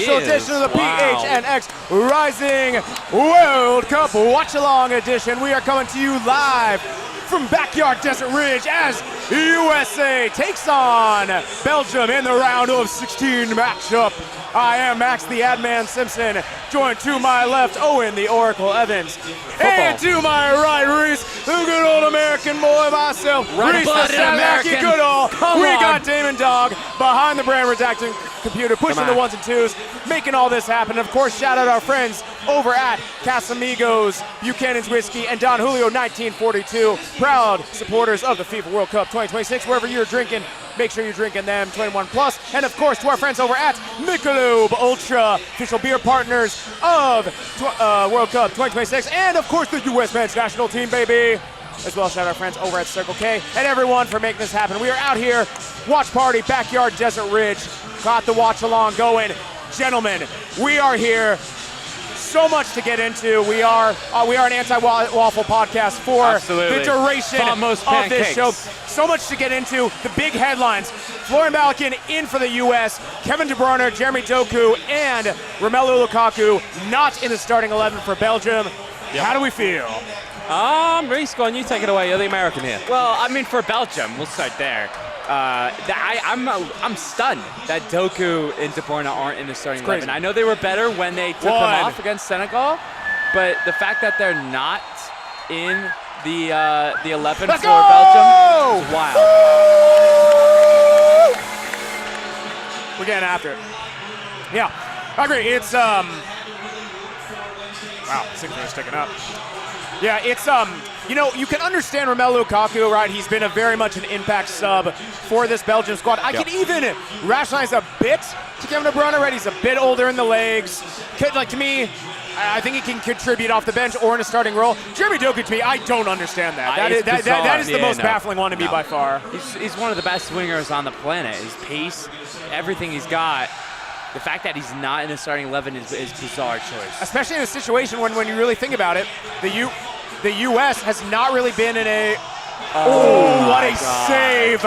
special edition of the PHNX Rising World Cup Watchalong edition. We are coming to you live from backyard Desert Ridge as USA takes on Belgium in the round of 16 matchup. I am Max the Adman Simpson, joined to my left Owain the Oracle Evans, and to my right Rees, the good old American boy myself, Rees the Goodall. We got Damon Dog behind the brand redacting computer, pushing the ones and twos, making all this happen. Of course, shout out our friends over at Casamigos, Buchanan's Whiskey, and Don Julio 1942, proud supporters of the FIFA World Cup 2026. Wherever you're drinking, make sure you're drinking them 21 plus. And of course, to our friends over at Michelob Ultra, official beer partners of World Cup 2026, and of course the U.S. men's national team, baby. As well, shout out our friends over at Circle K and everyone for making this happen. We are out here, watch party, backyard Desert Ridge. Got the watch along going. Gentlemen, we are here. So much to get into. We are an anti-waffle podcast for the duration of this show. So much to get into. The big headlines. Florian Balogun in for the U.S. Kevin De Bruyne, Jeremy Doku, and Romelu Lukaku not in the starting 11 for Belgium. Yep. How do we feel? Rees, go on, you take it away. You're the American here. Well, I mean, for Belgium, we'll start there. I'm stunned that Doku and De Bruyne aren't in the starting 11. I know they were better when they took them off against Senegal, but the fact that they're not in the 11 for Belgium is wild. We're getting after it. Yeah, I agree. It's wow, Signature is sticking up. Yeah, it's you know, you can understand Romelu Lukaku, right? He's been very much an impact sub for this Belgium squad. I can even rationalize a bit to Kevin De Bruyne, right? He's a bit older in the legs. Like, to me, I think he can contribute off the bench or in a starting role. Jeremy Doku, to me, I don't understand that. That is the most baffling one to me by far. He's one of the best swingers on the planet. His pace, everything he's got. The fact that he's not in the starting 11 is bizarre choice. Especially in a situation when you really think about it, the U.S. has not really been in a... Oh, what a save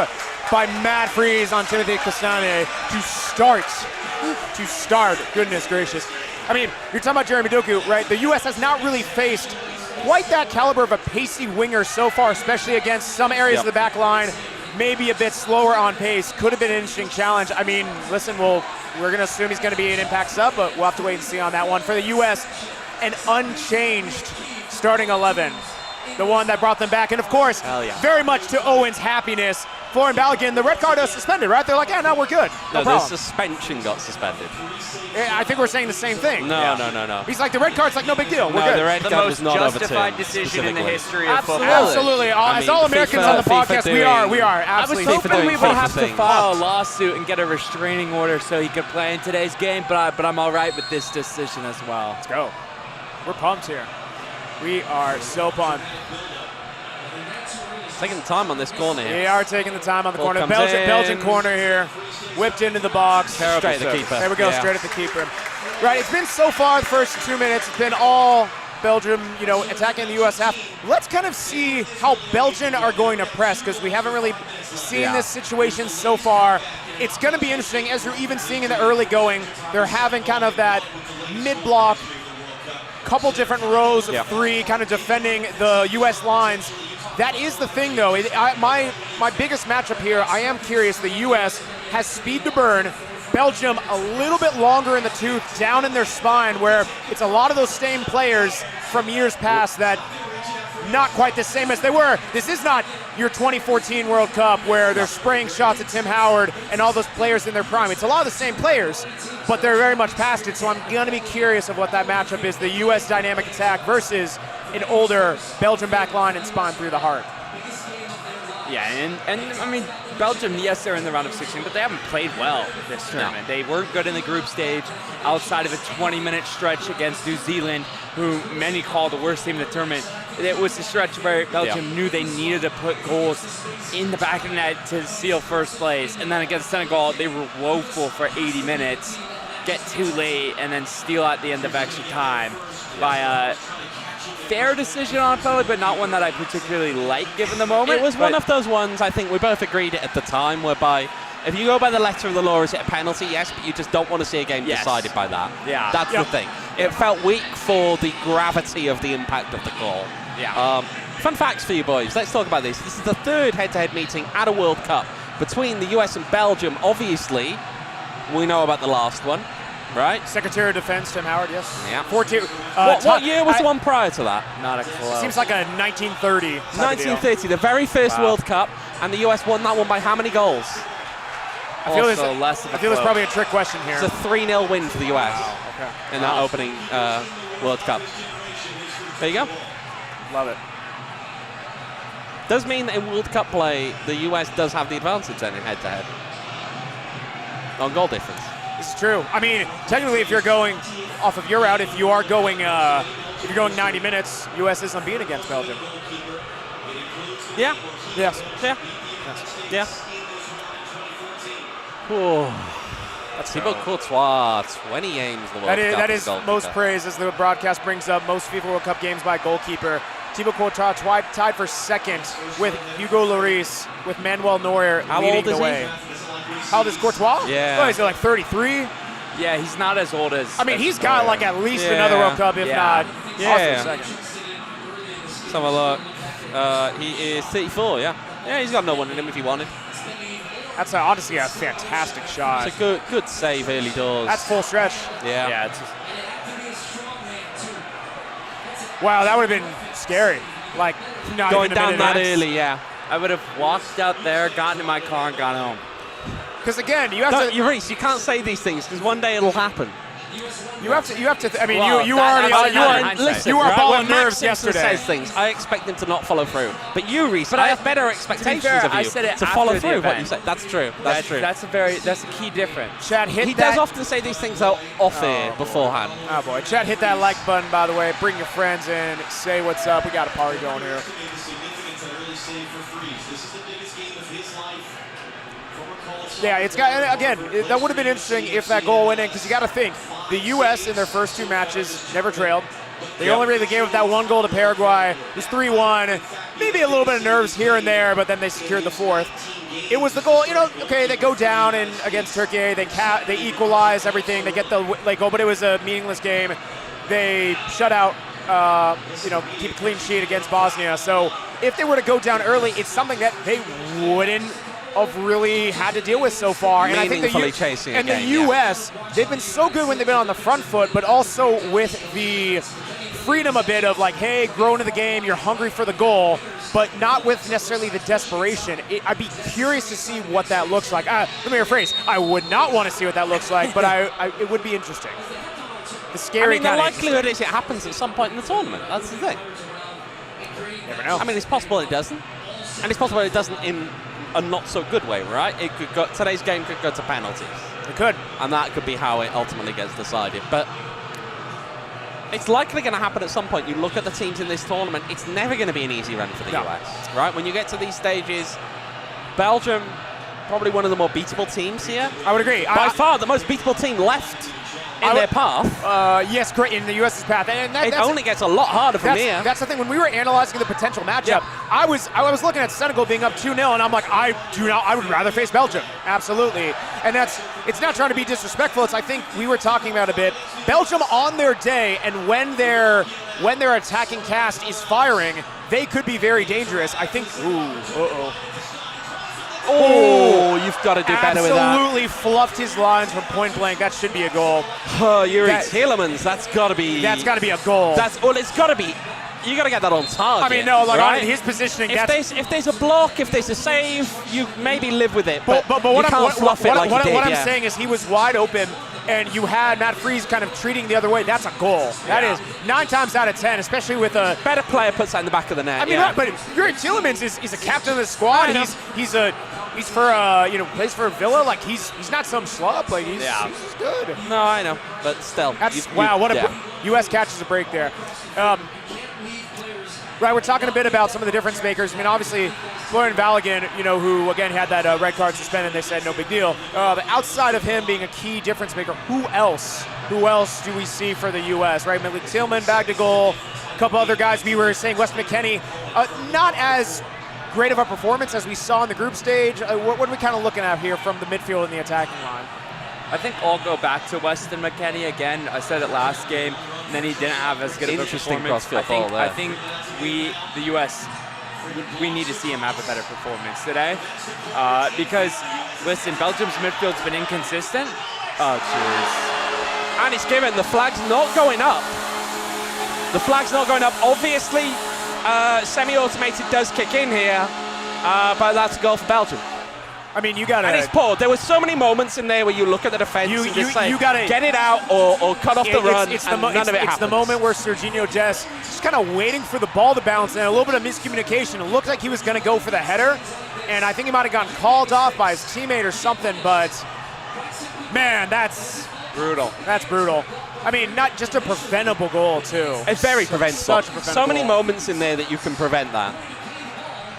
by Matt Freeze on Timothy Castagne to start. Goodness gracious. I mean, you're talking about Jeremy Doku, right? The U.S. has not really faced quite that caliber of a pacey winger so far, especially against some areas of the back line. Maybe a bit slower on pace. Could have been an interesting challenge. I mean, listen, we're going to assume he's going to be an impact sub, but we'll have to wait and see on that one. For the U.S., an unchanged starting 11. The one that brought them back. And, of course, very much to Owen's happiness, Florian Balogun, the red card is suspended, right? They're like, yeah, no, we're good. No, the suspension got suspended. I think we're saying the same thing. No. He's like, the red card's like, no big deal. We're good. The red card was not overturned. The most justified decision in the history of football. Absolutely. As all Americans on the podcast, we are. Absolutely. I was hoping we would have to file a lawsuit and get a restraining order so he could play in today's game, but I'm all right with this decision as well. Let's go. We're pumped here. We are so pumped. Taking the time on this corner here. We are taking the time on the corner. Belgian corner here. Whipped into the box. Straight at the keeper. There we go, straight at the keeper. Right, it's been so far the first 2 minutes. It's been all Belgium, attacking the U.S. half. Let's kind of see how Belgium are going to press, because we haven't really seen this situation so far. It's going to be interesting, as you're even seeing in the early going. They're having kind of that mid-block, couple different rows of three, kind of defending the U.S. lines. That is the thing, though. My biggest matchup here, I am curious. The U.S. has speed to burn. Belgium a little bit longer in the tooth, down in their spine, where it's a lot of those same players from years past that not quite the same as they were. This is not your 2014 World Cup where they're spraying shots at Tim Howard and all those players in their prime. It's a lot of the same players, but they're very much past it, so I'm going to be curious of what that matchup is, the U.S. dynamic attack versus an older Belgian back line and spawn through the heart. Yeah, and I mean, Belgium, yes, they're in the round of 16, but they haven't played well this tournament. They weren't good in the group stage outside of a 20-minute stretch against New Zealand, who many call the worst team in the tournament. It was a stretch where Belgium knew they needed to put goals in the back of the net to seal first place. And then against Senegal, they were woeful for 80 minutes, get too late, and then steal at the end of extra time by a fair decision on penalty, but not one that I particularly like given the moment. It was one of those ones, I think we both agreed at the time, whereby If you go by the letter of the law, is it a penalty? Yes, but you just don't want to see a game decided by that. Yeah. That's the thing. It felt weak for the gravity of the impact of the call. Yeah. Fun facts for you boys. Let's talk about this. This is the third head-to-head meeting at a World Cup between the US and Belgium. Obviously, we know about the last one, right? Secretary of Defense Tim Howard, yes. Yeah. 14. What year was the one prior to that? Not a clue. Seems like a 1930. 1930, the very first World Cup, and the US won that one by how many goals? I feel Also less of a I feel there's clue. probably a trick question here. It's a 3-0 win for the US Okay. in that opening World Cup. There you go. Love it. Does mean that in World Cup play, the US does have the advantage then in head-to-head on goal difference. This is true. I mean, technically, if you're going off of your route, if you're going 90 minutes, US is unbeaten against Belgium. Yeah, Yes. yeah, yeah. Oh, that's Thibaut Courtois, 20 games the World Cup. That is most praise, as the broadcast brings up, most FIFA World Cup games by goalkeeper. Thibaut Courtois tied for second with Hugo Lloris, with Manuel Neuer leading the way. How old is Courtois? Yeah. What, is he like 33? Yeah, he's not as old as. I mean, he's got like at least another World Cup, if not Yeah. also second. Let's have a look. He is 34, yeah. Yeah, he's got no one in him if he wanted. That's honestly a fantastic shot. It's a good save early doors. That's full stretch. Yeah. Yeah, it's just, Wow, that would have been scary. Like, not Going even a down minute that max. early, yeah. I would have walked out there, gotten in my car, and gone home. Because again, you have No, to. Rees, you can't say these things because one day it'll happen. You have to. I mean, Well, you that- already. that's You not are. in hindsight. Listen, You are right, balling when Max nerves Simpson yesterday. says things, I expect him to not follow through. But you, Rees, But I I- have better to expectations be fair, of you I said it to follow after the through what event. you say. That's true. That's true. That's a key difference. Chad hit He that. does often say these things though off air beforehand. Oh boy, Chad hit that like button, by the way. Bring your friends in, say what's up. We got a party going here. Yeah, it's got, and again, that would have been interesting if that goal went in, because you got to think, the U.S. in their first two matches never trailed. They only really gave up that one goal to Paraguay. It was 3-1. Maybe a little bit of nerves here and there, but then they secured the fourth. It was the goal, okay, they go down and against Turkey, they equalize everything, they get the late goal, but it was a meaningless game. They shut out, keep a clean sheet against Bosnia. So if they were to go down early, it's something that they wouldn't have really had to deal with so far. And I think Meaningfully chasing a and the game, yeah. U.S., they've been so good when they've been on the front foot, but also with the freedom a bit of like, hey, grow into the game, you're hungry for the goal, but not with necessarily the desperation. I'd be curious to see what that looks like. Let me rephrase. I would not want to see what that looks like, but it would be interesting. The scary I mean, the kind of likelihood is it happens at some point in the tournament. That's the thing. never know. I mean, it's possible it doesn't, and it's possible it doesn't in a not so good way, right? It could go. Today's game could go to penalties, It could. and that could be how it ultimately gets decided. But it's likely going to happen at some point. You look at the teams in this tournament; it's never going to be an easy run for the No. US, right? When you get to these stages, Belgium probably one of the more beatable teams here. I would agree. By far, the most beatable team left in their path. Yes, correct, in the U.S.'s path. And It only gets a lot harder from here. That's the thing. When we were analyzing the potential matchup, I was looking at Senegal being up 2-0, and I'm like, I would rather face Belgium. Absolutely. And it's not trying to be disrespectful. I think we were talking about a bit. Belgium on their day, and when their attacking cast is firing, they could be very dangerous. I think. Oh, you've got to do better with that. Absolutely fluffed his lines from point blank. That should be a goal. Yuri That- Tielemans, that's got to be. That's got to be a goal. It's got to be. You got to get that on target. I mean, no, like right? his positioning. If there's a block, if there's a save, you maybe live with it. But what you can't fluff it like you did. I'm saying is he was wide open, and you had Matt Freese kind of treating the other way. That's a goal. That is 9 times out of 10, especially with a better player puts that in the back of the net. I mean, right, but Yuri Tielemans is a captain of the squad. He's plays for Villa. Like he's not some schlub. Like he's good. No, I know, but still. U.S. catches a break there. Right, we're talking a bit about some of the difference makers. I mean, obviously, Florian Balogun, who, again, had that red card suspended, they said no big deal. But outside of him being a key difference maker, who else do we see for the U.S., right? Malik Tillman back to goal. A couple other guys, we were saying Wes McKennie, not as great of a performance as we saw in the group stage? What are we kind of looking at here from the midfield and the attacking line? I think I'll go back to Weston McKennie again. I said it last game, and then he didn't have as good of a performance. I think the U.S., we need to see him have a better performance today. Because, listen, Belgium's midfield's been inconsistent. Oh, jeez. And it's given. The flag's not going up. The flag's not going up. Obviously, semi-automated does kick in here, but that's a goal for Belgium. I mean, you got to... And it's poor. There were so many moments in there where you look at the defense and just say, get it out or cut off the run, and none of it happens. It's the moment where Serginho Dest just kind of waiting for the ball to bounce, and a little bit of miscommunication. It looked like he was going to go for the header, and I think he might have gotten called off by his teammate or something, but, man, that's... brutal. That's brutal. I mean, not just a preventable goal, too. It's very preventable. Such a preventable So many goal. moments in there that you can prevent that.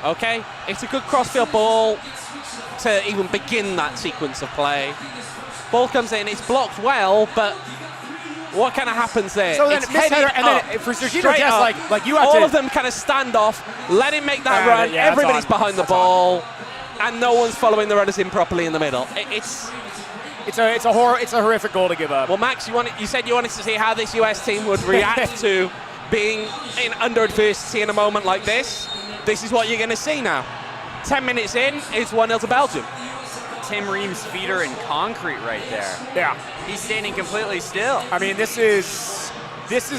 Okay, it's a good crossfield ball to even begin that sequence of play. Ball comes in, it's blocked well, but what kind of happens there? So then it's misheader, and up, then for Serginho Dest, like you have all to... of them kind of stand off, let him make that run, yeah, everybody's behind the That's ball, and no one's following the runners in properly in the middle. It's a horrific goal to give up. Well, Max, you said you wanted to see how this US team would react to being under adversity in a moment like this. This is what you're going to see now. 10 minutes in, it's 1-0 to Belgium. Tim Ream's feet are in concrete right there. Yeah. He's standing completely still. I mean, this is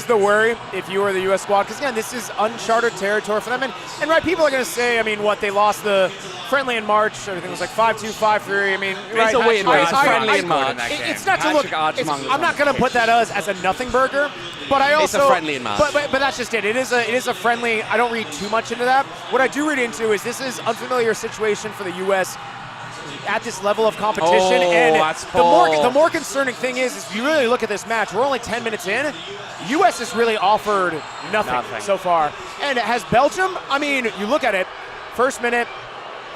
the worry if you were the U.S. squad, because again, this is uncharted territory for them. And right, people are going to say, I mean, they lost the friendly in March. Everything was like 5-2, 5-3. I mean, it's a win. It's a friendly in March. It's not to look. I'm not going to put that as a nothing burger, but I also. It's a friendly in March. But that's just it. It is a friendly. I don't read too much into that. What I do read into is this is unfamiliar situation for the U.S. at this level of competition, and that's the more concerning thing is if you really look at this match, we're only 10 minutes in. U.S. has really offered nothing so far, and it has Belgium. I mean, you look at it, first minute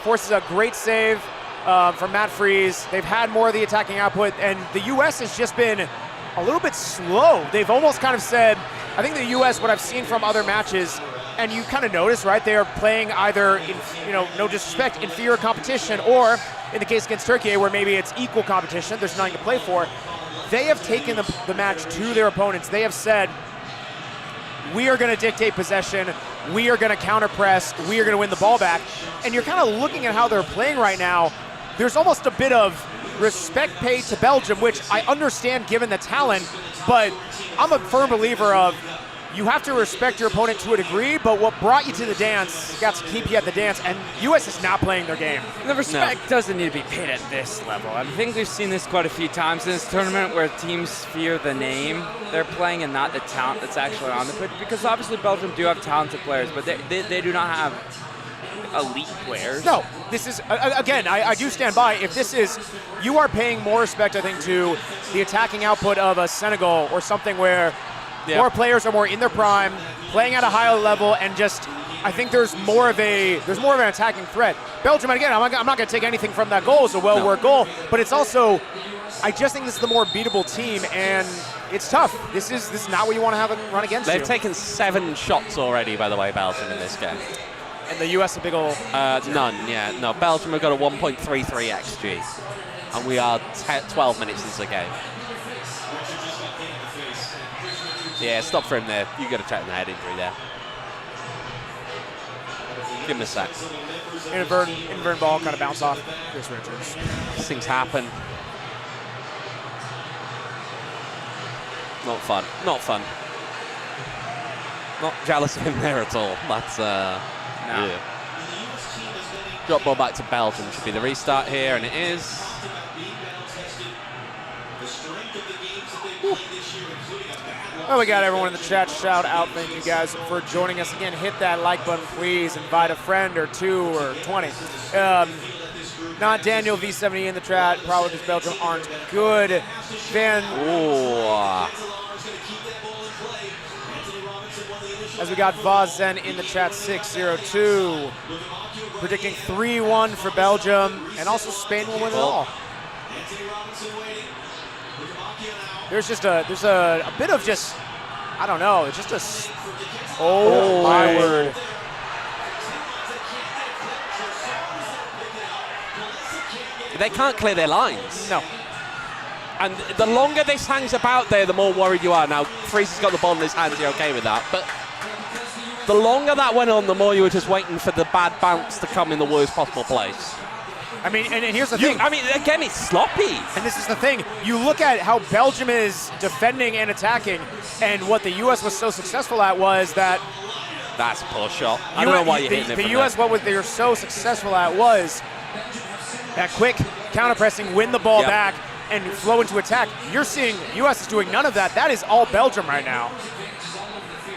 forces a great save from Matt Rees. They've had more of the attacking output, and the U.S. has just been a little bit slow. They've almost kind of said, I think the U.S., what I've seen from other matches, and you kind of notice, right, they are playing either, no disrespect, inferior competition, or in the case against Turkey, where maybe it's equal competition, there's nothing to play for. They have taken the match to their opponents. They have said, we are going to dictate possession, we are going to counter press, we are going to win the ball back. And you're kind of looking at how they're playing right now. There's almost a bit of respect paid to Belgium, which I understand given the talent, but I'm a firm believer of you have to respect your opponent to a degree, but what brought you to the dance got to keep you at the dance, and U.S. is not playing their game. The respect doesn't need to be paid at this level. I think we've seen this quite a few times in this tournament where teams fear the name they're playing and not the talent that's actually on the pitch, because obviously Belgium do have talented players, but they do not have elite players. No, this is, again, I do stand by. If this is, you are paying more respect, I think, to the attacking output of a Senegal or something where more players are more in their prime, playing at a higher level, and just, I think there's more of an attacking threat. Belgium, again, I'm not going to take anything from that goal. It's a well-worked goal, but it's also, I just think this is the more beatable team, and it's tough. This is not what you want to have them run against you. They've taken 7 shots already, by the way, Belgium, in this game. And the U.S. a big old... None, yeah. No, Belgium have got a 1.33 XG, and we are 12 minutes into the game. Yeah, stop for him there. You got to check the head injury there. Give him a sec. Inadvertent ball kind of bounce off Chris Richards. These things happen. Not fun. Not fun. Not jealous of him there at all. That's, yeah. Drop ball back to Belgium. Should be the restart here, and it is. Well, we got everyone in the chat. Shout out. Thank you guys for joining us again. Hit that like button, please. Invite a friend or 2 or 20. Not Daniel V70 in the chat. Probably because Belgium aren't good. As we got Vazen in the chat, 602. Predicting 3-1 for Belgium. And also Spain will win it all. There's a bit of just, I don't know, it's just a, oh my word. They can't clear their lines. No. And the longer this hangs about there, the more worried you are. Now, Rees has got the ball in his hands, you're okay with that. But the longer that went on, the more you were just waiting for the bad bounce to come in the worst possible place. I mean, and here's the thing. I mean, again, it's sloppy. And this is the thing. You look at how Belgium is defending and attacking, and what the U.S. was so successful at was that That's a poor shot. I don't know why you're hitting it the from U.S. there. what they were so successful at was that quick counter-pressing, win the ball back, and flow into attack. You're seeing U.S. is doing none of that. That is all Belgium right now.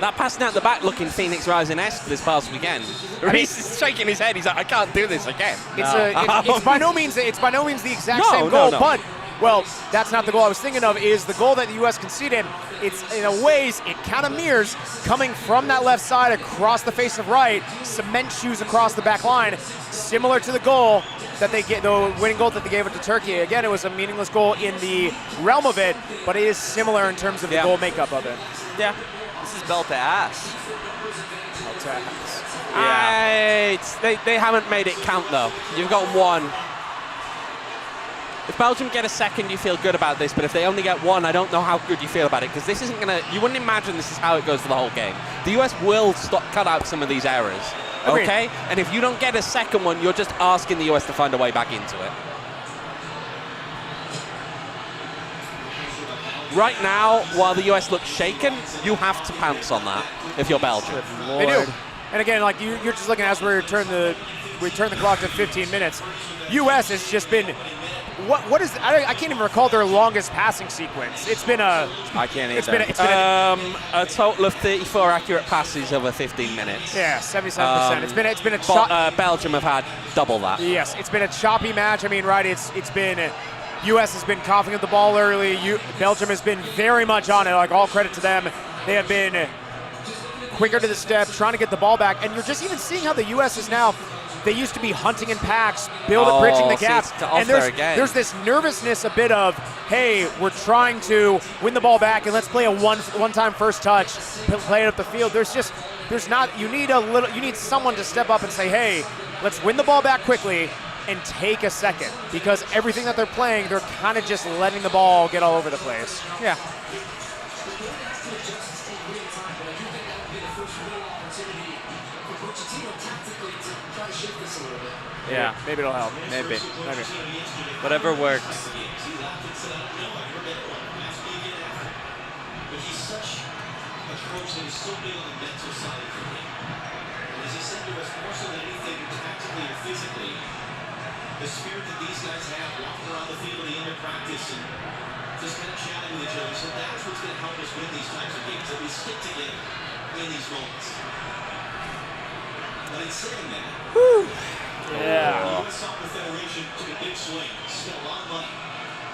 That passing out the back looking Phoenix Rising-esque this past weekend. Rees is shaking his head. He's like, I can't do this again. It's by no means the exact same goal, but well, that's not the goal I was thinking of. Is the goal that the U.S. conceded? It's in a ways it kind of mirrors coming from that left side across the face of right, cement shoes across the back line, similar to the goal that they get, the winning goal that they gave it to Turkey. Again, it was a meaningless goal in the realm of it, but it is similar in terms of the goal makeup of it. Yeah. This is belt to ass. Belt to ass. Yeah. They haven't made it count, though. You've got one. If Belgium get a second, you feel good about this, but if they only get one, I don't know how good you feel about it, because this isn't going to, you wouldn't imagine this is how it goes for the whole game. The US will cut out some of these errors, okay? And if you don't get a second one, you're just asking the US to find a way back into it. Right now, while the US looks shaken, you have to pounce on that if you're Belgium. They do. And again, like you're just looking as we turn the clock to 15 minutes. US has just been, what is, I can't even recall their longest passing sequence. It's been a, I can't either. It's been a total of 34 accurate passes over 15 minutes. Yeah, 77%. It's been a Belgium have had double that. Yes, it's been a choppy match. I mean, right, it's been, U.S. has been coughing at the ball early. Belgium has been very much on it, like all credit to them. They have been quicker to the step, trying to get the ball back. And you're just even seeing how the U.S. is now, they used to be hunting in packs, bridging the gap. And there's this nervousness a bit of, hey, we're trying to win the ball back and let's play a one-time first touch, play it up the field. You need someone to step up and say, hey, let's win the ball back quickly and take a second, because everything that they're playing, they're kind of just letting the ball get all over the place. Yeah. Yeah. Maybe it'll help. Maybe. Whatever works. The spirit that these guys have walking around the field in their practice and just kind of chatting with each other. So that's what's going to help us win these types of games, that we stick together in these moments. But in saying that, the U.S. Soccer Federation took a big swing, spent a lot of money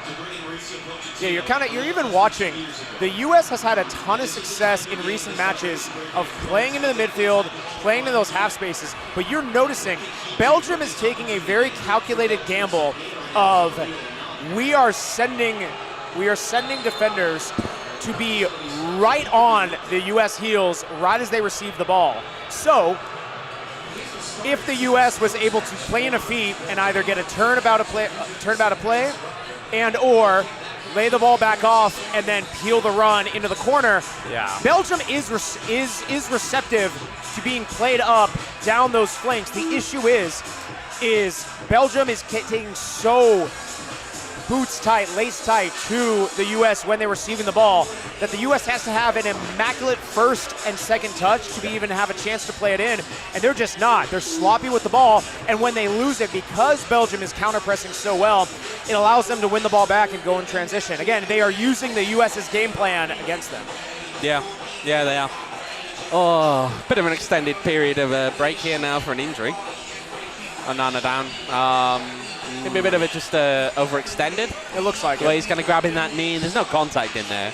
to bring in Rees to approach a team. Yeah, you're even watching. The U.S. has had a ton of success in recent matches of playing into the midfield, playing in those half spaces, but you're noticing Belgium is taking a very calculated gamble of we are sending defenders to be right on the U.S. heels right as they receive the ball. So if the U.S. was able to play in a feet and either get a turnabout of play and or lay the ball back off and then peel the run into the corner, Belgium is receptive to being played up down those flanks. The issue is Belgium is taking so boots tight, lace tight to the U.S. when they're receiving the ball that the U.S. has to have an immaculate first and second touch to even have a chance to play it in, and they're just not. They're sloppy with the ball, and when they lose it, because Belgium is counter-pressing so well, it allows them to win the ball back and go in transition. Again, they are using the U.S.'s game plan against them. Yeah, they are. Oh, bit of an extended period of a break here now for an injury. Onana down. Maybe a bit of it just overextended. It looks like it. He's kind of grabbing that knee. There's no contact in there.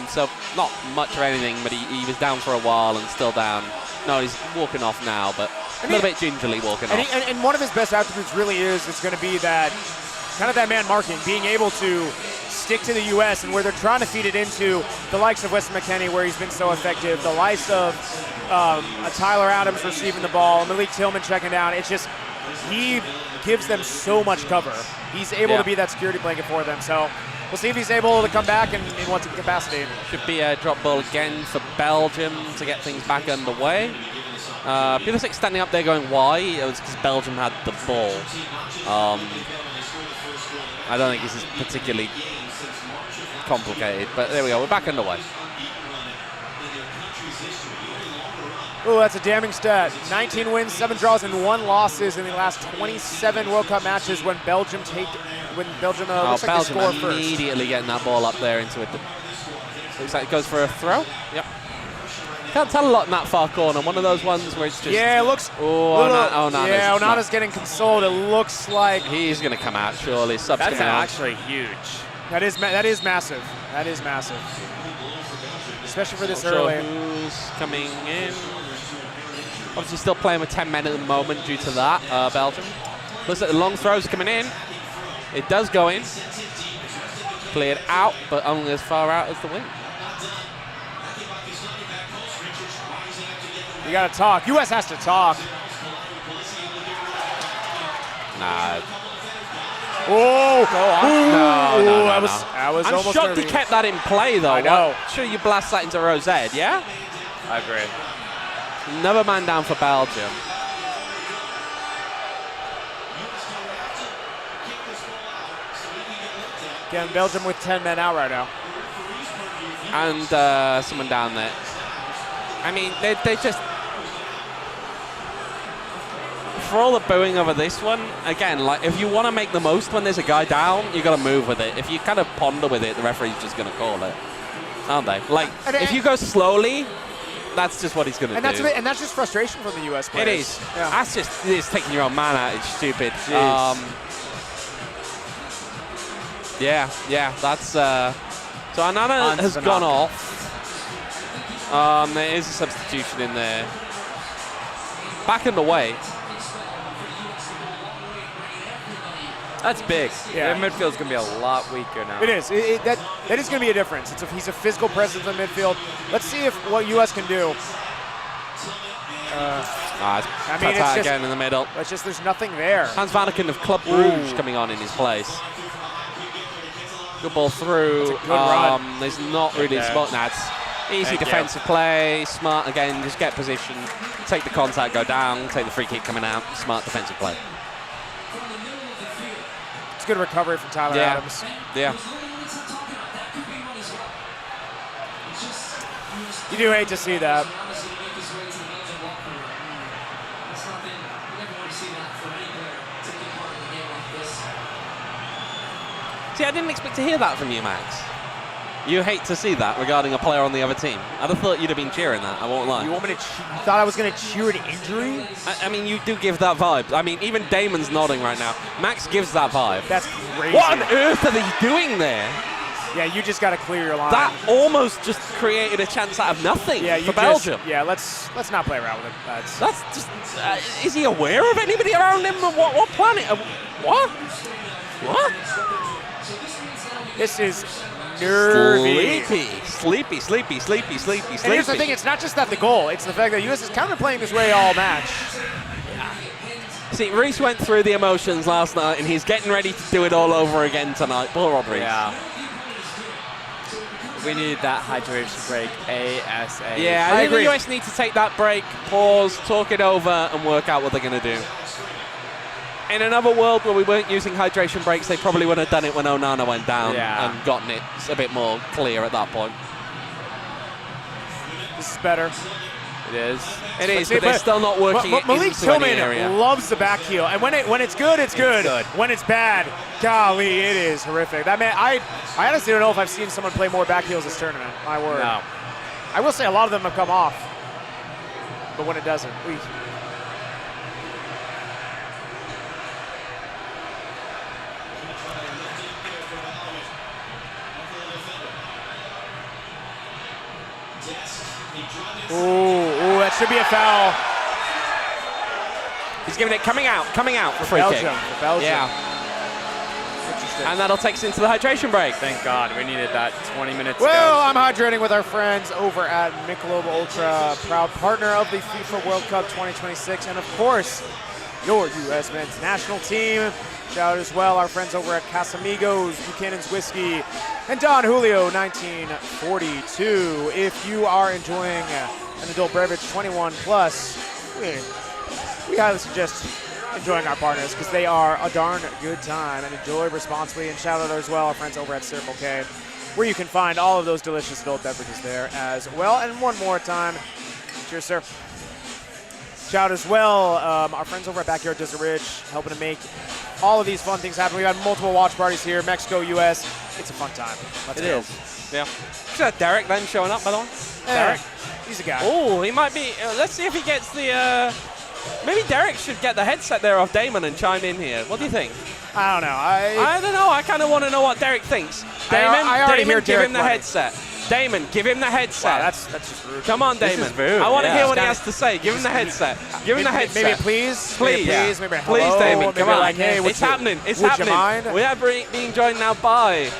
So not much of anything, but he was down for a while and still down. No, he's walking off now, but a little bit gingerly walking off. And one of his best attributes really is going to be that kind of that man marking, being able to stick to the U.S. and where they're trying to feed it into the likes of Weston McKennie, where he's been so effective, the likes of Tyler Adams receiving the ball, Malik Tillman checking down. It's just he gives them so much cover. He's able to be that security blanket for them. So we'll see if he's able to come back in what capacity. Should be a drop ball again for Belgium to get things back underway. Pulisic standing up there going, why? It was because Belgium had the ball. I don't think this is particularly complicated, but there we go. We're back underway. Oh, that's a damning stat. 19 wins, 7 draws, and 1 losses in the last 27 World Cup matches when Belgium looks like they score first. Immediately getting that ball up there into it. Looks like it goes for a throw. Yep. Can't tell a lot in that far corner. One of those ones where it's just... Yeah, it looks... Onana's getting consoled. It looks like... He's going to come out, surely. Sub's That's coming out. actually huge. That is massive. That is massive. Especially for this early. Who's coming in? Obviously still playing with 10 men at the moment due to that, Belgium. Looks like the long throw's coming in. It does go in. Cleared out, but only as far out as the wing. You gotta talk. US has to talk. Nah. Oh! No. That was I'm almost shocked he nervy. kept that in play, though. I know. Sure, you blast that into Rosette, yeah? I agree. Another man down for Belgium. Again, Belgium with 10 men out right now. And someone down there. I mean, they just... For all the booing over this one, again, like, if you want to make the most when there's a guy down, you got to move with it. If you kind of ponder with it, the referee's just going to call it, aren't they? Like, if you go slowly, that's just what he's going to do. And that's just frustration from the U.S. players. It is. Yeah. That's just it's taking your own man out. It's stupid. Yeah. That's so Onana has gone off. There is a substitution in there. Back in the way. That's big. Yeah. Their midfield's going to be a lot weaker now. It is. That is going to be a difference. He's a physical presence in midfield. Let's see what U.S. can do. It's just again in the middle. It's just there's nothing there. Hans Vanaken of Club Brugge coming on in his place. Good ball through. That's a good run. There's not really a spot. It's easy defensive play. Smart again. Just get position. Take the contact. Go down. Take the free kick coming out. Smart defensive play. It's good recovery from Tyler Adams. Yeah. You do hate to see that. See, I didn't expect to hear that from you, Max. You hate to see that regarding a player on the other team. I'd have thought you'd have been cheering that, I won't lie. You want me to you thought I was going to cheer an injury? I mean, you do give that vibe. I mean, even Damon's nodding right now. Max gives that vibe. That's crazy. What on earth are they doing there? Yeah, you just got to clear your line. That almost just created a chance out of nothing for Belgium. Let's not play around with it. That's just... is he aware of anybody around him? What planet? What? This is nervy. Sleepy. And here's the thing, it's not just that the goal, it's the fact that U.S. is kind of playing this way all match. See, Rees went through the emotions last night, and he's getting ready to do it all over again tonight. Poor Rees. Yeah. We need that hydration break ASAP. Yeah, I think the US need to take that break, pause, talk it over, and work out what they're going to do. In another world where we weren't using hydration breaks, they probably would have done it when Onana went down and gotten it a bit more clear at that point. This is better. It is. It is, but they're still not working it Malik into any area. Tillman loves the back heel, and when it's good, it's good. When it's bad, golly, it is horrific. That man, I honestly don't know if I've seen someone play more back heels this tournament. My word. No. I will say a lot of them have come off, but when it doesn't, Ooh, that should be a foul. He's giving it coming out for free kick. For Belgium. Yeah. And that'll take us into the hydration break. Thank God, we needed that 20 minutes Well, I'm hydrating with our friends over at Michelob Ultra, proud partner of the FIFA World Cup 2026. And of course, your U.S. men's national team. Shout out as well our friends over at Casamigos, Buchanan's Whiskey, and Don Julio 1942. If you are enjoying an adult beverage 21 plus, we highly suggest enjoying our partners because they are a darn good time, and enjoy responsibly. And shout out as well our friends over at Circle K, where you can find all of those delicious adult beverages there as well. And one more time, cheers, sir. Shout out as well our friends over at Backyard Desert Ridge, helping to make all of these fun things happen. We got multiple watch parties here, Mexico, U.S. It's a fun time. Let's go. Yeah. Is that Derek then showing up, by the way? Derek, he's a guy. Oh, he might be. Let's see if he gets the. Maybe Derek should get the headset there off Damon and chime in here. What do you think? I don't know. I don't know. I kind of want to know what Derek thinks. Damon, I already hear give Derek him the running. headset. Damon, give him the headset. Wow, that's just rude. Come on, Damon. is rude. I want to Yeah. hear what he has to say. Give him the headset. Give him the headset. Maybe please. Please. Maybe please. Maybe hello. Please, Damon. Maybe Come on. like, hey, it's happening. It's would happening. you mind? We are being joined now by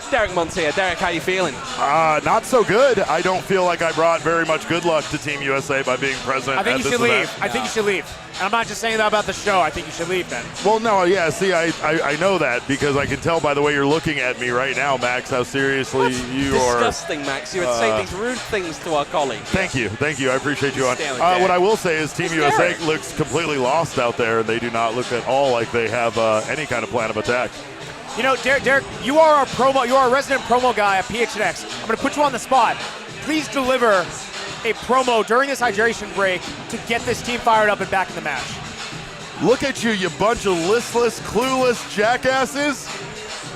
Derek Montier. Derek, how you feeling? Not so good. I don't feel like I brought very much good luck to Team USA by being present I think at you this should leave. event. I think you should leave. And I'm not just saying that about the show. I think you should leave then. Well, no, yeah, see, I know that because I can tell by the way you're looking at me right now, Max, how seriously you are. Disgusting, Max. You would say these rude things to our colleagues. Thank you. I appreciate you on. Stanley What I will say is Team It's USA Derek. looks completely lost out there, and they do not look at all like they have any kind of plan of attack. You know, Derek, you are our promo. You are a resident promo guy at PHNX. I'm going to put you on the spot. Please deliver a promo during this hydration break to get this team fired up and back in the match. Look at you, you bunch of listless, clueless jackasses.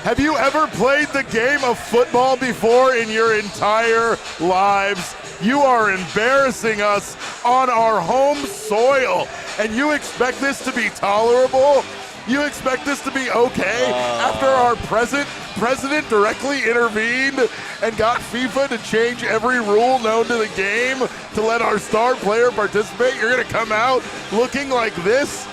Have you ever played the game of football before in your entire lives? You are embarrassing us on our home soil, and you expect this to be tolerable? You expect this to be okay after our president directly intervened and got FIFA to change every rule known to the game to let our star player participate? You're going to come out looking like this?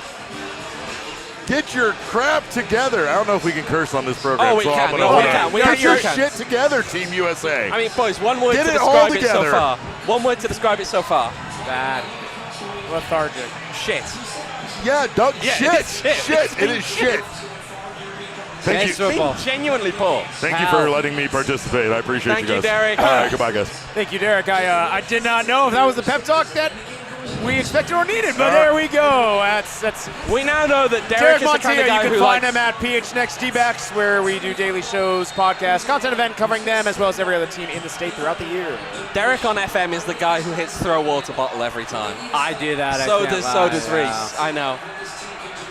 Get your crap together. I don't know if we can curse on this program. Oh, we so can. I'm No, gonna we let can. it. We Get your absolutely can. shit together, Team USA. I mean, boys, one word Get to it all describe it so together. far. One word to describe it so far. Bad. Lethargic. Shit. Yeah, Yeah, shit. it is It is shit. Thank you. Football. Genuinely poor. Thank you for letting me participate. I appreciate Thank you you, guys. Derek. All right, goodbye, guys. Thank you, Derek. I did not know if that was the pep talk that we expected or needed, but there we go. That's We now know that Derek Derek is the Montier. kind of guy You who can find likes. him at PHNX D-Backs, where we do daily shows, podcasts, content event covering them, as well as every other team in the state throughout the year. Derek on FM is the guy who hits throw water bottle every time. I do that. So does Rees. I know.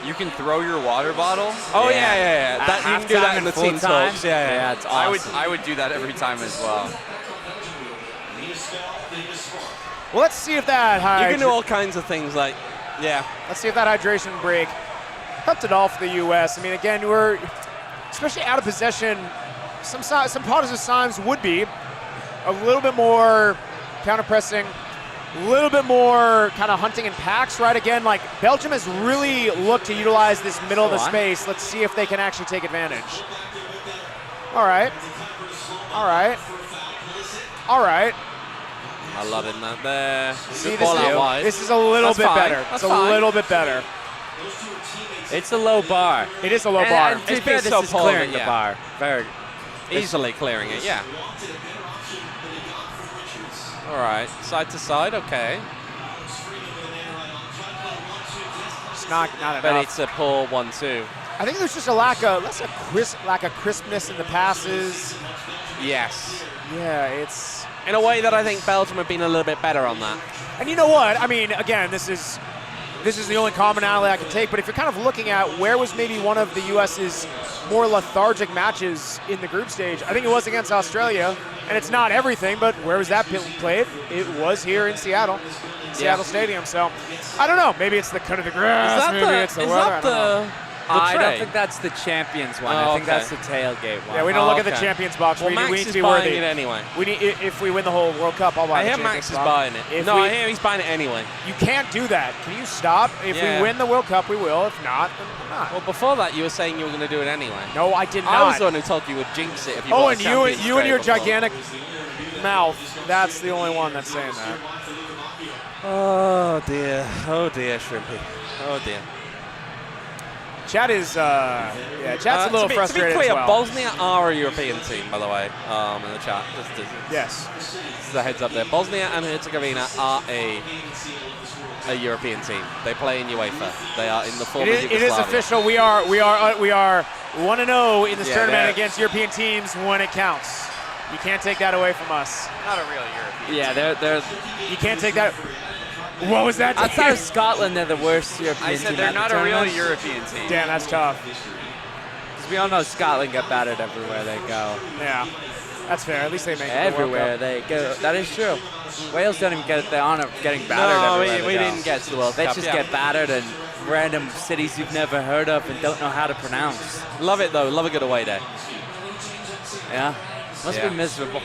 You can throw your water bottle. Oh yeah. At That, you can do halftime that in and the full team time? talks. Yeah. Yeah, it's awesome. I would do that every time as well. Well, let's see if that You can do all kinds of things like, yeah. Let's see if that hydration break helped it all for the U.S. I mean, again, we're especially out of possession. Some positive signs would be a little bit more counter-pressing, a little bit more kind of hunting in packs, right? Again, like Belgium has really looked to utilize this middle of the space. Let's see if they can actually take advantage. All right. I love it, man. There. See, Ball out wide. this is a little That's bit fine. better. That's It's a fine. little bit better. It's a low bar. It is a low bar. And to be It's fair, been this so is poor, clearing yeah. the bar. Very. Easily clearing it, yeah. All right, side to side, okay. It's not enough. But it's a poor 1-2. I think there's just a lack of crispness in the passes. Yes. Yeah, it's. In a way that I think Belgium have been a little bit better on that. And you know what? I mean, again, this is the only commonality I can take. But if you're kind of looking at where was maybe one of the U.S.'s more lethargic matches in the group stage, I think it was against Australia. And it's not everything, but where was that played? It was here in Seattle, Seattle Stadium. So I don't know. Maybe it's the cut of the grass. Maybe it's the weather. I don't know. I tray? don't think that's the Champions one. Oh, I think okay. that's the tailgate one. Yeah, we don't look at the okay. Champions box. Well, we Max need to is be buying worthy. it anyway. We need if we win the whole World Cup, I'll buy I the hear Champions Max is box. buying it. If No, we- I hear he's buying it anyway. You can't do that. Can you stop? If Yeah. we win the World Cup, we will. If not, then we're not. Well, before that, you were saying you were going to do it anyway. No, I did I was not. the one who told you would jinx it if you Oh, bought and a you Champions and your tray before. gigantic mouth. That's the only one that's saying that. Oh dear, Shrimpy. Oh dear. Chad is, Chad's a little frustrated To be clear, as well. Bosnia are a European team, by the way, in the chat. Yes. This is a heads up there. Bosnia and Herzegovina are a European team. They play in UEFA. They are in the former It is Yugoslavia. official. We are 1-0 in this Yeah, tournament they're- against European teams when it counts. You can't take that away from us. Not a real European. Yeah, they're You can't take that. What was that? outside of Scotland, they're the worst European I team said they're at the not a real tournament. European team. Damn, that's tough. 'Cause we all know Scotland get battered everywhere they go. Yeah, that's fair. At least they make it. Everywhere they go. That is true. Wales don't even get the honor of getting battered No, everywhere we they go. didn't get to the World They Cup. just yeah. get battered in random cities you've never heard of and don't know how to pronounce. Love it, though. Love a good away day. Yeah? Must Yeah. be miserable.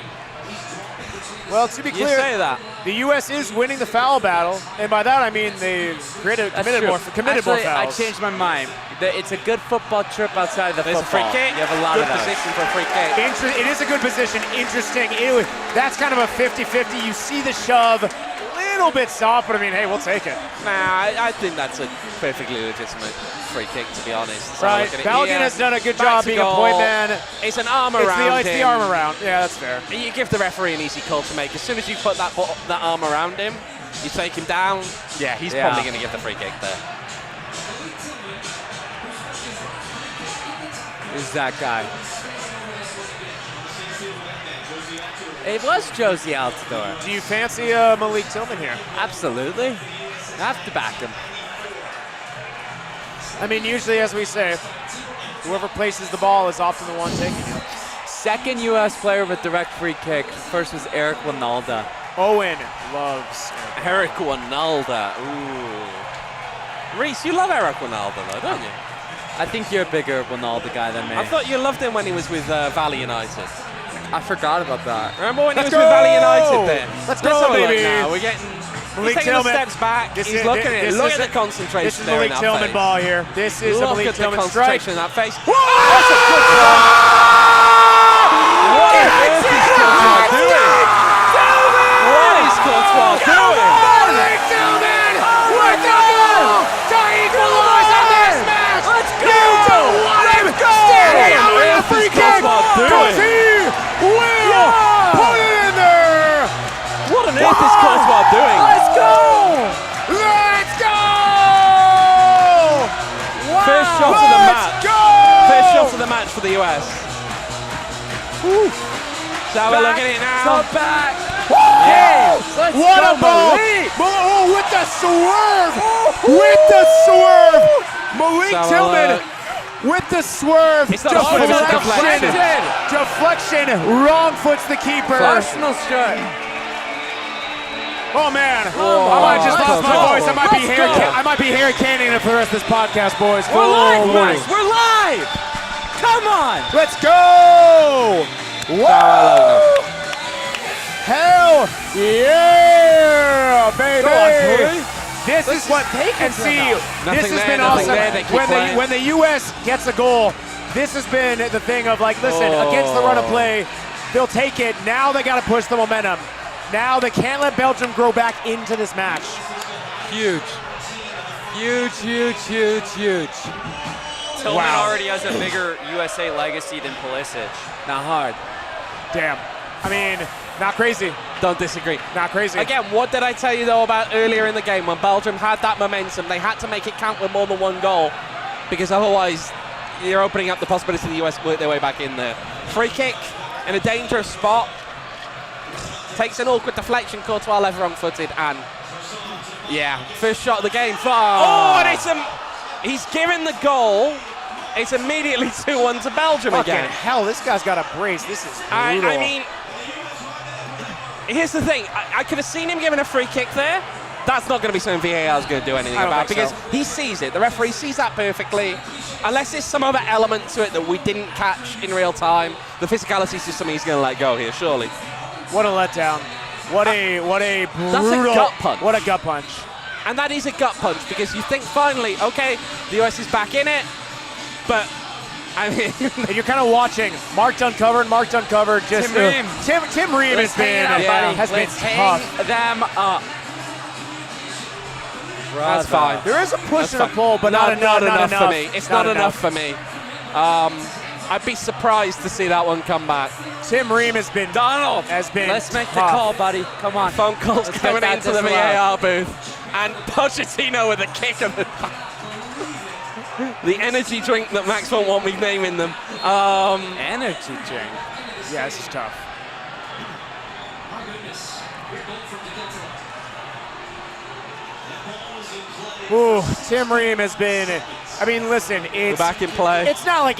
Well, to be You clear, say that. the U.S. is winning the foul battle, and by that I mean they've That's committed true. more Actually, I fouls. changed my mind. It's a good football trip outside of the There's a free football. kick. You have a lot good of those. position for a free kick. It is a good position. Interesting. That's kind of a 50-50. You see the shove, a little bit soft, but I mean, hey, we'll take it. Nah, I think that's a perfectly legitimate free kick, to be honest. So Right. look at it Belgium here. has done a good Back job to being a goal. point man. It's an arm It's around the him. arm around. Yeah, that's fair. You give the referee an easy call to make. As soon as you put that arm around him, you take him down. Yeah, he's Yeah. probably going to get the free kick there. Who's that guy? It was Josie Altidore. Do you fancy Malik Tillman here? Absolutely. I have to back him. I mean, usually, as we say, whoever places the ball is often the one taking it. Second U.S. player with direct free kick. First was Eric Winalda. Owen loves. Eric Winalda. Ooh. Reese, you love Eric Winalda, though, don't you? I think you're a bigger Winalda guy than me. I thought you loved him when he was with Valley United. I forgot about that. Remember when he was Let's with Valley go! United there? Let's have go, a look baby. now. We're getting. Malik He's taking Tillman. the steps back. This He's is- looking at it. this Look is at the a- concentration This is there in Malik that Tillman face. ball here. This is a Look Malik at the Tillman strike. concentration in that face. Whoa! What is Courtois doing? What is Courtois doing? Malik Tillman with the ball to equalize on this match. Let's go! You don't want him standing out with a free kick. Does he will put it in there? What on earth is Courtois doing? Let's go! Let's go! Wow! First shot of the match. Let's go! First shot of the match for the US. So we're looking at it now. back. Hey, Let's what go, a ball! Malik. Oh, with the swerve! With the swerve! Malik So, Tillman with the swerve. It's not a swerve, it's a deflection. deflection. Deflection. Wrong foot's the keeper. Personal strike. Oh man! I might just Let's lost my go. voice. I might be Let's Harry. go. I might be Harry Caning it for the rest of this podcast, boys. We're live, Holy. guys. We're live. Come on. Let's go! Whoa! Hell yeah, baby! This is what and see. Nothing This has there, been nothing awesome. there, they keep playing. When the U.S. gets a goal, this has been the thing of like, listen, against the run of play, they'll take it. Now they got to push the momentum. Now they can't let Belgium grow back into this match. Huge. Huge, huge, huge, huge. Tillman Wow. already has a bigger USA legacy than Pulisic. Not hard. Damn. I mean, not crazy. Don't disagree. Not crazy. Again, what did I tell you though about earlier in the game when Belgium had that momentum? They had to make it count with more than one goal because otherwise you're opening up the possibility the US work their way back in there. Free kick in a dangerous spot. Takes an awkward deflection, Courtois left wrong-footed, and yeah, first shot of the game. Oh, and it's he's given the goal. It's immediately 2-1 to Belgium Fucking again. hell, this guy's got a brace. This is brutal. I mean, here's the thing. I could have seen him giving a free kick there. That's not going to be something VAR is going to do anything I don't about think because so. he sees it. The referee sees that perfectly. Unless there's some other element to it that we didn't catch in real time, the physicality is just something he's going to let go here, surely. What a letdown. What a brutal. That's a gut punch. What a gut punch. And that is a gut punch because you think finally, okay, the US is back in it, but I mean, And you're kind of watching. Marked uncovered. Just Tim Ream. Tim Ream has Let's hang been it up, buddy. has been Let's tough. hang them up. That's fine. There is a push That's and a fine. pull, but not enough for me. It's not enough for me. I'd be surprised to see that one come back. Tim Ream has been Donald, has been let's make the tough. call, buddy. Come on. Phone calls Let's coming get that into the disallowed. VAR booth. And Pochettino with a kick of the the energy drink that Max won't want me naming them. Energy drink. Yeah, this is tough. Ooh, Tim Ream has been. I mean, listen, We're it's back in play. It's not like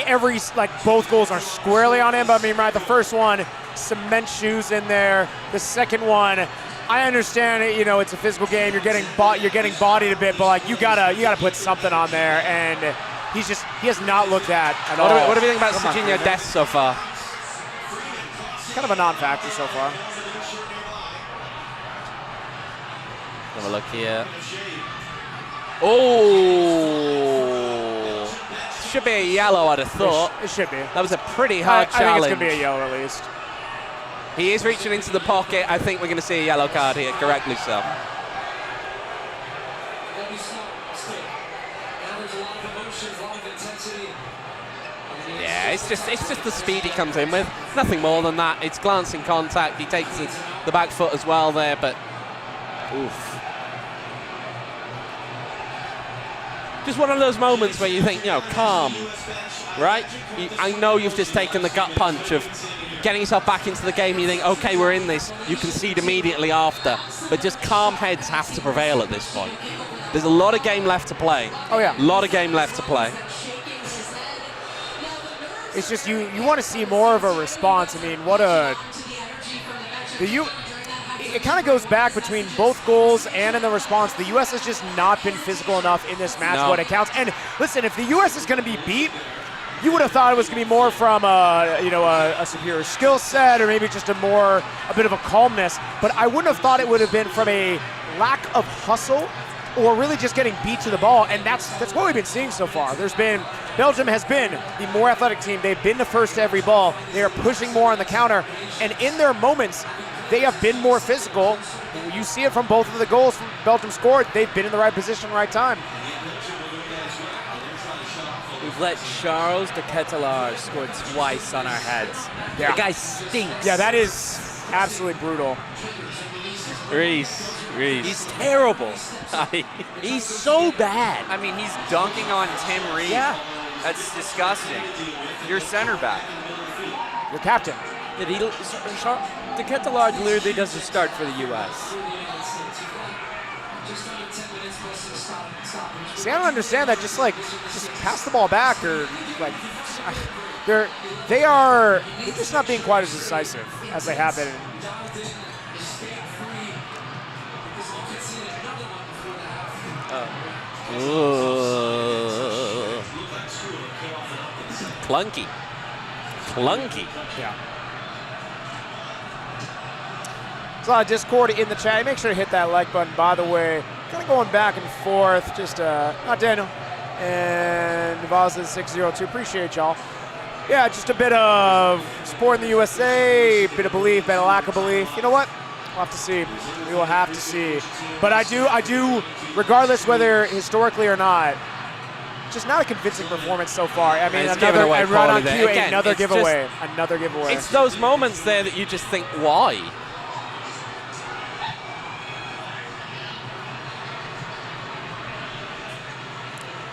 both goals are squarely on him. But I mean, right, the first one, cement shoes in there. The second one, I understand it. You know, it's a physical game. You're getting bodied a bit, but like you gotta put something on there. And he has not looked at all. What do we think about Serginho Dest so far? Kind of a non-factor so far. Have a look here. Oh, should be a yellow, I'd have thought. It should be. That was a pretty hard I think challenge. it's gonna be a yellow at least. He is reaching into the pocket. I think we're going to see a yellow card here, correctly so. Yeah, it's just the speed he comes in with. Nothing more than that. It's glancing contact. He takes the back foot as well there, but oof. Just one of those moments where you think, you know, calm, right? I know you've just taken the gut punch of getting yourself back into the game. You think, okay, we're in this. You concede immediately after, but just calm heads have to prevail at this point. There's a lot of game left to play. Oh yeah. A lot of game left to play. It's just you want to see more of a response. I mean, it kind of goes back between both goals and in the response. The U.S. has just not been physical enough in this match when it counts. And listen, if the U.S. is going to be beat, you would have thought it was going to be more from a superior skill set or maybe just a bit of a calmness. But I wouldn't have thought it would have been from a lack of hustle or really just getting beat to the ball. And that's what we've been seeing so far. Belgium has been the more athletic team. They've been the first to every ball. They are pushing more on the counter. And in their moments, they have been more physical. You see it from both of the goals Belgium scored. They've been in the right position, right time. We've let Charles de Ketelaere score twice on our heads. Yeah. The guy stinks. Yeah, that is absolutely brutal. Rees. He's terrible. He's so bad. I mean, he's dunking on Tim Rees. Yeah. That's disgusting. Your center back. Your captain. De Ketelaere literally doesn't start for the U.S. See, I don't understand that. Just pass the ball back, or they're just not being quite as decisive as they have been. Clunky. Yeah. There's a lot of discord in the chat. Make sure to hit that like button, by the way. Kind of going back and forth. Just, not Daniel. And Navaz 602. Appreciate y'all. Yeah, just a bit of support in the USA, bit of belief, bit of lack of belief. You know what? We'll have to see. We will have to see. But I do, regardless whether historically or not, just not a convincing performance so far. I mean, It's giving away right on quality cue, there. Again, another it's giveaway. Another giveaway. It's those moments there that you just think, why?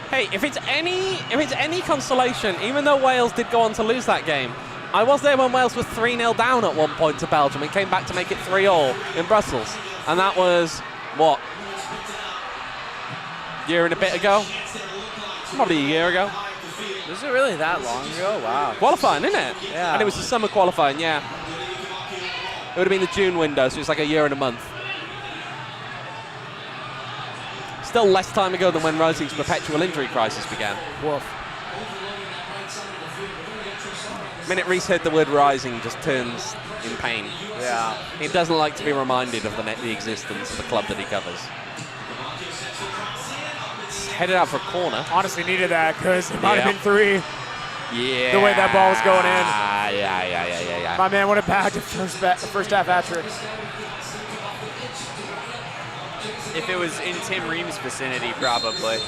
Hey, if it's any consolation, even though Wales did go on to lose that game, I was there when Wales was 3-0 down at one point to Belgium and came back to make it 3-all in Brussels. And that was, what, year and a bit ago? Probably a year ago. Was it really that long ago? Wow. Qualifying, isn't it? Yeah. And it was the summer qualifying, yeah. It would have been the June window, so it's like a year and a month. Still less time ago than when Rosie's perpetual injury crisis began. Woof. The minute Rees heard the word rising, just turns in pain. Yeah. He doesn't like to be reminded of the existence of the club that he covers. It's headed out for a corner. Honestly needed that because it might Yeah. have been 3. Yeah. The way that ball was going in. Yeah. My man would have bagged a first half hat trick. If it was in Tim Ream's vicinity, probably.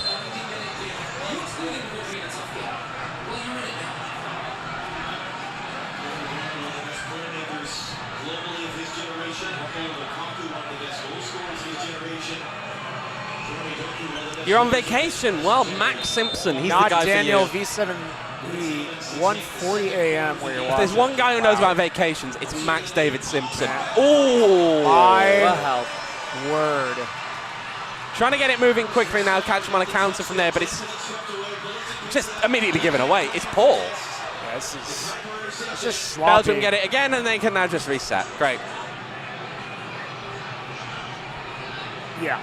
You're on vacation. Well, Max Simpson, he's Not the guy Daniel for you. V7, 1:40 a.m. where you're If watching. there's one guy who knows about vacations, it's Max David Simpson. Oh, My word. trying to get it moving quickly now, catch him on a counter from there, but it's just immediately given away. It's Paul. Yeah, it's just sloppy. Belgium get it again, and they can now just reset. Great. Yeah.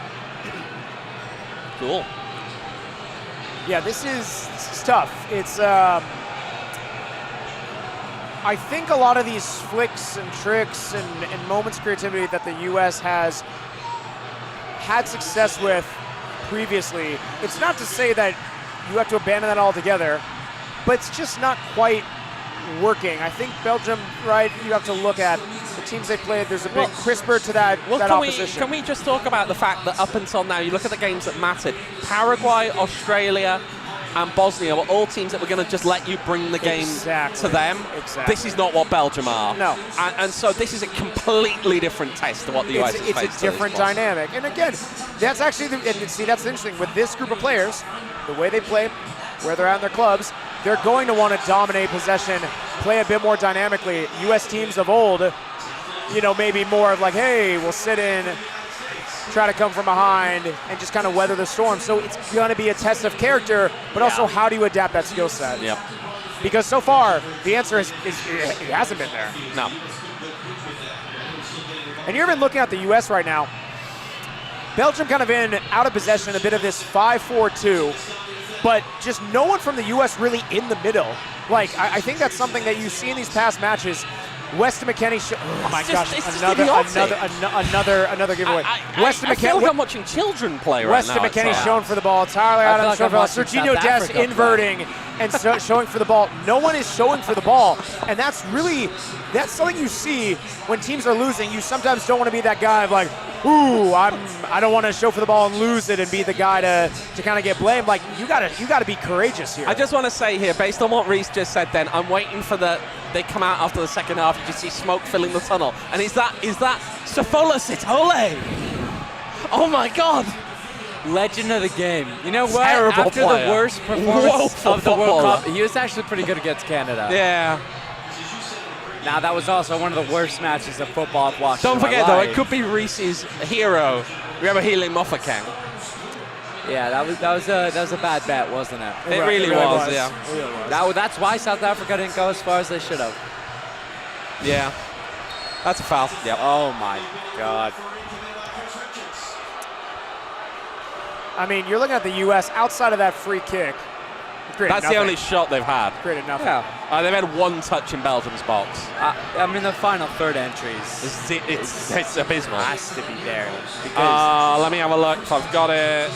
Cool. Yeah, this is tough. It's, I think a lot of these flicks and tricks and moments of creativity that the U.S. has had success with previously, it's not to say that you have to abandon that altogether, but it's just not quite working. I think Belgium, right, you have to look at the teams they played, there's a bit crisper to that, that opposition. Can we just talk about the fact that up until now, you look at the games that mattered, Paraguay, Australia, and Bosnia were all teams that were going to just let you bring the game to them. Exactly. This is not what Belgium are. No. And so this is a completely different test to what the US has faced. It's a different dynamic. And again, that's actually, and see, that's interesting. With this group of players, the way they play, where they're at in their clubs, they're going to want to dominate possession, play a bit more dynamically. U.S. teams of old, you know, maybe more of like, hey, we'll sit in, try to come from behind, and just kind of weather the storm. So it's going to be a test of character, but also how do you adapt that skill set? Yep. Because so far, the answer is it hasn't been there. No. And you're even looking at the U.S. right now. Belgium kind of in out of possession, a bit of this 5-4-2, but just no one from the U.S. really in the middle. Like, I think that's something that you see in these past matches. Weston McKennie, oh my gosh, another giveaway. I feel like I'm watching children play right Weston now. McKennie showing for the ball. Tyler Adams showing for the ball. Serginho Dest inverting and showing for the ball. No one is showing for the ball, and that's something you see when teams are losing. You sometimes don't want to be that guy of like, ooh, I don't want to show for the ball and lose it and be the guy to kind of get blamed. Like, you gotta be courageous here. I just want to say here, based on what Rees just said, then I'm waiting for they come out after the second half. You just see smoke filling the tunnel, and is that Sofola Sitole? Oh my God! Legend of the game. You know what? Terrible After player. the worst performance of the World footballer. Cup, he was actually pretty good against Canada. Yeah. Now that was also one of the worst matches of football I've watched. Don't in my forget though, life. it could be Rees's hero. Remember Healing Mofakeng? Yeah, that was a bad bet, wasn't it? It really was. Yeah. It really was. That's why South Africa didn't go as far as they should have. Yeah. That's a foul. Yep. Oh my God. I mean, you're looking at the U.S. outside of that free kick. That's the only shot they've had. Created nothing. Yeah. They've had one touch in Belgium's box. I mean, the final third entries. It's abysmal. Has to be there. Because Let me have a look if I've got it.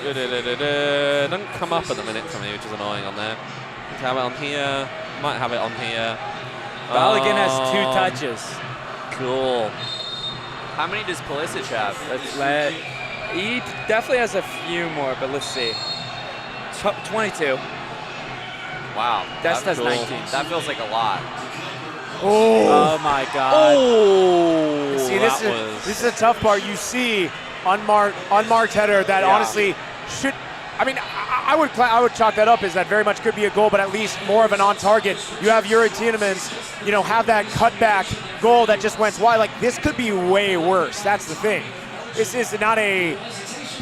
Doesn't come up at the minute for me, which is annoying on there. Have it on here. Might have it on here. Balogun has 2 touches. Cool. How many does Pulisic have? He definitely has a few more, but let's see. 22. Wow. Dest has cool. 19. That feels like a lot. Oh my God. Oh, See, this is a tough part. You see unmarked header that honestly should. I mean, I would chalk that up as that very much could be a goal, but at least more of an on target. You have Yuri Tielemans, have that cutback goal that just went wide. Like, this could be way worse. That's the thing. This is not a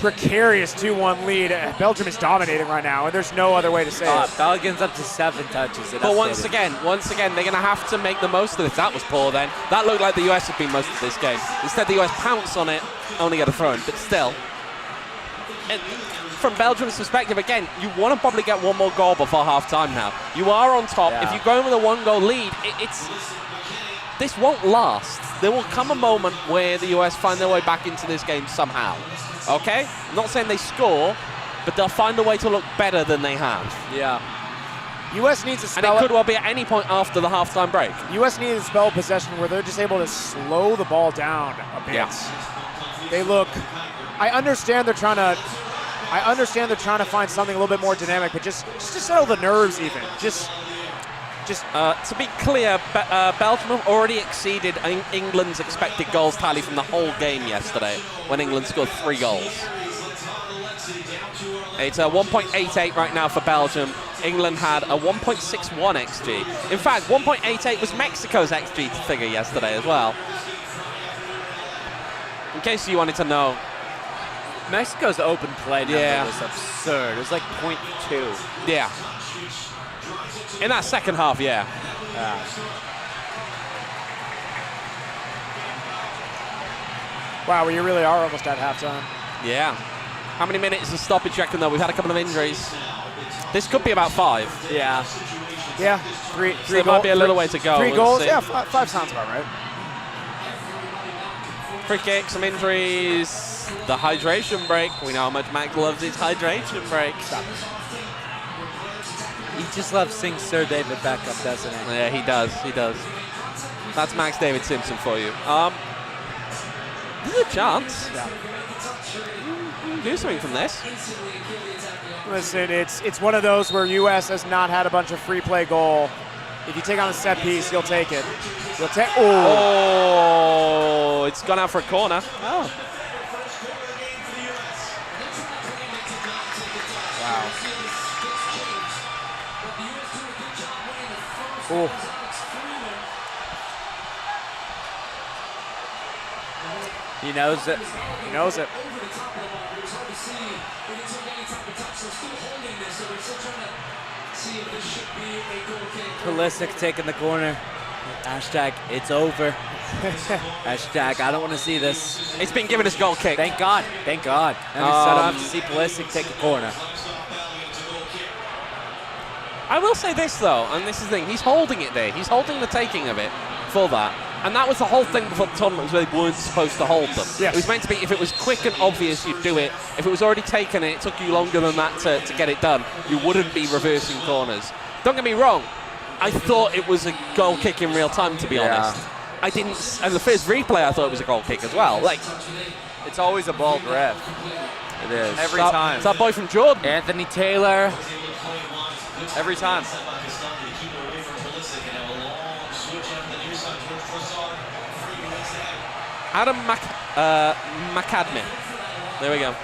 precarious 2-1 lead. Belgium is dominating right now, and there's no other way to say it. Balogun's up to 7 touches. But once again, they're going to have to make the most of it. If that was poor, then that looked like the US had been most of this game. Instead, the US pounce on it, only get a throw in. But still, from Belgium's perspective, again, you want to probably get one more goal before half-time now. You are on top. Yeah. If you go in with a 1-goal lead, this won't last. There will come a moment where the US find their way back into this game somehow. Okay? I'm not saying they score, but they'll find a way to look better than they have. Yeah. U.S. needs to And it spell could well be at any point after the halftime break. U.S. needs to spell possession where they're just able to slow the ball down a bit. Yeah. They look. I understand they're trying to find something a little bit more dynamic, but just to settle the nerves, even just. To be clear, Belgium have already exceeded England's expected goals tally from the whole game yesterday when England scored 3 goals. It's a 1.88 right now for Belgium. England had a 1.61 XG. In fact, 1.88 was Mexico's XG figure yesterday as well. In case you wanted to know. Mexico's open play number Yeah. was absurd. It was like 0.2. Yeah. In that second half, yeah. Wow, we really are almost at halftime. Yeah. How many minutes of stoppage, you reckon, though? We've had a couple of injuries. This could be about 5. Yeah. Yeah, three there might be a little way to go. 3 We'll goals, see. yeah, 5 sounds about right. Free kick, some injuries. The hydration break. We know how much Max loves his hydration break. He just loves seeing Sir David Beckham, doesn't he? Yeah, he does. He does. That's Max David Simpson for you. There's a chance. Yeah. You can do something from this. Listen, it's one of those where U.S. has not had a bunch of free play goal. If you take on a set piece, you'll take it. You'll take. Oh, it's gone out for a corner. Oh. Wow. Ooh. He knows it. He knows it. Pulisic taking the corner. Hashtag, it's over. Hashtag, I don't want to see this. It's been given his goal kick. Thank God. Thank God. And we still don't have to see Pulisic take a corner. I will say this, though, and this is the thing. He's holding it there. He's holding the taking of it for that. And that was the whole thing before the tournament, was they weren't supposed to hold them. Yes. It was meant to be, if it was quick and obvious, you'd do it. If it was already taken and it took you longer than that to get it done, you wouldn't be reversing corners. Don't get me wrong. I thought it was a goal kick in real time, to be honest. I didn't, and the first replay, I thought it was a goal kick as well. Like, It's always a bald ref. It is. Every time. It's that boy from Jordan. Anthony Taylor. Every time. Adam McAdmin. There we go.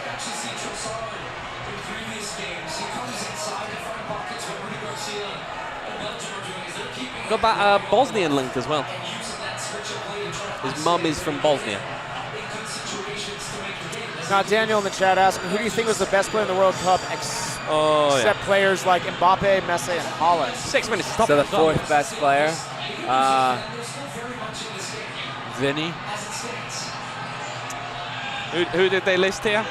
Got that Bosnian link as well. His mum is from Bosnia. Now, Daniel in the chat asking, who do you think was the best player in the World Cup except players like Mbappe, Messi, and Haaland? 6 minutes. Stop So the it, stop it. 4th best player. Vinny. Who did they list here?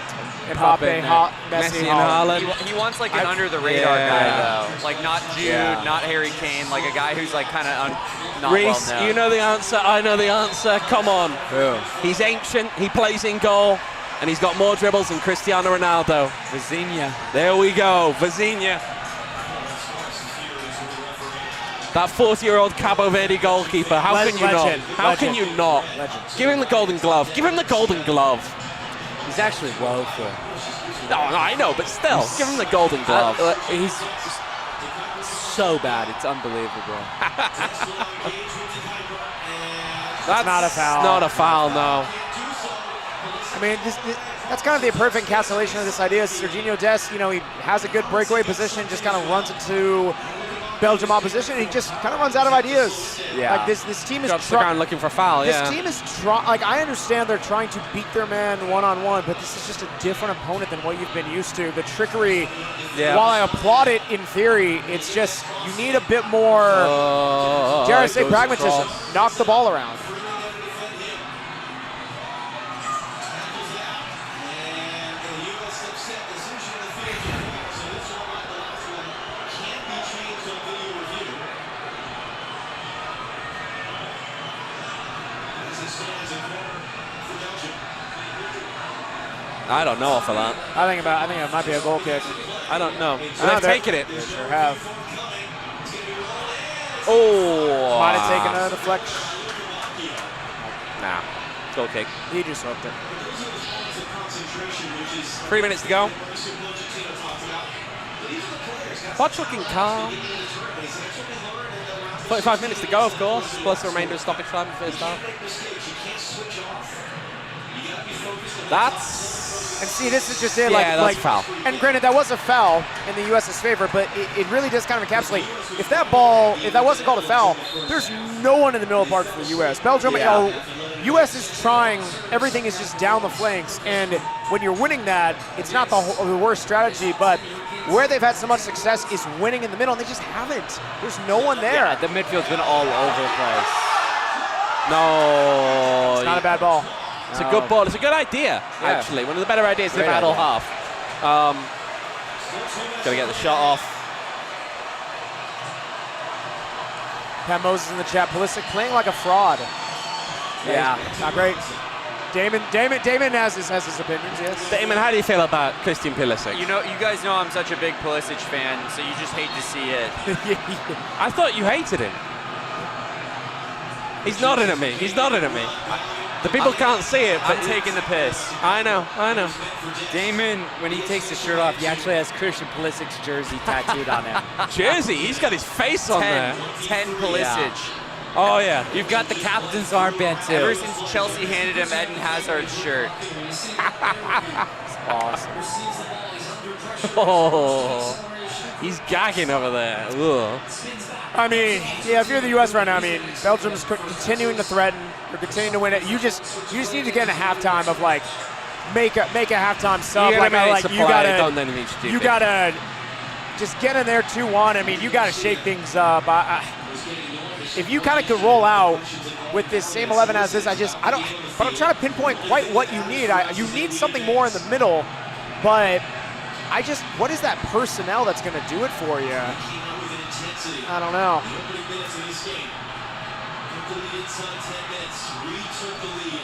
Mbappe, Messi and Haaland. Haaland. He wants like an under the radar Yeah. guy though, like not Jude, not Harry Kane, like a guy who's like kind of not Rees, well known. you know the answer. I know the answer. Come on. Who? He's ancient. He plays in goal, and he's got more dribbles than Cristiano Ronaldo. Vizinha. There we go, Vizinha. That 40-year-old Cabo Verde goalkeeper. How can you Legend. not? How can you not? Legend. Give him the golden glove. Give him the golden glove. He's actually woeful. No, I know, but still, give him the golden glove. He's so bad. It's unbelievable. That's not a foul. Not a foul, no. I mean, that's kind of the perfect encapsulation of this idea. Serginho Dest, he has a good breakaway position, just kind of runs into Belgium opposition, and he just kind of runs out of ideas. Yeah. Like this team is Drops the ground looking for a foul, This yeah. team is like, I understand they're trying to beat their man one-on-one, but this is just a different opponent than what you've been used to. The trickery, while I applaud it in theory, it's just you need a bit more, dare I say, pragmatism. Knock the ball around. I don't know off of that. I think it might be a goal kick. I don't know. No, They've they're- taken it. They sure have. Oh. Might have taken a deflection. Nah. Goal kick. He just hooked it. 3 minutes to go. Watch looking calm. 45 minutes to go, of course, plus the remainder of stoppage time in the first half. That's... And see, this is just it. Yeah, that's a foul. And granted, that was a foul in the U.S.'s favor, but it really does kind of encapsulate. If that wasn't called a foul, there's no one in the middle of the park for the U.S. Belgium, U.S. is trying. Everything is just down the flanks, and when you're winning that, it's not the worst strategy, but where they've had so much success is winning in the middle, and they just haven't. There's no one there. Yeah, the midfield's been all over the place. No. It's not a bad ball. It's a good ball. It's a good idea, actually. One of the better ideas they've had all half. Gotta get the shot off. Pat Moses in the chat. Pulisic playing like a fraud. Yeah. Not great. Damon has his opinions, yes. Damon, how do you feel about Christian Pulisic? You guys know I'm such a big Pulisic fan, so you just hate to see it. I thought you hated him. He's nodding at me. He's nodding at me. The people can't see it, but I'm taking the piss. I know. Damon, when he takes his shirt off, he actually has Christian Pulisic's jersey tattooed on him. Jersey? He's got his face on there. 10 Pulisic. Yeah. Oh, yeah. You've got the captain's armband, too. Ever since Chelsea handed him Eden Hazard's shirt. Awesome. Oh, he's gagging over there. Ugh. I mean, yeah, if you're the U.S. right now, I mean, Belgium's continuing to threaten. They're continuing to win it. You just need to get in a halftime of like, make a halftime sub. You gotta just get in there 2-1. I mean, you gotta shake things up. If you kind of could roll out with this same 11 as this, but I'm trying to pinpoint quite what you need. You need something more in the middle, but what is that personnel that's going to do it for you? I don't know.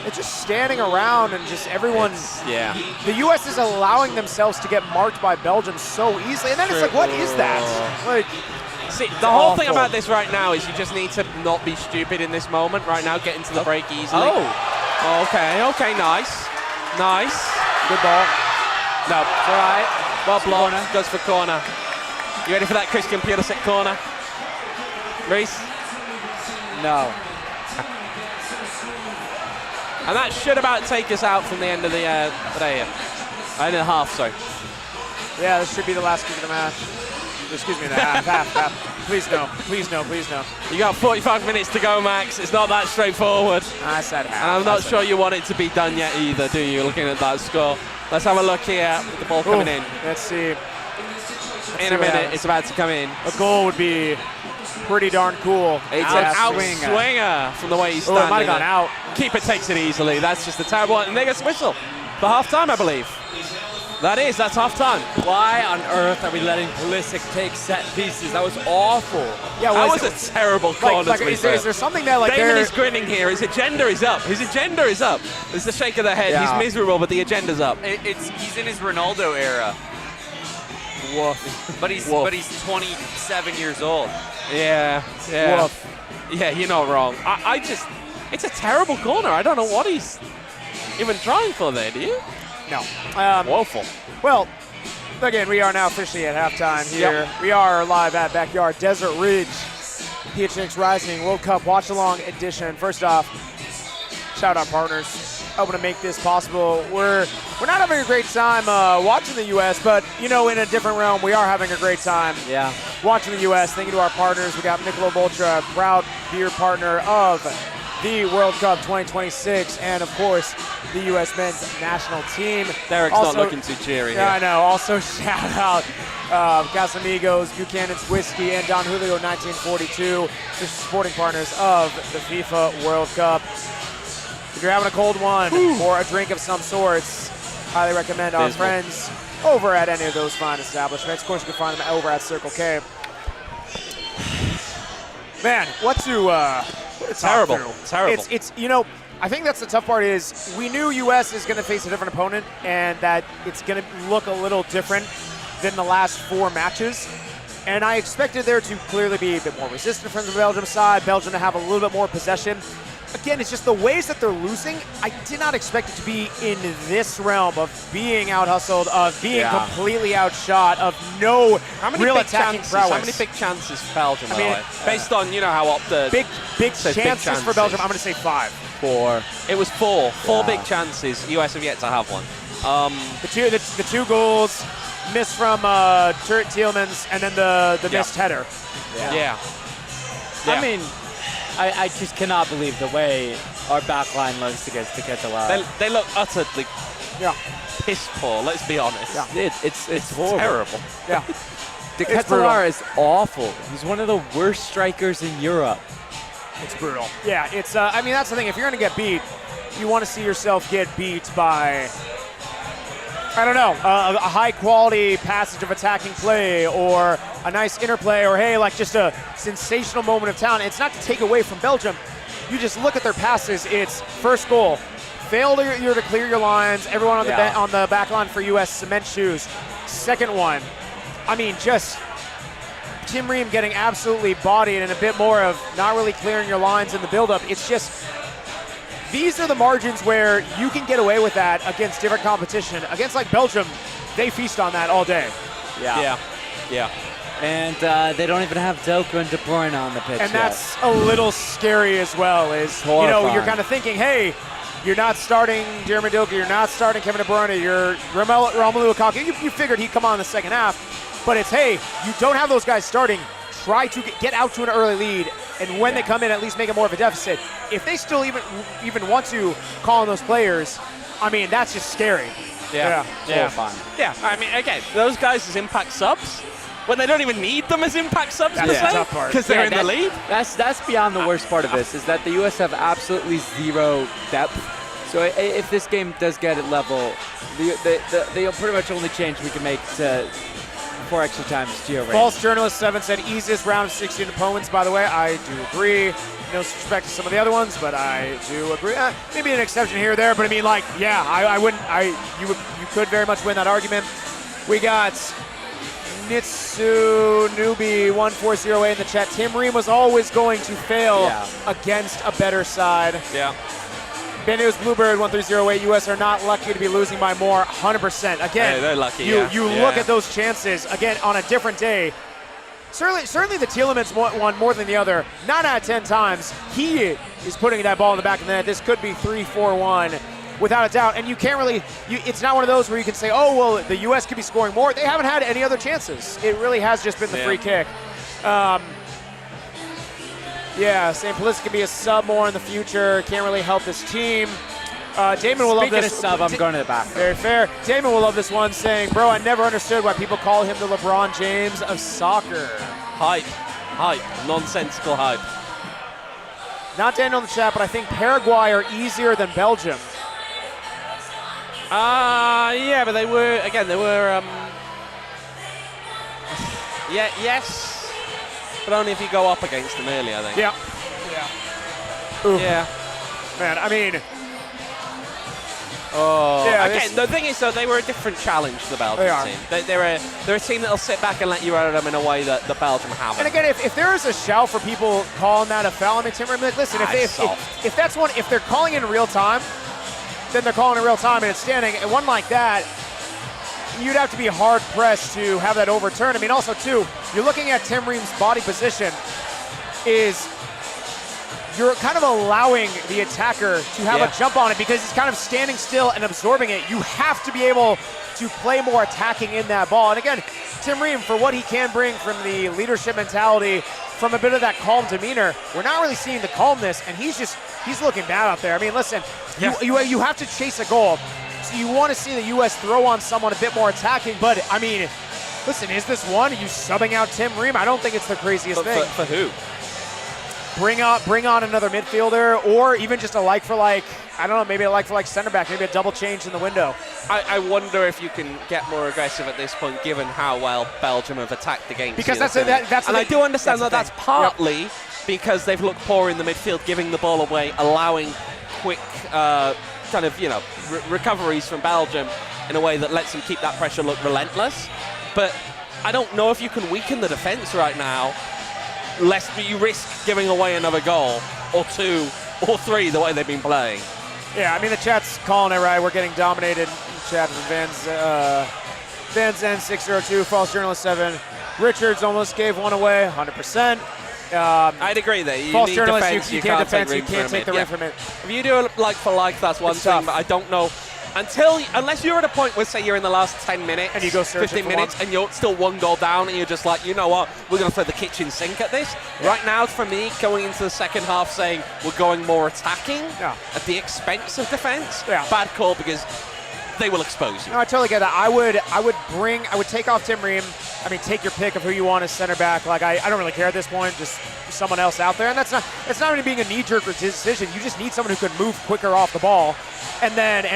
It's just standing around and just everyone's. Yeah. The U.S. is allowing themselves to get marked by Belgium so easily, and then it's like, what is that? Like. See, the whole thing about this right now is you just need to not be stupid in this moment right now, get into the break easily. Oh, okay, nice. Good ball. No, it's all right. Well blocked, goes for corner. You ready for that Christian Pulisic corner? Rees? No. And that should about take us out from the end of the end of the half, sorry. Yeah, this should be the last kick of the match. Excuse me, the half. Please no. You got 45 minutes to go, Max. It's not that straightforward. I said half. And I'm not sure you want it to be done yet either, do you, looking at that score? Let's have a look here with the ball coming in. Let's see. In a minute, it's about to come in. A goal would be pretty darn cool. It's an out-swinger from the way he's standing. It might have gone out. Keeper takes it easily. That's just a terrible one. And there goes the whistle for half-time, I believe. That's half-time. Why on earth are we letting Pulisic take set pieces? That was awful. Yeah, that was a terrible corner. Is there something that like Damon is grinning here. His agenda is up. It's the shake of the head. Yeah. He's miserable, but the agenda's up. He's in his Ronaldo era. Woof. But he's 27 years old. Yeah. Woof. Yeah, you're not wrong. It's a terrible corner. I don't know what he's even trying for there, do you? No. Woeful. Well, again, we are now officially at halftime here. Yep. We are live at Backyard Desert Ridge, PHNX Rising World Cup Watchalong edition. First off, shout out partners, helping to make this possible. We're not having a great time watching the U.S., but in a different realm, we are having a great time. Yeah. Watching the U.S. Thank you to our partners. We got Michelob Ultra, proud beer partner of the World Cup 2026, and of course, the U.S. men's national team. Derek's also, not looking too cheery here. I know. Also, shout out Casamigos, Buchanan's Whiskey, and Don Julio 1942, just supporting partners of the FIFA World Cup. If you're having a cold one or a drink of some sorts, highly recommend our friends over at any of those fine establishments. Of course, you can find them over at Circle K. Man, what a terrible. It's I think that's the tough part is we knew U.S. is going to face a different opponent and that it's going to look a little different than the last 4 matches. And I expected there to clearly be a bit more resistant from the Belgium side, Belgium to have a little bit more possession. Again, it's just the ways that they're losing. I did not expect it to be in this realm of being out-hustled, of being completely outshot, of no real attacking prowess. How many big chances for Belgium, by the way? I Based on, how Opta big says chances for Belgium, I'm going to say 5. 4. It was 4. 4 big chances. US have yet to have one. The two goals, miss from Turret Tielemans, and then the missed header. Yeah. I mean, I just cannot believe the way our back line looks against Goodall. They look utterly piss poor, let's be honest. Yeah. It's horrible. Terrible. Yeah. Goodall is awful. He's one of the worst strikers in Europe. It's brutal. Yeah, it's. I mean, that's the thing. If you're going to get beat, you want to see yourself get beat by, I don't know, a high-quality passage of attacking play or a nice interplay or, hey, like just a sensational moment of talent. It's not to take away from Belgium. You just look at their passes. It's first goal. Failed to clear your lines. Everyone on the back line for U.S. cement shoes. Second one. I mean, just Tim Ream getting absolutely bodied and a bit more of not really clearing your lines in the build-up. It's just, these are the margins where you can get away with that against different competition. Against like Belgium, they feast on that all day. Yeah. And they don't even have Doku and De Bruyne on the pitch And that's a little scary as well. You're kind of thinking, hey, you're not starting Jeremy Doku, you're not starting Kevin De Bruyne, you're Romelu Lukaku. You figured he'd come on in the second half. But it's, hey, you don't have those guys starting. Try to get out to an early lead, and when they come in, at least make it more of a deficit. If they still even want to call on those players, I mean, that's just scary. Yeah. Horrifying. Yeah, I mean, okay, those guys as impact subs, when they don't even need them as impact subs, That's the tough part. because they're in the lead. That's beyond the worst part of this, is that the U.S. have absolutely zero depth. So if this game does get at level, the pretty much only change we can make to 4 extra times to your range. False Journalist 7 said easiest round of 16 opponents, by the way. I do agree. No disrespect to some of the other ones, but I do agree. Maybe an exception here or there, but I mean, like, yeah, you could very much win that argument. We got Nitsu Newbie 1408 in the chat. Tim Ream was always going to fail against a better side. Yeah. Ben News Bluebird 1308. US are not lucky to be losing by more. 100%. Again, they're lucky. You look at those chances again on a different day. Certainly the Tielemans one more than the other. 9 out of 10 times he is putting that ball in the back of the net. This could be 3-4-1 without a doubt. And you can't really. It's not one of those where you can say, oh well, the US could be scoring more. They haven't had any other chances. It really has just been the free kick. Yeah, St. Pulisic could be a sub more in the future. Can't really help this team. Damon will love this. Speaking of sub, I'm going to the bathroom. Very fair. Damon will love this one, saying, bro, I never understood why people call him the LeBron James of soccer. Hype. Nonsensical hype. Not Daniel in the chat, but I think Paraguay are easier than Belgium. Yeah, but they were, yes. But only if you go up against them early, I think. Yeah. Man, I mean. The thing is, though, they were a different challenge to the Belgian team. They're a team that'll sit back and let you out of them in a way that the Belgium haven't. And again, if there is a shout for people calling that a foul, I mean, Tim Ream, listen, if that's one, if they're calling in real time, then they're calling in real time and it's standing. And one like that, you'd have to be hard pressed to have that overturned. I mean, also too, you're looking at Tim Ream's body position. You're kind of allowing the attacker to have a jump on it because he's kind of standing still and absorbing it. You have to be able to play more attacking in that ball. And again, Tim Ream, for what he can bring from the leadership mentality, from a bit of that calm demeanor, we're not really seeing the calmness, and he's looking bad out there. I mean, listen, you have to chase a goal. So you want to see the U.S. throw on someone a bit more attacking, but I mean, listen, is this one? Are you subbing out Tim Ream? I don't think it's the craziest thing. For who? Bring on another midfielder, or even just a like for like, I don't know, maybe a like for like center back, maybe a double change in the window. I wonder if you can get more aggressive at this point, given how well Belgium have attacked against because you. And I do understand that's partly because they've looked poor in the midfield, giving the ball away, allowing quick recoveries from Belgium in a way that lets them keep that pressure look relentless. But I don't know if you can weaken the defense right now, lest you risk giving away another goal or 2 or 3 the way they've been playing. Yeah, I mean, the chat's calling it right. We're getting dominated. Chat from Van Zen 602, false journalist 7. Richards almost gave one away, 100%. I'd agree there. You false need journalist, defense, you can't defense, you take can't take the ring from it. If you do it like for like, that's one It's thing, tough. but I don't know. Unless you're at a point where, say, you're in the last 10 minutes, And you go searching 15 for minutes, one. and you're still 1 goal down, and you're just like, you know what, we're going to throw the kitchen sink at this. Yeah. Right now, for me, going into the second half saying we're going more attacking Yeah. at the expense of defense, Yeah. bad call because they will expose you. No, I totally get that. I would take off Tim Ream. I mean, take your pick of who you want as center back. Like, I don't really care at this point. Just someone else out there. And it's not really being a knee-jerk decision. You just need someone who can move quicker off the ball. And then,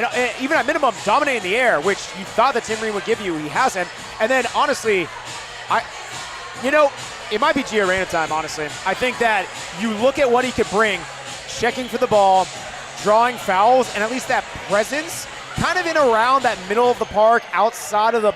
even at minimum, dominating the air, which you thought that Tim Ream would give you. He hasn't. And then, honestly, it might be Gio Reyna time, honestly. I think that you look at what he could bring, checking for the ball, drawing fouls, and at least that presence kind of in around that middle of the park, outside of the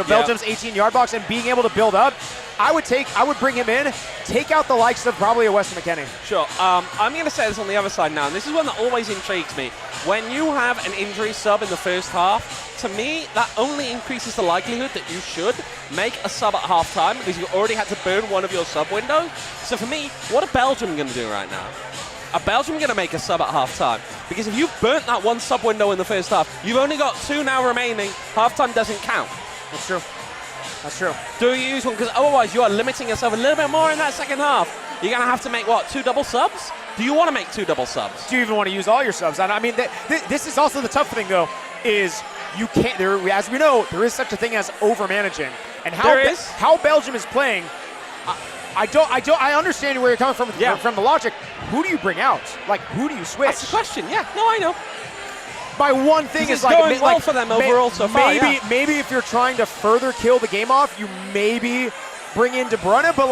Belgium's 18-yard box, and being able to build up. I would bring him in, take out the likes of probably a Weston McKennie. Sure. I'm going to say this on the other side now, and this is one that always intrigues me. When you have an injury sub in the first half, to me, that only increases the likelihood that you should make a sub at halftime because you already had to burn one of your sub windows. So for me, what are Belgium going to do right now? Are Belgium going to make a sub at halftime? Because if you've burnt that one sub window in the first half, you've only got 2 now remaining. Halftime doesn't count. That's true. That's true. Do you use one? Because otherwise you are limiting yourself a little bit more in that second half. You're going to have to make, 2 double subs? Do you want to make 2 double subs? Do you even want to use all your subs? I mean, this is also the tough thing, though, is you can't, as we know, there is such a thing as over-managing. And how Belgium is playing, I understand where you're coming from the logic. Who do you bring out? Like, who do you switch? That's the question, yeah. No, I know. My one thing is like going well for them overall so far. Maybe if you're trying to further kill the game off, you maybe bring in De Bruyne. But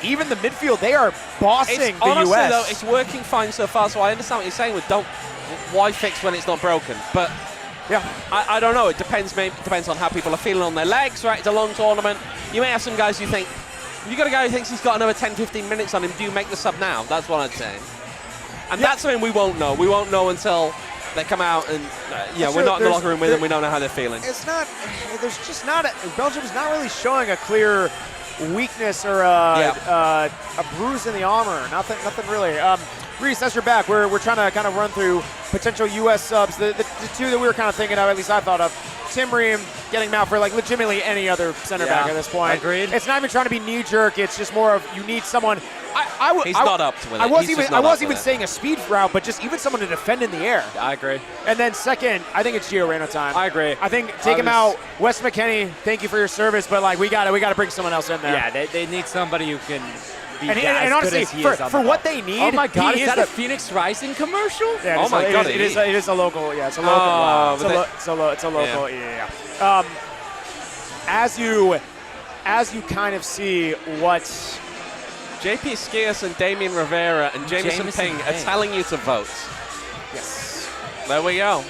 even the midfield, they are bossing the honestly, US. Though, it's working fine so far. So I understand what you're saying with why fix when it's not broken. But yeah, I don't know. It depends. Maybe it depends on how people are feeling on their legs. Right, it's a long tournament. You may have some guys you think. You got a guy who thinks he's got another 10, 15 minutes on him. Do you make the sub now? That's what I'd say. And that's something we won't know. We won't know until they come out and, we're not in the locker room with them. We don't know how they're feeling. Belgium's not really showing a clear weakness or a bruise in the armor. Nothing really. Rees, as you're back, we're trying to kind of run through potential U.S. subs. The 2 that we were kind of thinking of, at least I thought of, Tim Ream getting him out for legitimately any other center back at this point. Agreed. It's not even trying to be knee-jerk. It's just more of you need someone. He's not up to it. I wasn't even saying a speed route, but just even someone to defend in the air. I agree. And then second, I think it's Gio Reyna time. I agree. I think take him out. Wes McKennie, thank you for your service, but we got to bring someone else in there. Yeah, they need somebody who can be and honestly, for what they need. Oh my God, he is that a Phoenix Rising commercial? Yeah, oh my God, it is a local. Yeah, it's a local. It's a local. Yeah. As you kind of see what JP Skias and Damien Rivera and Jameson Ping are telling you to vote. Yes. There we go.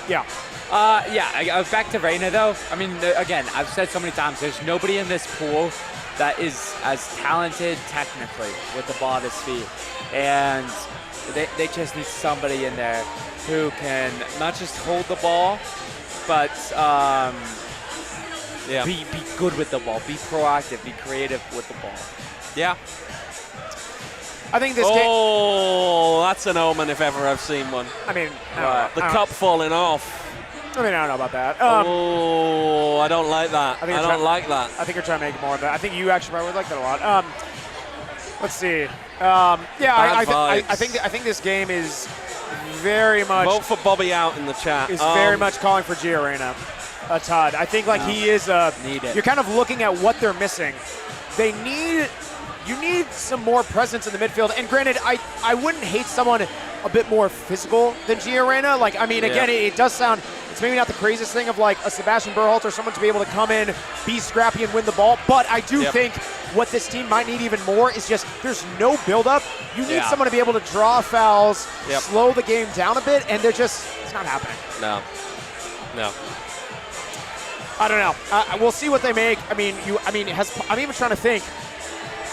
Yeah. Back to Reyna, though. I mean, again, I've said so many times, there's nobody in this pool that is as talented technically with the ball at his feet. And they just need somebody in there who can not just hold the ball, but be good with the ball, be proactive, be creative with the ball. Yeah. I think this game. Oh, that's an omen if ever I've seen one. I mean, The cup falling off. I don't know about that. I don't like that. I don't like that. I think you're trying to make more of that. I think you actually probably would like that a lot. Let's see. I think this game is very much. Vote for Bobby out in the chat. Is very much calling for Gio Reyna. Todd. I think he is. You're kind of looking at what they're missing. You need some more presence in the midfield. And granted, I wouldn't hate someone a bit more physical than Gio Reyna. Again, it does sound. It's maybe not the craziest thing of a Sebastian Berhalter or someone to be able to come in, be scrappy, and win the ball. But I do think what this team might need even more is just there's no build-up. You need someone to be able to draw fouls, slow the game down a bit, and it's not happening. No. I don't know. We'll see what they make. I'm even trying to think.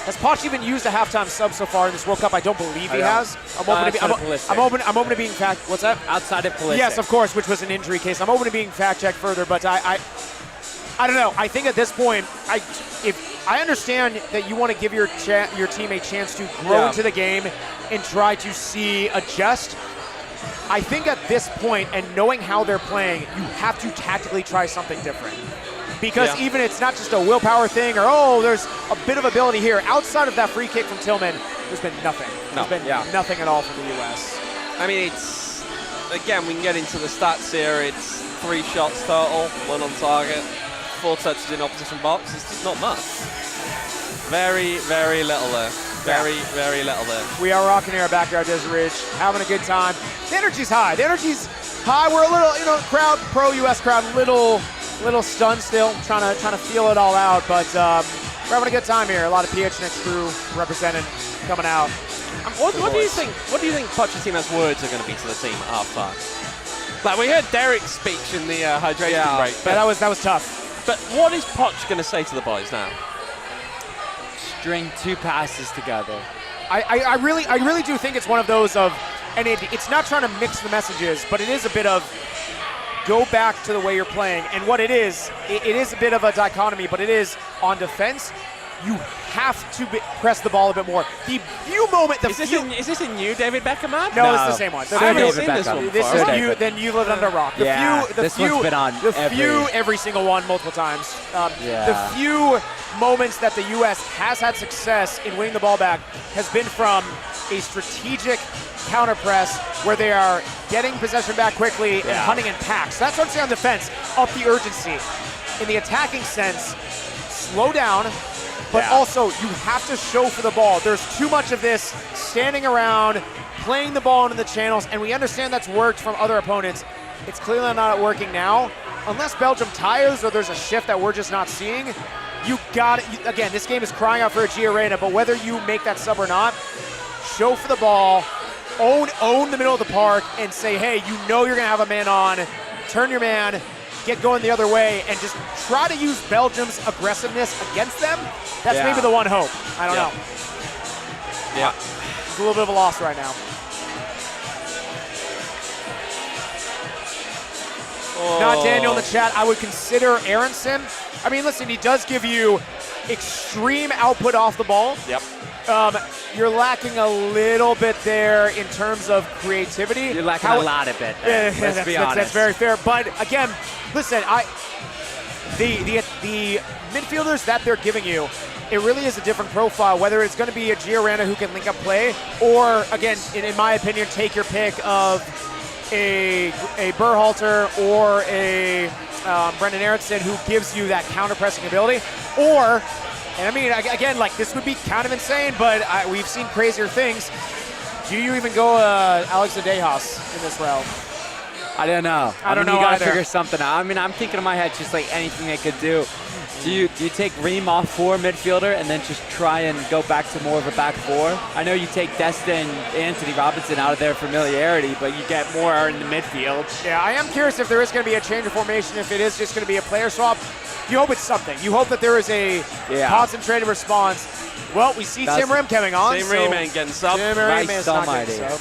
Has Poch even used a halftime sub so far in this World Cup? I don't believe he has. I'm open to being fact. What's that? Outside of Pulisic. Yes, of course, which was an injury case. I'm open to being fact checked further, but I don't know. I think at this point, if I understand that you want to give your team a chance to grow into the game and try to adjust. I think at this point, and knowing how they're playing, you have to tactically try something different. Because even it's not just a willpower thing or, there's a bit of ability here. Outside of that free kick from Tillman, there's been nothing. There's been nothing at all from the U.S. I mean, again, we can get into the stats here. It's 3 shots total, 1 on target, 4 touches in opposition box. It's just not much. Very, very little there. Very, very little there. We are rocking here at Backyard Desert Ridge, having a good time. The energy's high. We're a little, crowd, pro-U.S. crowd, little stunned still, trying to feel it all out, but we're having a good time here. A lot of PHNX crew represented, coming out. What do you think? What do you think Pochettino's words are going to be to the team at halftime? Like we heard Derek's speech in the hydration break, but that was tough. But what is Poch going to say to the boys now? String 2 passes together. I really do think it's one of those of, and it's not trying to mix the messages, but it is a bit of go back to the way you're playing. And what it is a bit of a dichotomy, but it is on defense. You have to press the ball a bit more. The few moment, is this a new David Beckham ad? No, it's the same one. I haven't seen this one before. This is you. Then you lived under a rock. This one's been on every single one multiple times. The few moments that the U.S. has had success in winning the ball back has been from a strategic counter press where they are getting possession back quickly and hunting in packs. That's what I'm saying on defense. Up the urgency. In the attacking sense, slow down. But also, you have to show for the ball. There's too much of this standing around, playing the ball into the channels, and we understand that's worked from other opponents. It's clearly not working now. Unless Belgium tires or there's a shift that we're just not seeing, you got it. Again, this game is crying out for a G Arena, but whether you make that sub or not, show for the ball, own the middle of the park, and say, hey, you're going to have a man on, turn your man, get going the other way, and just try to use Belgium's aggressiveness against them. That's maybe the one hope. I don't know. Yeah. It's a little bit of a loss right now. Not Daniel in the chat. I would consider Aronson. I mean, listen, he does give you extreme output off the ball. Yep. You're lacking a little bit there in terms of creativity. You're lacking a lot of it there. Let's be honest. That's very fair. But again, listen, the midfielders that they're giving you, it really is a different profile, whether it's going to be a Giorana who can link up play, or again, in my opinion, take your pick of a Berhalter or a Brendan Aronson who gives you that counter-pressing ability, or, and I mean, again, like this would be kind of insane, but we've seen crazier things. Do you even go Alex Adejas in this realm? I don't know. I don't know You gotta either. figure something out. I mean, I'm thinking in my head just like anything they could do. Do you take Reem off 4 midfielder and then just try and go back to more of a back 4? I know you take Destin, Anthony Robinson out of their familiarity, but you get more in the midfield. Yeah, I am curious if there is going to be a change of formation, if it is just going to be a player swap. You hope it's something. You hope that there is a concentrated response. Well, we see Tim Rim coming on. Tim Rim ain't getting sub. Tim Rim is not getting sub.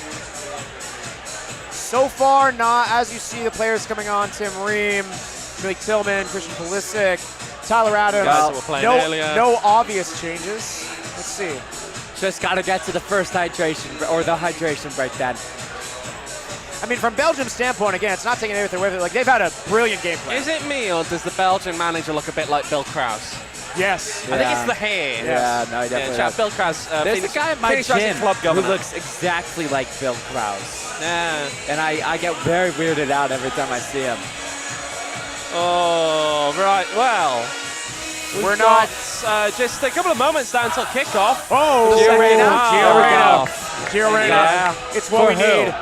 So far, not as you see the players coming on. Tim Ream, Malik Tillman, Christian Pulisic, Tyler Adams. Guys that were playing earlier. No obvious changes. Let's see. Just got to get to the first hydration, or the hydration break then. I mean, from Belgium's standpoint, again, it's not taking anything with it. Like, they've had a brilliant game plan. Is it me, or does the Belgian manager look a bit like Bill Krause? Yes. I think it's the hair. Yeah, no, he definitely does. Bill Krause. There's a guy at my gym club who looks exactly like Bill Krause. Yeah. And I get very weirded out every time I see him. Oh, right. Well, we're not just a couple of moments down until kickoff. Oh, Giorana. Yeah. It's what we need.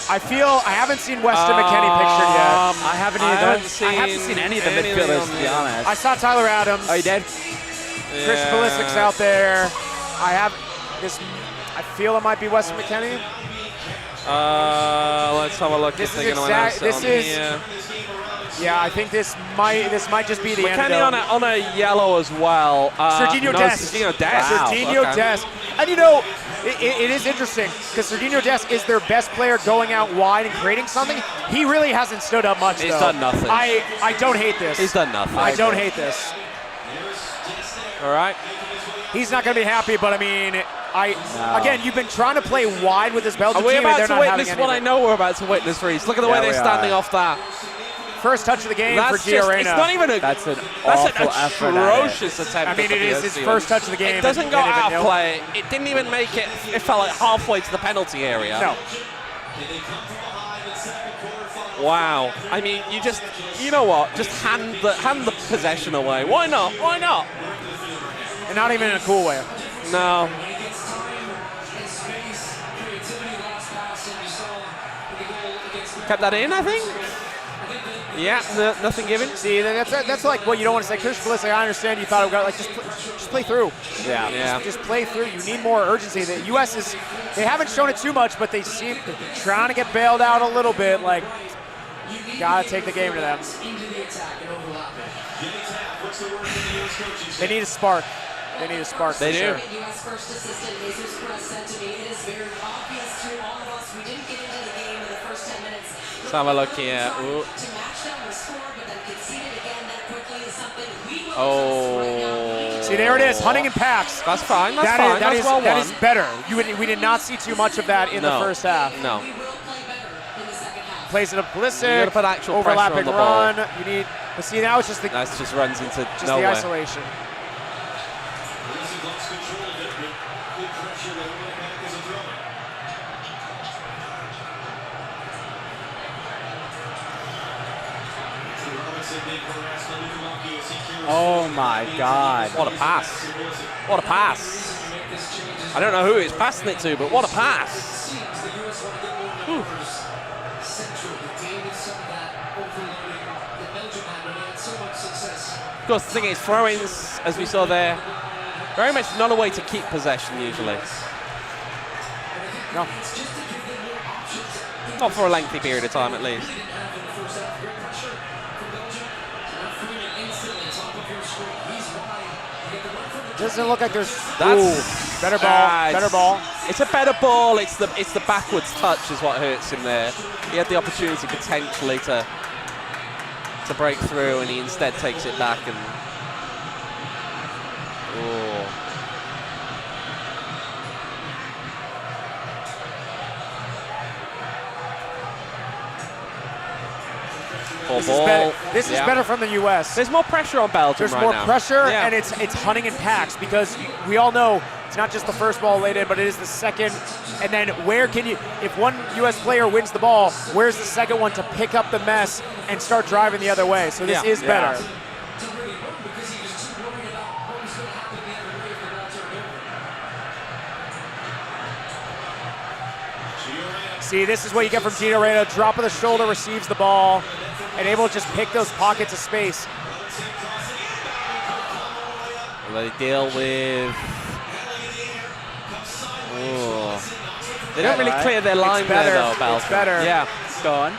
I haven't seen Weston McKennie pictured yet. I haven't either. I haven't seen any of the midfielders, to be honest. I saw Tyler Adams. Oh, you did? Christian Pulisic's out there. I feel it might be Weston McKennie. Let's have a look if they're going to announce it on here. Yeah, I think this might just be the McKenny antidote. on a yellow as well. Serginho no, Dest. Serginho Dest. Wow. Serginho Okay. Dest. And you know, it is interesting because Serginho Dest is their best player going out wide and creating something. He really hasn't stood up much, He's though. done nothing. I don't hate this. He's done nothing. I don't hate this. All right. He's not going to be happy, but I mean, again, you've been trying to play wide with this Belgian Are we team, and about they're to not having witness any what of I it. know we're about to witness, Rees? Look at the way Yeah, they're we standing are. off that. First touch of the game That's for just, Giorena. it's not even a, That's an that's an awful effort at it. atrocious attempt. I mean, at it the is his POC. first touch of the game. It doesn't and- go and out even of no- play. It didn't even make it. It fell like halfway to the penalty area. No. Wow. I mean, you know what? Just hand the possession away. Why not? Why not? And not even in a cool way. No. Kept that in, I think. Yeah, nothing given. See, that's like what you don't want to say. Christian Pulisic, I understand you thought it was just play through. Yeah. Just play through. You need more urgency. The U.S. they haven't shown it too much, but they seem trying to get bailed out a little bit. Like, gotta take the game to them. They need a spark. They need a spark. They for do. Sure. U.S. first assistant Jesus Perez said to me, it is very obvious to all of us we didn't get into the game in the first 10 minutes. Let's have a look here. Ooh. To match them with score, but then conceded again that quickly is something we will Oh. See, there it is. Hunting and Pax. That's fine. That's That fine. is- that That's is- well that won. is better. We did not see too much of that in the No. first half. No. we will play better in the second half. Plays it up You Pulisic. gotta put actual overlapping pressure on the run. You need. But see, now it's just the That just runs into just nowhere. the isolation. Oh my God. What a pass. What a pass. I don't know who he's passing it to, but what a pass. Whew. Of course, the thing is, throw-ins, as we saw there, very much not a way to keep possession usually. No. Not for a lengthy period of time, at least. Doesn't look like there's. That's Better ball. Better ball. It's a better ball. It's the backwards touch is what hurts him there. He had the opportunity potentially to break through, and he instead takes it back and. Oh. This is better from the U.S. There's more pressure on Belgium There's right more now. pressure, Yeah. and it's Hunting and Pax because we all know it's not just the first ball laid in, but it is the second. And then where can you, if one U.S. player wins the ball, where's the second one to pick up the mess and start driving the other way? So this is better. See, this is what you get from Giorena. Drop of the shoulder, receives the ball, and able to just pick those pockets of space. They deal with. Oh. They don't really clear their line It's better. there, though, Belgium. It's better. Yeah. Go on.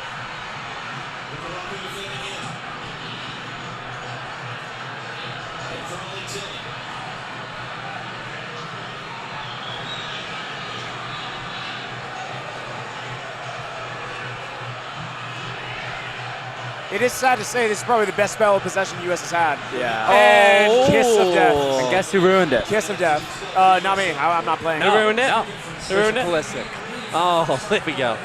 It is sad to say this is probably the best spell of possession the U.S. has had. Yeah. And kiss of death. And guess who ruined it? Kiss of death. Not me. I'm not playing. Who ruined it? No. Who ruined it? Pulisic. Oh, there we go.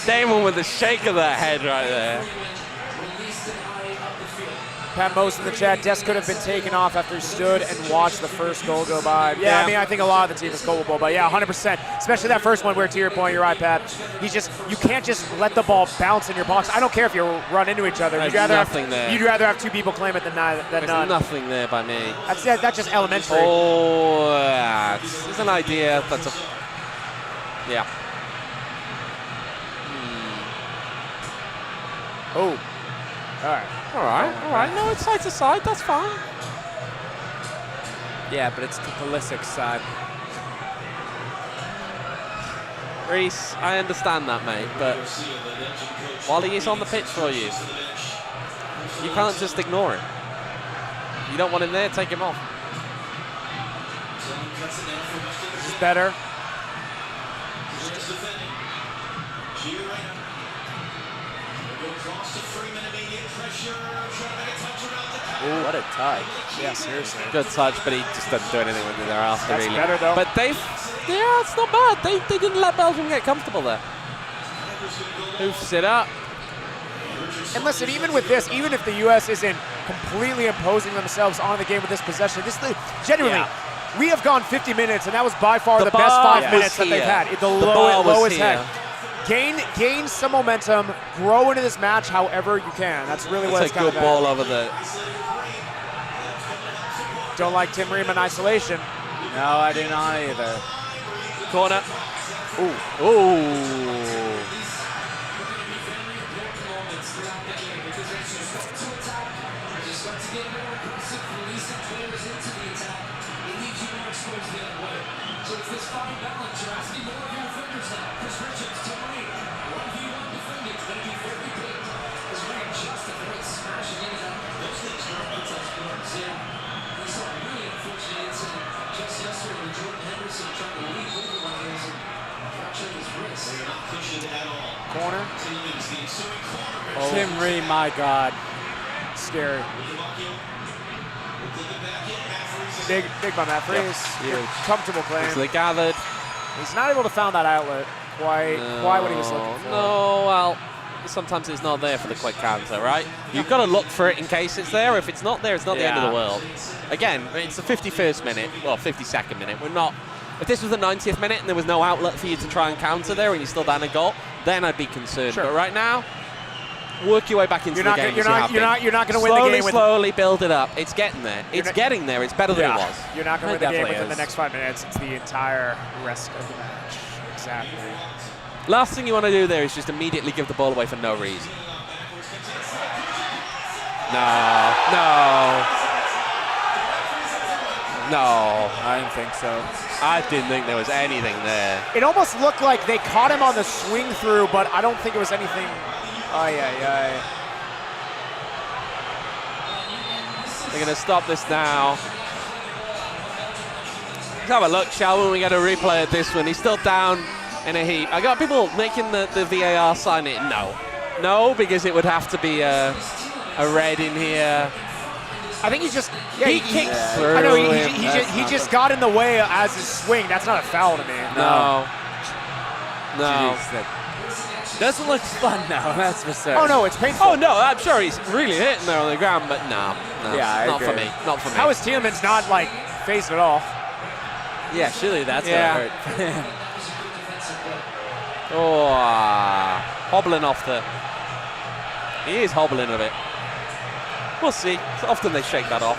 Damon with the shake of that head right there. Pat Most in the chat. Des could have been taken off after he stood and watched the first goal go by. Yeah, I mean, I think a lot of the team is culpable, but yeah, 100%. Especially that first one where, to your point, you're right, Pat. You can't just let the ball bounce in your box. I don't care if you run into each other. There's You'd rather nothing there. You'd rather have two people claim it than There's none. nothing there by me. That's just elementary. Oh, it's an idea. That's a. Yeah. Oh. All right. All right. No, it's side to side. That's fine. Yeah, but it's to Pulisic's side. Rees, I understand that, mate, but while he is on the pitch for you, You can't just ignore him. You don't want him there, take him off. This is better. Ooh, what a touch. Yeah, seriously. Good touch, but he just doesn't do anything with it thereafter, That's really. better, though. But yeah, it's not bad. They didn't let Belgium get comfortable there. Hoofs it up. And listen, even with this, even if the U.S. isn't completely imposing themselves on the game with this possession, genuinely, we have gone 50 minutes, and that was by far the best 5 minutes that they've had. The lowest head. Gain some momentum, grow into this match however you can. That's really what it's kind of a good ball over the... Don't like Tim Ream in isolation. No, I do not either. Corner. Ooh. Ooh. Corner. Oh. Tim Ream, my God. Scary. Big by Matt Rees. Huge. Comfortable playing. Easily gathered. He's not able to find that outlet quite what he was looking for. No, well, sometimes it's not there for the quick counter, right? You've got to look for it in case it's there. If it's not there, it's not the end of the world. Again, it's the 51st minute, well, 52nd minute. We're not. If this was the 90th minute and there was no outlet for you to try and counter there and you're still down a goal, then I'd be concerned. Sure. But right now, work your way back into the game. You're not going to win the game. Slowly build it up. It's getting there. It's getting there. It's better than it was. You're not going to win the game within the next 5 minutes. It's the entire rest of the match. Exactly. Last thing you want to do there is just immediately give the ball away for no reason. No, I didn't think so. I didn't think there was anything there. It almost looked like they caught him on the swing through, but I don't think it was anything. They're going to stop this now. Let's have a look, shall we, when we get a replay of this one. He's still down in a heap. I got people making the VAR sign it. No, because it would have to be a red in here. I think he just he kicked through. I know he just got in the way as his swing. That's not a foul to me. No. Jeez, doesn't look fun now. That's for certain. Oh no, it's painful. Oh no, I'm sure he's really hitting there on the ground, but no. Yeah, not for me. Not for me. How is Tielemans not like phased at all? Yeah, surely that's what hurt. Hobbling off the. He is hobbling a bit. We'll see. Often they shake that off.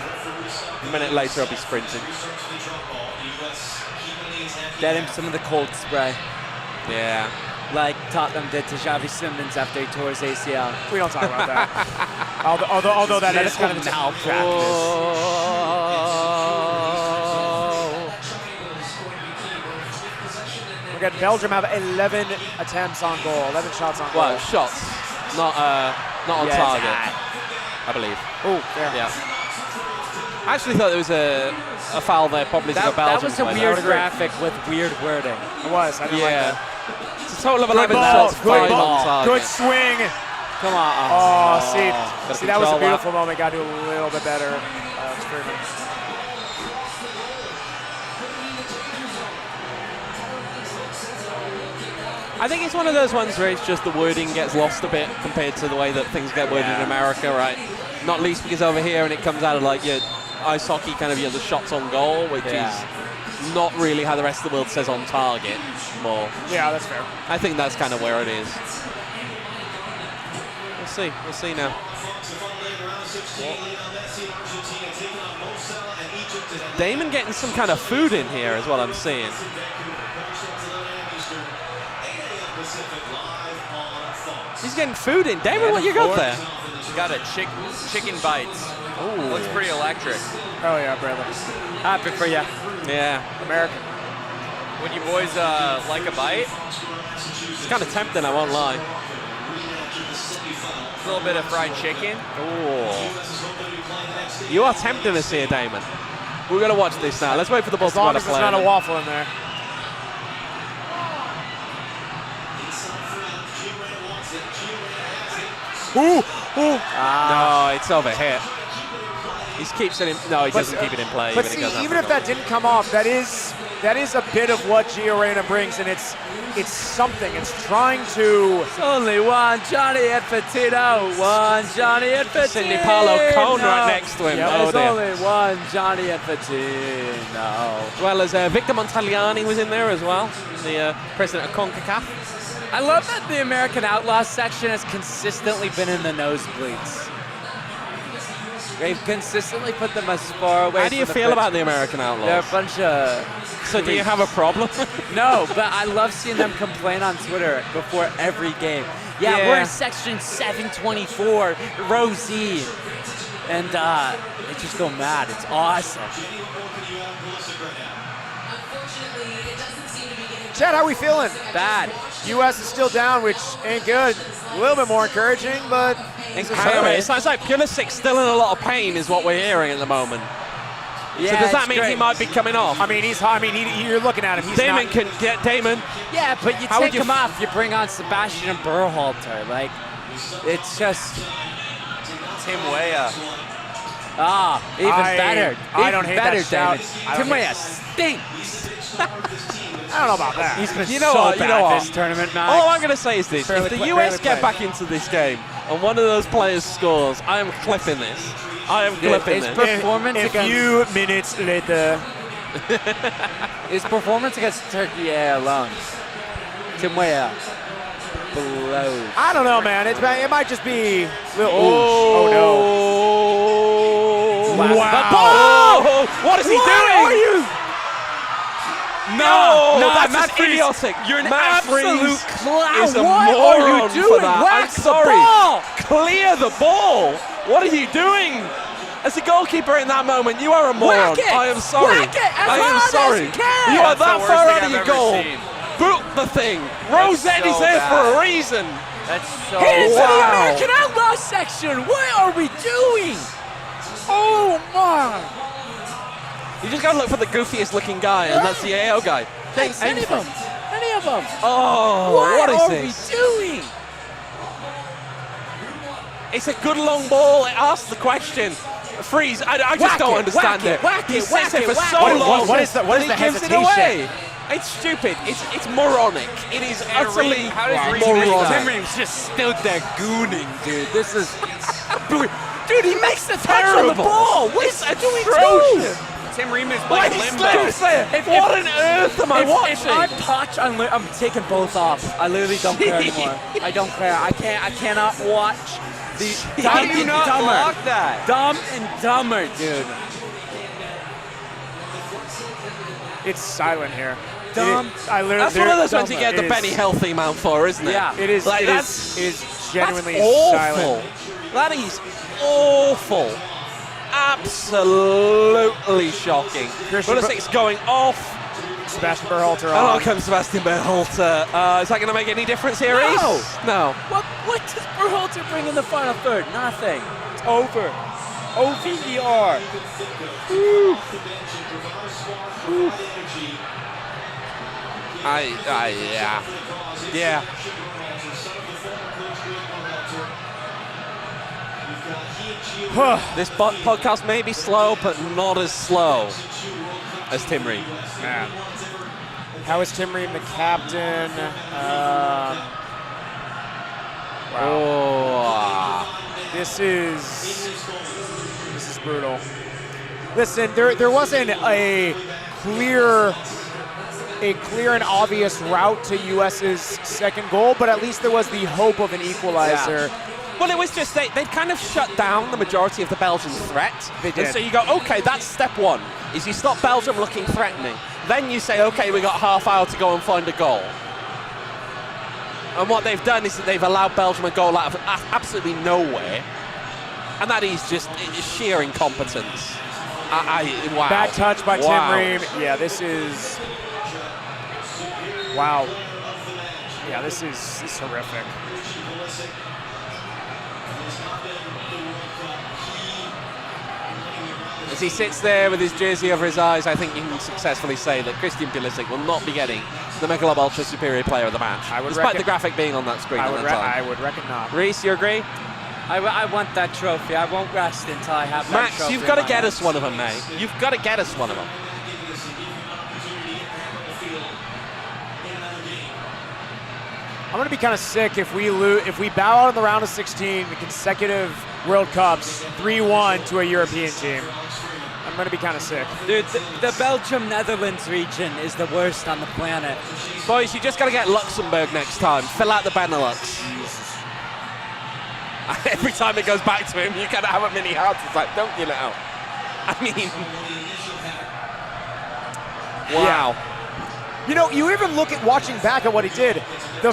A minute later, he'll be sprinting. Get him some of the cold spray. Yeah. Like Tottenham did to Xavi Simons after he tore his ACL. We don't talk about that. although that is kind of malpractice. We got Belgium have 11 attempts on goal, 11 shots on goal. Well, shots, not on target. I believe. Oh, yeah. I actually thought there was a foul there, probably to the Belgium. That was a weird graphic with weird wording. It was. I didn't like that. It's a total of 11 ball, shots, 5 on target. Good swing. Come on. Oh, see, that was a beautiful moment. Got to do a little bit better. I think it's one of those ones where it's just the wording gets lost a bit compared to the way that things get worded in America, right? Not least because over here, and it comes out of like your ice hockey kind of, the shots on goal, which is not really how the rest of the world says on target more. Yeah, that's fair. I think that's kind of where it is. We'll see now. Damon getting some kind of food in here is what I'm seeing. He's getting food in. Damon, what you got there? Got a chicken bites. Ooh. Looks pretty electric. Oh yeah, brother. Happy for you. Yeah. American. Would you boys like a bite? It's kind of tempting, I won't lie. a little bit of fried chicken. Ooh. You are tempting us here, Damon. We're going to watch this now. Let's wait for the ball As to long go as to there's play. not a waffle in there. Ooh, ooh. No, it's over here. He keeps it in. No, he doesn't keep it in play. But even see, it goes even out if that didn't come off, that is a bit of what Gio Reyna brings, and it's something. It's trying to. It's only one Johnny Infantino. One Johnny Infantino. Cindy Paulo Cone right next to him. Yeah, Oh, there's dear. only one Johnny Infantino. As well as Victor Montagliani was in there as well, the president of CONCACAF. I love that the American Outlaws section has consistently been in the nosebleeds. They've consistently put them as far away. How do you from the feel pitch. about the American They're a Outlaws? bunch of. So do you have a problem? No, but I love seeing them complain on Twitter before every game. Yeah, Yeah. we're in section 724, row Z. And they just go mad. It's awesome. Unfortunately, it doesn't seem to be getting Chad, how we feeling? Bad. U.S. is still down, which ain't good. A little bit more encouraging, but Hang on a minute. It sounds like Pulisic's still in a lot of pain, is what we're hearing at the moment. Yeah, So does that it's mean he great. might be coming off? I mean, you're looking at him. He's Damon not. can get Damon. Yeah, but you How would take you him off, you bring on Sebastian Berhalter. Like, it's just, Tim Weah. even I better. don't Even hate better, that shout. David. I don't Tim Weah stinks. I don't know about that. He's been You know so what, bad you know what? this tournament, Max. All I'm going to say is this. Barely if the play- US barely get play. back into this game and one of those players scores, I am clipping this. I am clipping his this. performance A against few minutes later. his performance against Turkey alone. Tim Weah blows. I don't know, man. It might just be. Little, Oh, no. Wow. Wow. The ball! What is he doing? No, that's Matt just Rees, idiotic. You're an Matt absolute Rees clown. is a What are moron you for doing? that. Whack I'm the sorry. ball. Clear the ball. What are you doing? As a goalkeeper in that moment, you are a moron. Whack it. I am sorry. Whack it as I am hard as sorry. you can. You are That's the that worst far thing out of I've your ever goal. seen. Boot the thing. Rosetti's so there bad. for a reason. That's so Hit it to the Wow. American Outlaw section. What are we doing? Oh my! You just gotta look for the goofiest looking guy, and that's the AO guy. Thanks. Any of them? Any of them? Oh, What what are is this? we doing? It's a good long ball. It asks the question. Freeze. I just Whack don't it, understand whack it, whack He it, sits whack there it, for whack so it. long. What is the and he gives it hesitation? away. It's stupid. It's moronic. It is utterly how does Rees moronic. miss that? Tim Reeves just stood there gooning, dude. This is, dude. He makes the touch on the Terrible. ball. What It's is do we do? atrocious. Tim Ream is Why playing is limbo. What on earth am I watching? If I'm Poch, I'm taking both off. I literally don't care anymore. I don't care. I cannot watch the How Dumb do you and not Dumber. block that? Dumb and Dumber, dude. It's silent here. Dumb. I literally. That's one of those ones you Dumber get the is- Benny Hill theme out for, isn't it? Yeah. It is. Like, It that's- is genuinely That's awful. silent. That is awful. Absolutely shocking. Christian Pulisic's going off. Sebastian Berhalter And on. out comes Sebastian Berhalter. Is that going to make any difference here, No. Rees? No. What does Berhalter bring in the final third? Nothing. It's over. OVER. Yeah. Yeah. This podcast may be slow, but not as slow as Tim Ream. Man. How is Tim Ream the captain? Wow. Oh. This is brutal. Listen, there wasn't a clear and obvious route to US's second goal, but at least there was the hope of an equalizer. Well, it was just they'd kind of shut down the majority of the Belgian threat. They did. And so you go, okay, that's step one, is you stop Belgium looking threatening. Then you say, okay, we got half hour to go and find a goal. And what they've done is that they've allowed Belgium a goal out of absolutely nowhere. And that is just sheer incompetence. Wow. Bad touch by Wow. Tim Ream. Yeah, this is. Wow. Yeah, this is horrific. As he sits there with his jersey over his eyes, I think you can successfully say that Christian Pulisic will not be getting the Michelob Ultra Superior Player of the Match, despite the graphic being on that screen at that time. I would reckon not. Reese, you agree? I want that trophy. I won't rest until I have that trophy. Max, you've got to get us one of them, mate. You've got to get us one of them. I'm going to be kind of sick if we bow out in the round of 16, the consecutive World Cups, 3-1 to a European team. I'm going to be kind of sick. Dude, the Belgium-Netherlands region is the worst on the planet. Boys, you just got to get Luxembourg next time. Fill out the Benelux. Every time it goes back to him, you kind of have a mini heart. It's like, don't you know? I mean, wow. Yeah. You know, you even look at watching back at what he did. The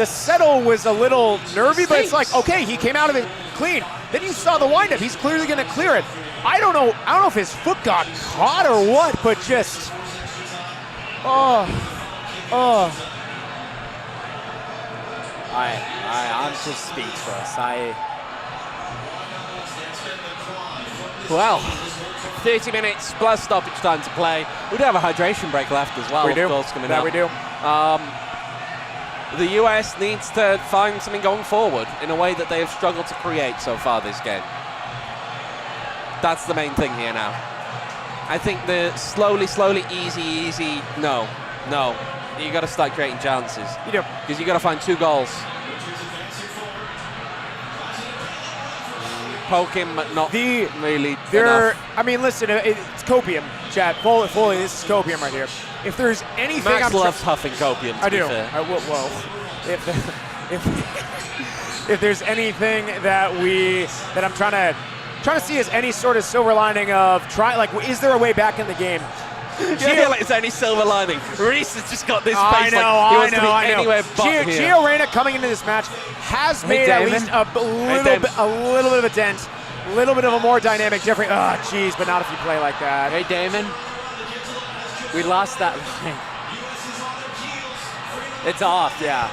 settle was a little nervy, but it's like, okay, he came out of it clean. Then you saw the windup. He's clearly going to clear it. I don't know if his foot got caught or what, but just, I'm just speechless. Well, 30 minutes plus stoppage time to play. We do have a hydration break left as well. We do. Of course, coming that up. we do. The US needs to find something going forward in a way that they have struggled to create so far this game. That's the main thing here now. I think the slowly, easy, no. You got to start creating chances. You do. Because you got to find 2 goals. Poke him, but not really enough. I mean, listen, it's copium, Chad. Fully, this is copium right here. If there's anything, Max loves huffing copium. I do. Whoa. If there's anything that I'm trying to see as any sort of silver lining of is there a way back in the game? Do you feel like there's any silver lining? Reese has just got this face like he wants to be anywhere but here. Gio Reyna coming into this match has made at least a little bit of a dent, a little bit of a more dynamic, different. Oh, jeez, but not if you play like that. Hey, Damon, we lost that line. It's off, yeah.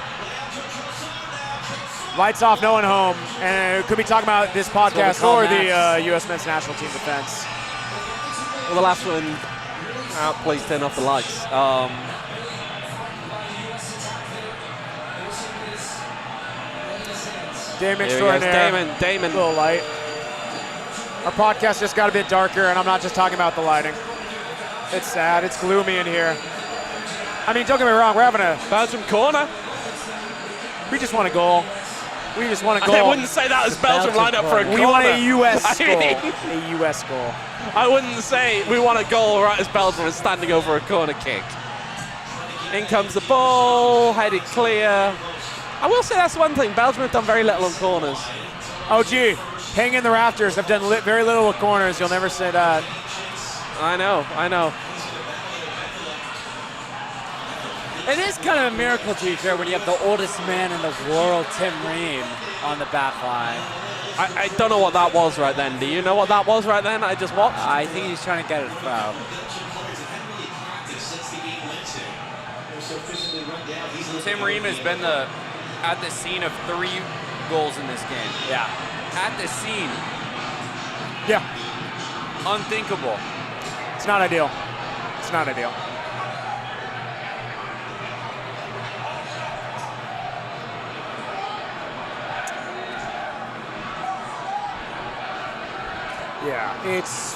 Lights off, no one home, and could be talking about this podcast or the U.S. men's national team defense. Well, the last one. Please turn off the lights. Damon extraordinaire. Damon. A little light. Our podcast just got a bit darker, and I'm not just talking about the lighting. It's sad. It's gloomy in here. I mean, don't get me wrong. We're having a Belgium corner. We just want a goal. We just want a goal. I wouldn't say that as Belgium lineup for a corner. We want a U.S. goal. A U.S. goal. I wouldn't say we want a goal right as Belgium is standing over a corner kick. In comes the ball, headed clear. I will say that's one thing. Belgium have done very little on corners. Oh, gee. Hang in the rafters. Have done very little with corners. You'll never say that. I know. It is kind of a miracle, teacher, when you have the oldest man in the world, Tim Ream, on the back line. I don't know what that was right then. Do you know what that was right then? I just watched. I think he's trying to get it foul. Tim Ream has been at the scene of 3 goals in this game. Yeah. At the scene. Yeah. Unthinkable. It's not ideal. It's not ideal. Yeah, it's...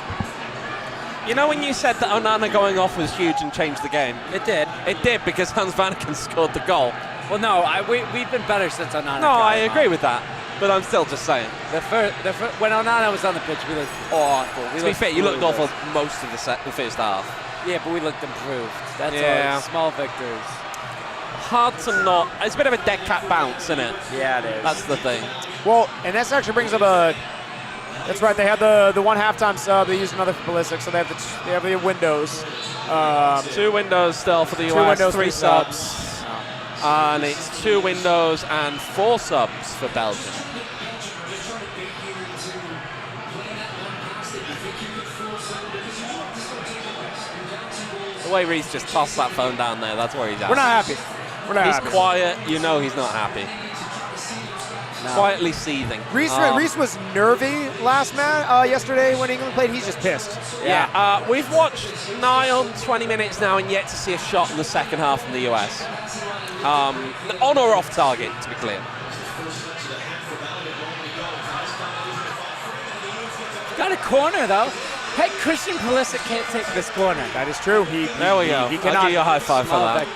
You know when you said that Onana going off was huge and changed the game? It did. It did because Hans Vanaken scored the goal. Well, no, we've been better since Onana. No, I agree with that, but I'm still just saying. When Onana was on the pitch, we looked awful. To be fair, you looked awful most of the first half. Yeah, but we looked improved. That's Yeah. all. Small victors. Hard to not... It's a bit of a dead cat bounce, isn't it? Yeah, it is. That's the thing. Well, and this actually brings up a... That's right. They had the one halftime sub. They used another for ballistic, so they have the windows. 2 windows still for the US. Windows, 3 3 subs. And it's 2 windows and 4 subs for Belgium. The way Rees just tossed that phone down there, that's where he's at. We're not happy. We're not He's happy. quiet. You know he's not happy. quietly seething. Rees was nervy yesterday when England played. He's just pissed. Yeah, we've watched nigh on 20 minutes now and yet to see a shot in the second half from the US. On or off target, to be clear. Got a corner, though. Hey, Christian Pulisic can't take this corner. That is true. There we go. He I'll cannot. give you a high five for that.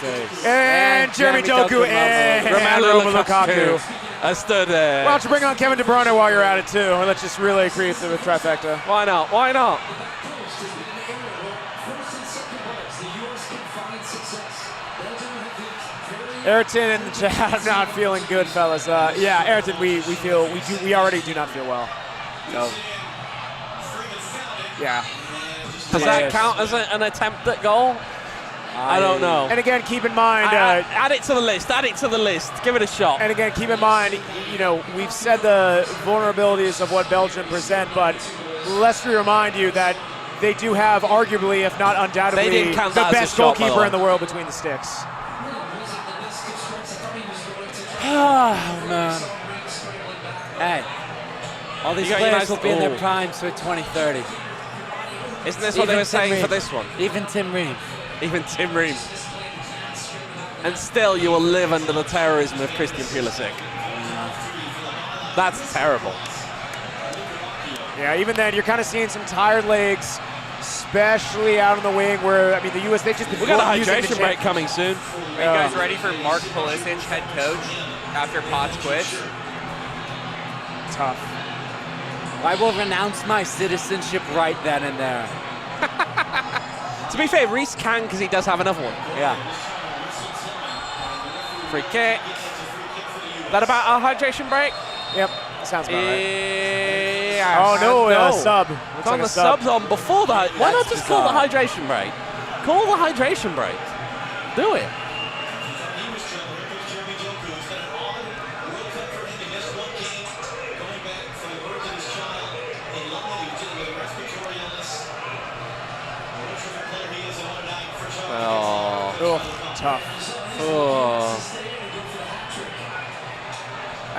And Jeremy Doku and Romelu Lukaku. I stood there. Why don't you bring on Kevin De Bruyne while you're at it, too? And let's just really create the trifecta. Why not? Why not? Ayrton in the chat, not feeling good, fellas. Yeah, Ayrton, we already do not feel well. So, yeah. Does that count as an attempt at goal? I don't know. And again, keep in mind. Add it to the list. Add it to the list. Give it a shot. And again, keep in mind, we've said the vulnerabilities of what Belgium present, but lest we remind you that they do have arguably, if not undoubtedly, They didn't count the that as a best shot, by the goalkeeper way. in the world between the sticks. Oh, man. Hey, all these You got your players nice- will be in their Ooh. primes for 2030. Isn't this what they were saying for this one? Even Tim Ream. Even Tim Ream. And still you will live under the terrorism of Christian Pulisic. That's terrible. Yeah, even then, you're kind of seeing some tired legs, especially out on the wing where, the US, they've just been We got a using the hydration break coming soon. Are you guys ready for Mark Pulisic, head coach, after Potts quits? Tough. I will renounce my citizenship right then and there. To be fair, Rees can because he does have another one. Yeah. Free kick. That about our hydration break? Yep, sounds about right. Yeah. Oh, no, no. sub. It's Looks on like the a sub. subs on before that. Why not That's just call the bizarre. hydration break? Call the hydration break. Do it. He was trouble. Here comes Jeremy Doku. It's been an odd World Cup for him. He missed one game. Going back from the birth of his child in London. He was dealing with a respiratory illness. What a terrific player he is, and what a night for Charlie. Oh. Tough. Oh.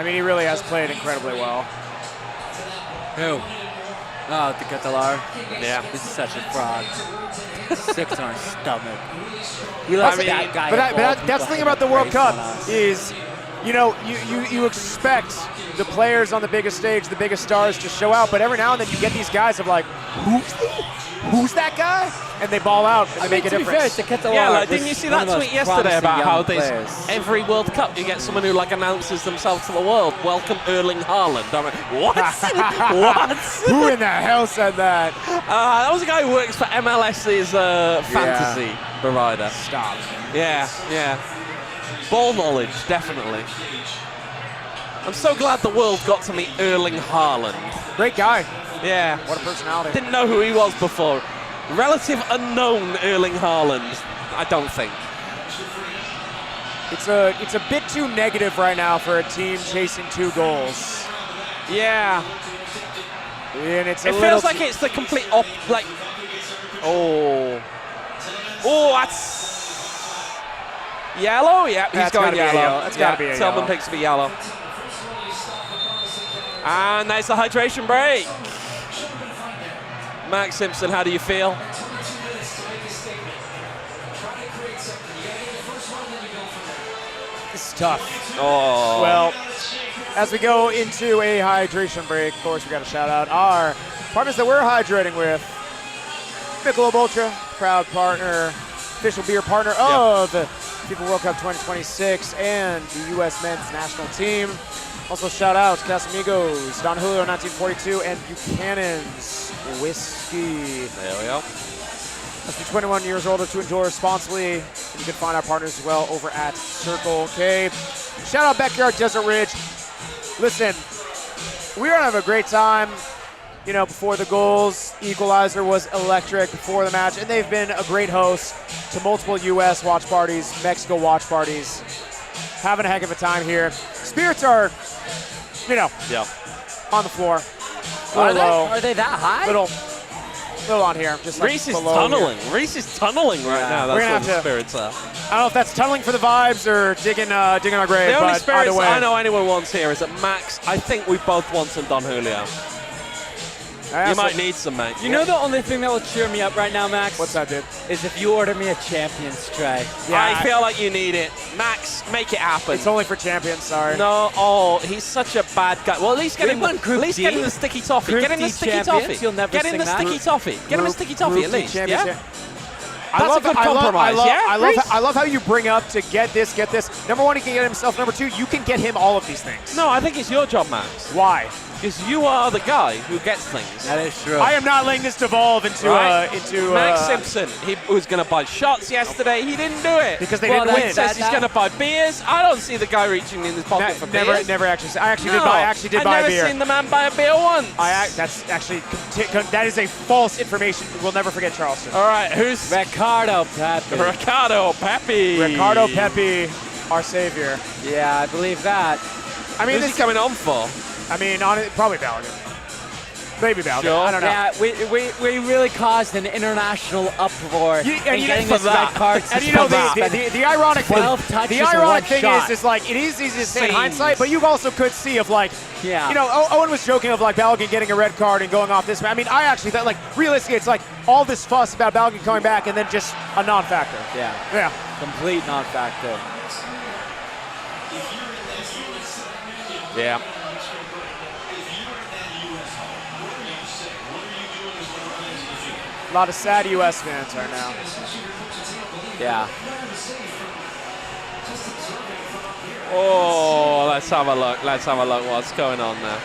He really has played incredibly well. Who? Oh, the Goodall. Yeah. He's such a fraud. Sick to my stomach. We let that guy. That's the thing about the World Cup is, you expect the players on the biggest stage, the biggest stars to show out, but every now and then you get these guys of like, who's that guy? And they ball out and they make a difference. Yeah, didn't you see that tweet yesterday about how every World Cup you get someone who announces themselves to the world, welcome Erling Haaland. I'm like, what? What? Who in the hell said that? That was a guy who works for MLS's fantasy provider. Stop. Yeah. Ball knowledge, definitely. I'm so glad the world got to meet Erling Haaland. Great guy. Yeah. What a personality. Didn't know who he was before. Relative unknown Erling Haaland, I don't think. It's a bit too negative right now for a team chasing 2 goals. Yeah. And it feels like it's the complete oh, that's yellow. Yeah, he's That's going gotta be a yellow. yellow. That's gotta be a Tillman yellow. picks to be yellow. And there's the hydration break. Max Simpson, how do you feel? This is tough. Oh. Well, as we go into a hydration break, of course, we got to shout out our partners that we're hydrating with. Michelob Ultra, proud partner, official beer partner of FIFA World Cup 2026 and the U.S. men's national team. Also, shout out Casamigos, Don Julio 1942, and Buchanan's Whiskey. There we go. Must be 21 years older to enjoy responsibly. And you can find our partners as well over at Circle K. Shout out Backyard Desert Ridge. Listen, we're going to have a great time. Before the goals, Equalizer was electric before the match, and they've been a great host to multiple U.S. watch parties, Mexico watch parties. Having a heck of a time here. Spirits are, on the floor. Are Low. they that high? Little. little on here, just like Rees is below tunneling. here. Rees is tunneling right now. We're That's gonna what the have to- spirits are. I don't know if that's tunneling for the vibes or digging our grave, The only but spirits either way. I know anyone wants here is that Max, I think we both want some Don Julio. Yeah, You so- might need some, mate. You know the only thing that will cheer me up right now, Max? What's that, dude? Is if you order me a Champions tray. I feel like you need it. Max, make it happen. It's only for champions, sorry. No, oh, he's such a bad guy. Well, at least get We him, won Group at least D. get him the sticky toffee. Group Get him the D sticky champions, toffee. you'll never Get him sing the that. sticky toffee. Get him a sticky toffee at Group D least. champions, Yeah. I That's a good compromise, yeah, Rees? I love how you bring up to get this. Number one, he can get himself. Number two, you can get him all of these things. No, I think it's your job, Max. Why? Because you are the guy who gets things. That is true. I am not letting this devolve into Right. Max uh, Simpson, he was going to buy shots yesterday. He didn't do it. because they Well, didn't that's win. Says he's going to buy beers. I don't see the guy reaching in his pocket for beers. Never actually. I actually No, did buy a I've beer. never seen the man buy a beer once. That's actually that is a false information. We'll never forget Charleston. All right, who's Ricardo Pepe. Ricardo Pepe? Ricardo Pepe, our savior. Yeah, I believe that. I mean, Who's he coming on for? probably Belgium. Maybe Belgium. Sure. I don't know. Yeah, we really caused an international uproar And in you know- getting this for that. red card And you know suspended. the ironic 12 touches the and ironic one thing shot. is like it is easy to say in Seems. hindsight, but you also could see of like Yeah. you know Owen was joking of like Belgium getting a red card and going off this. I mean, I actually thought like realistically it's like all this fuss about Belgium coming back and then just a non-factor. Yeah, Yeah. complete non-factor. Yeah. A lot of sad U.S. fans right now. Yeah. Oh, let's have a look. Let's have a look what's going on there.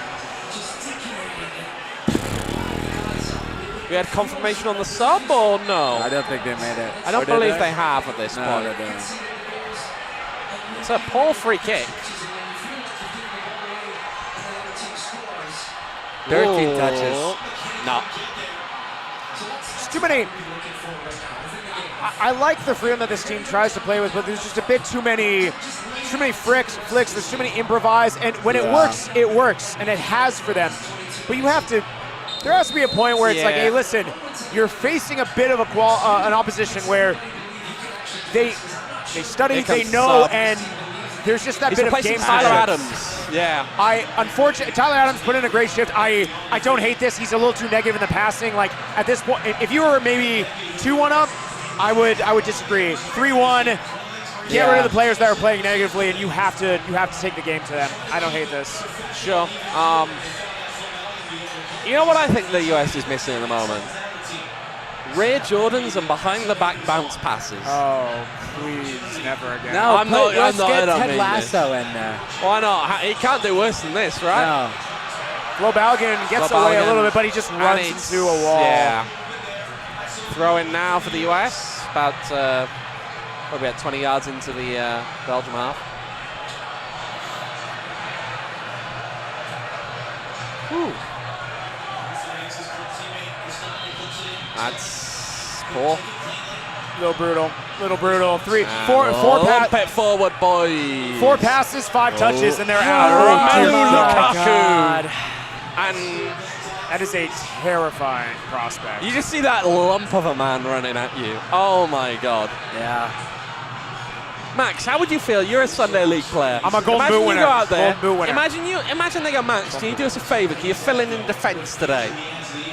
We had confirmation on the sub or no? I don't think they made it. I don't Or did believe they have at this No, point. they didn't. It's a poor free kick. 13 Ooh. touches. No. It's too many. I like the freedom that this team tries to play with, but there's just a bit too many flicks. There's too many improvise, and when it works, and it has for them. But you have to. There has to be a point where it's like, Yeah. hey, listen, you're facing a bit of an opposition where they study, Here they comes know, sub. and there's just that He's bit of replacing game Tyler concepts. Adams. Yeah. Unfortunately, Tyler Adams put in a great shift. I don't hate this. He's a little too negative in the passing. Like at this point, if you were maybe 2-1 up, I would disagree. 3-1, get rid of the players that are playing negatively, and you have to take the game to them. I don't hate this. Sure. You know what I think the US is missing at the moment? Rear Jordans and behind the back bounce passes. Oh, please, never again. No, I'm not- let's I'm not- I get don't Ted mean Lasso in there. Why not? He can't do worse than this, right? No. Flo Balgan gets Flo away a Balgan. little bit, but he just And runs it's- into a wall. Yeah. Throw in now for the US, about probably about 20 yards into the Belgium half. Whew. That's poor. Little brutal. And Four lump it forward, boys. 4 passes, 5 touches, and they're out. Romelu Oh, my Lukaku. God. And That is a terrifying prospect. you just see that lump of a man running at you. Oh my God. Yeah. Max, how would you feel? You're a Sunday League player. I'm a Golden Imagine Boot you winner. go out there. Golden Boot winner. Imagine they go, Max, can you do us a favour? Can you fill in defence today?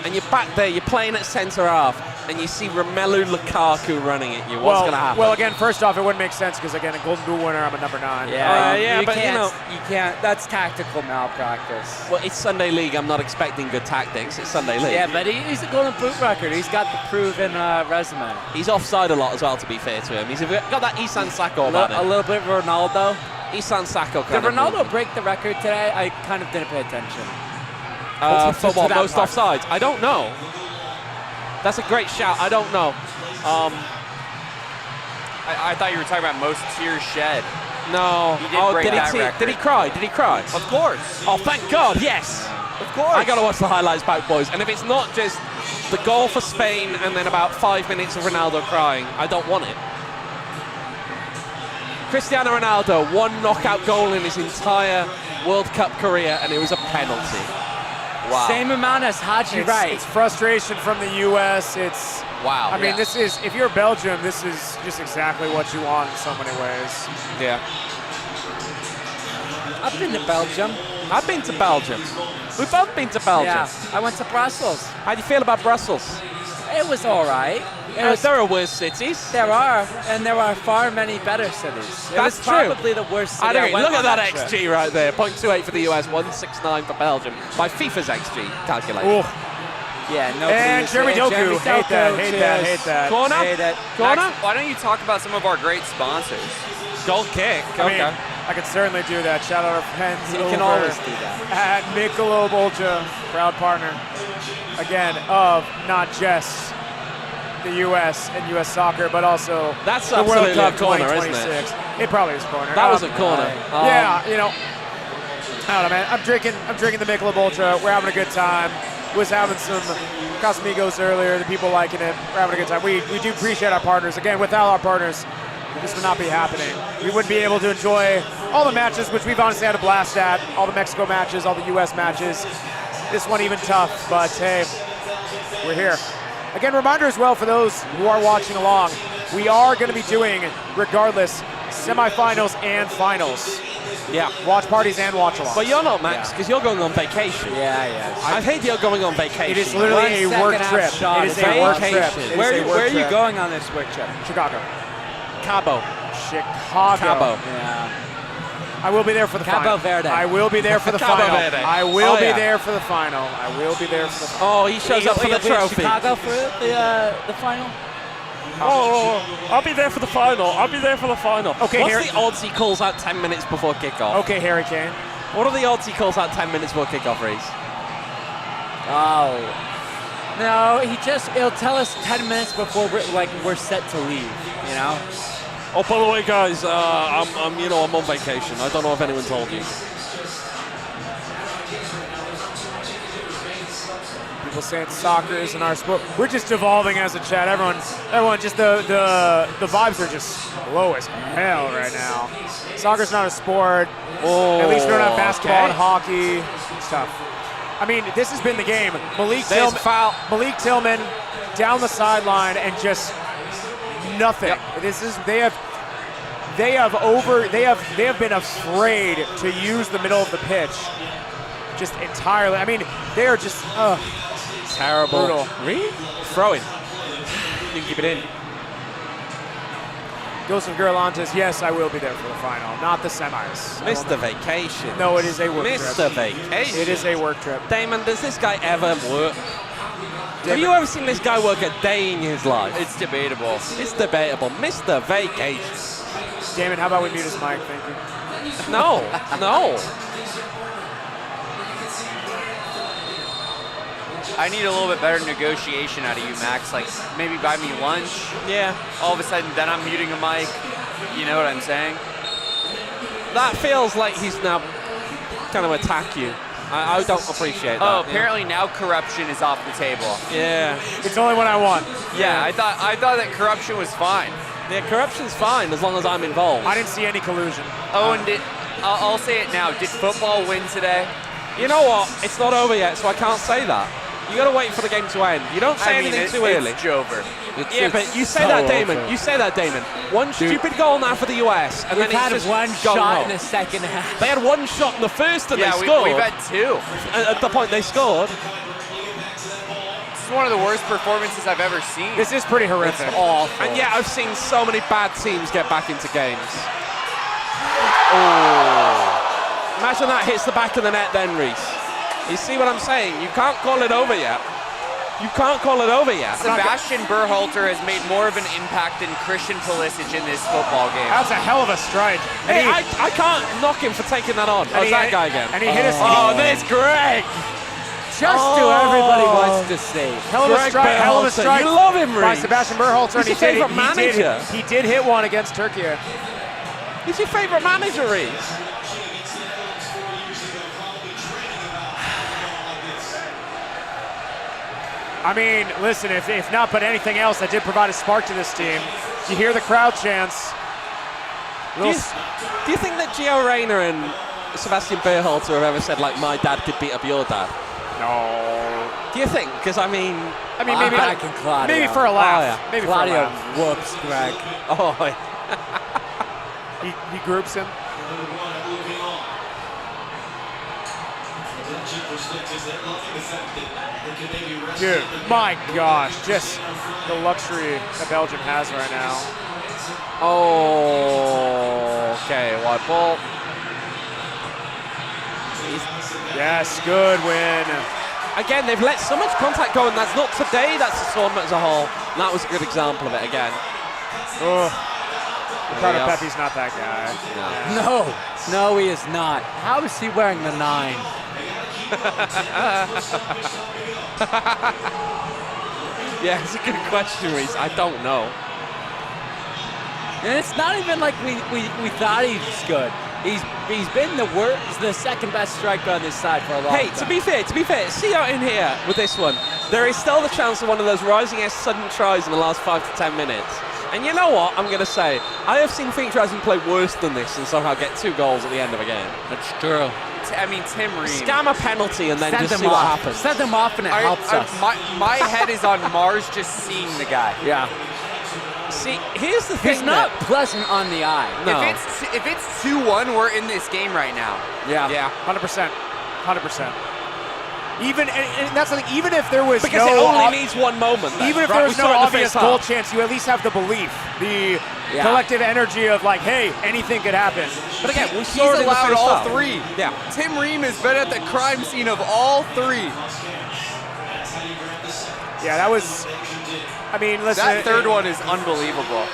And you're back there, you're playing at centre half, and you see Romelu Lukaku running at you. What's going to happen? Well, again, first off, it wouldn't make sense because, again, a Golden Boot winner, I'm a number 9. Yeah, yeah, you but, you can't, know- you can't. That's tactical malpractice. Well, it's Sunday League. I'm not expecting good tactics. It's Sunday League. Yeah, but he's a golden boot record. He's got the proven resume. He's offside a lot as well, to be fair to him. He's got that Isan Sako about A him. little bit Ronaldo. Isan Sako Did kind of Ronaldo break the record today? I kind of didn't pay attention. for what, that most part. offsides? I don't know. That's a great shout. I don't know. I thought you were talking about most tears shed. No. He did break that record. Did he cry? Did he cry? Of course. Oh, thank God, yes. Of course. I got to watch the highlights back, boys. And if it's not just the goal for Spain and then about 5 minutes of Ronaldo crying, I don't want it. Cristiano Ronaldo, 1 knockout goal in his entire World Cup career, and it was a penalty. Wow. Same amount as Haji Wright. It's frustration from the U.S. It's Wow. I mean, this is, if you're Belgium, this is just exactly what you want in so many ways. Yeah. I've been to Belgium. I've been to Belgium. We've both been to Belgium. Yeah, I went to Brussels. How do you feel about Brussels? It was all right. There are worse cities. There are, and there are far many better cities. It That's was true. probably the worst city I don't I went look at on that trip. XG right there. 0.28 for the US, 169 for Belgium. By FIFA's XG calculator. Ooh. Yeah, nobody And was Jeremy there. Doku, Jeremy hate that, hate that, cheers. hate that. Corner? Hate it. Corner? Max, why don't you talk about some of our great sponsors? Goal kick. I Okay. mean, I could certainly do that. Shout out our friends You over can always do that. at Michelob Ultra, proud partner, again, of not just the U.S. and U.S. soccer, but also That's the World absolutely Cup a corner, isn't 2026. It probably is corner. That was a corner. Yeah, you know, I don't know, man. I'm drinking the Michelob Ultra. We're having a good time. Was having some Casamigos earlier. The people liking it. We're having a good time. We do appreciate our partners. Again, without our partners, this would not be happening. We wouldn't be able to enjoy all the matches, which we've honestly had a blast at. All the Mexico matches, all the U.S. matches. This one even tough, but hey, we're here. Again, reminder as well for those who are watching along, we are going to be doing, regardless, semifinals and finals. Yeah. Watch parties and watch along. But you're not, Max, because you're going on vacation. Yeah. I hate you're going on vacation. It is literally a work trip. It is a work trip. It is Where a work are you trip. going on this work trip? Chicago. Cabo. Chicago. Yeah. I will be there for the Cabo final. Verde. I will be there for the Cabo final. Verde. I will Oh, be yeah. there for the final. I will be there for the final. Oh, he shows up for the You'll be in trophy. Chicago for the final? I'll be there for the final. I'll be there for the final. Okay, What's Harry. the odds he calls out 10 minutes before kickoff? Okay, Harry Kane. What are the odds he calls out 10 minutes before kickoff, Rees? Oh. No, he'll tell us 10 minutes before we're set to leave, you know? Oh, by the way, guys, I'm on vacation. I don't know if anyone told you. People saying soccer isn't our sport. We're just evolving as a chat. Everyone, just the vibes are just low as hell right now. Soccer's not a sport. Oh, At least we don't have basketball and okay. hockey. It's tough. I mean, this has been the game. There's foul. Malik Tillman down the sideline and just nothing. Yep. They have been afraid to use the middle of the pitch just entirely. I mean, they are just Terrible. brutal. Throw in. You can keep it in. Joseph Gerlantes, yes, I will be there for the final, not the semis. Mr. Vacation. No, it is a work Mr. trip. Vacation. It is a work trip. Damon, does this guy ever work? Have you ever seen this guy work a day in his life? It's debatable. It's debatable. Mr. Vacation. Damon, how about we mute his mic? Thank you. No. I need a little bit better negotiation out of you, Max. Like, maybe buy me lunch. Yeah. All of a sudden, then I'm muting a mic. You know what I'm saying? That feels like he's now kind of attack you. I don't appreciate that. Oh, apparently now corruption is off the table. Yeah. It's the only one I want. Yeah, I thought that corruption was fine. Yeah, corruption's fine as long as I'm involved. I didn't see any collusion. Owen, I'll say it now. Did football win today? You know what? It's not over yet, so I can't say that. You gotta wait for the game to end. You don't say anything too early. It's over. Yeah, but you say that, Damon. You say that, Damon. One stupid goal now for the US, and We've then had it's just one gone shot home. in the second half. They had one shot in the first, and Yeah, they scored. we've had two. At the point they scored. This is one of the worst performances I've ever seen. This is pretty horrific. Awful. And yet I've seen so many bad teams get back into games. Oh! Imagine that hits the back of the net, then, Rees. You see what I'm saying? You can't call it over yet. You can't call it over yet. Sebastian Berhalter has made more of an impact than Christian Pulisic in this football game. That's a hell of a strike. Hey, I can't knock him for taking that on. Oh, that guy again. And he hit us. Oh, there's Greg. Just do everybody wants to see. Hell of a Greg strike. Hell of a Berhalter. strike. You love him, by Rees. Sebastian Berhalter. He's your favourite manager. He did hit one against Turkey. He's your favourite manager, Rees. I mean, listen, if not but anything else, that did provide a spark to this team. You hear the crowd chants. Do you think that Gio Reyna and Sebastian Berhalter have ever said, like, my dad could beat up your dad? No. Do you think? Because I mean, maybe backing Claudio. maybe for a laugh. Oh, yeah. Maybe Claudio for a laugh. whoops Greg. oh, He groups him. Dude, my gosh, just the luxury that Belgium has right now. oh, okay, wide ball. Yes, good win. Again, they've let so much contact go, and that's not today, that's the tournament as a whole. And that was a good example of it again. Oh, Ricardo Yeah. Pepe's not that guy. Yeah. No, he is not. How is he wearing the 9? Yeah, it's a good question, Reese. I don't know. And it's not even like we thought he was good. He's been the second best striker on this side for a long time. Hey, to be fair, see out in here with this one, there is still the chance of one of those rising S sudden tries in the last 5 to 10 minutes. And you know what, I'm going to say, I have seen Phoenix Rising play worse than this and somehow get 2 goals at the end of a game. That's true. I mean, Tim Ream. Scam a penalty and then Send just them see what off. happens. Send them off and it helps us. My head is on Mars just seeing the guy. Yeah. See, here's the thing. He's not pleasant on the eye. No. If it's 2-1, we're in this game right now. Yeah. 100%. 100%. Even and that's the thing. Even if there was Because no it only needs one moment. Then, even if right? there We was saw no it in the obvious first goal half. chance, you at least have the belief, the Yeah. collective energy of like, hey, anything could happen. But again, we He's saw it in the allowed first all half. 3. Yeah. Tim Ream has been at the crime scene of all 3. Yeah, that was. I mean, listen. That third one is unbelievable.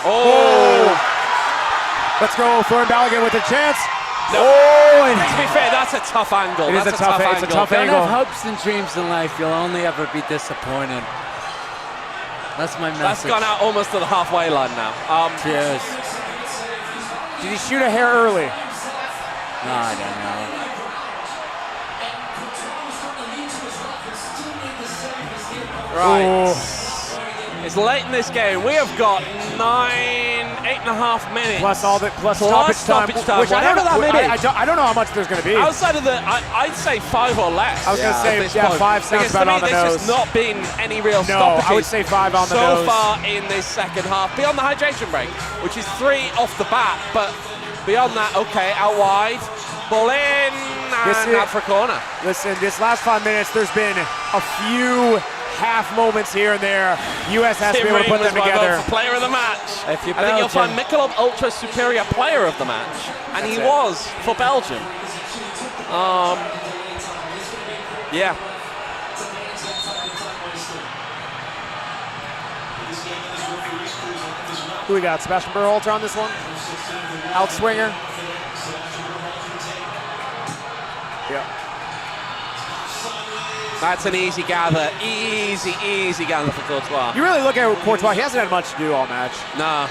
Oh! Let's go, Thorn Balogun with a chance. No. Oh, and To be fair, that's a tough angle. It is That's a tough- it's a angle. tough Don't angle. have hopes and dreams in life. You'll only ever be disappointed. That's my message. That's gone out almost to the halfway line now. Cheers. did he shoot a hair early? No, I don't know. Right. Oh, It's late in this game. We have got 8.5 minutes. plus all the Plus stoppage time, which whatever that may be. I don't know how much there's going to be. Outside of the, I'd say 5 or less. I was gonna say, at this yeah, point. 5 sounds because about to me, on the there's nose. just not been any real No, stoppages I would say 5 on the so nose. far in this second half, beyond the hydration break, which is 3 off the bat. But beyond that, okay, out wide, ball in, and out for a corner. Listen, this last 5 minutes, there's been a few half moments here and there. US has to be able to Tim put Ream them was my vote together. for player of the match. If you're I think you'll Belgium- find Michelob Ultra superior player of the match, and he it. was for Belgium. Yeah. Who we got? Sebastian Berhalter on this one? Outswinger? Yeah. That's an easy gather. Easy gather for Courtois. You really look at Courtois, he hasn't had much to do all match. Nah.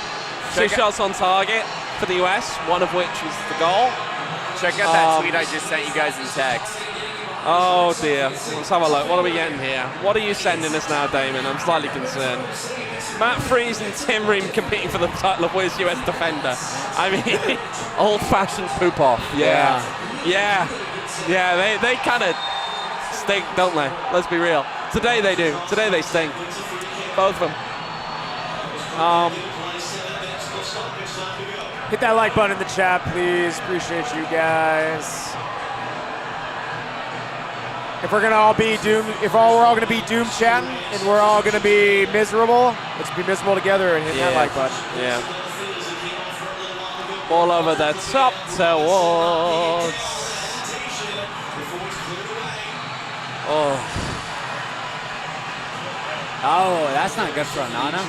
2 shots on target for the US, one of which was the goal. Check out that tweet I just sent you guys in text. Oh dear. Let's have a look. What are we getting here? What are you sending us now, Damon? I'm slightly concerned. Matt Freese and Tim Ream competing for the title of worst US defender. I mean, old-fashioned poop-off. Yeah. They kind of stink, don't they? Let's be real. Today they do. Today they stink. Both of them. Hit that like button in the chat, please. Appreciate you guys. If we're gonna all be doom, we're all gonna be doom chatting and we're all gonna be miserable, let's be miserable together and hit that like button. Yeah. Ball over the top towards. Oh, that's not good for Onana.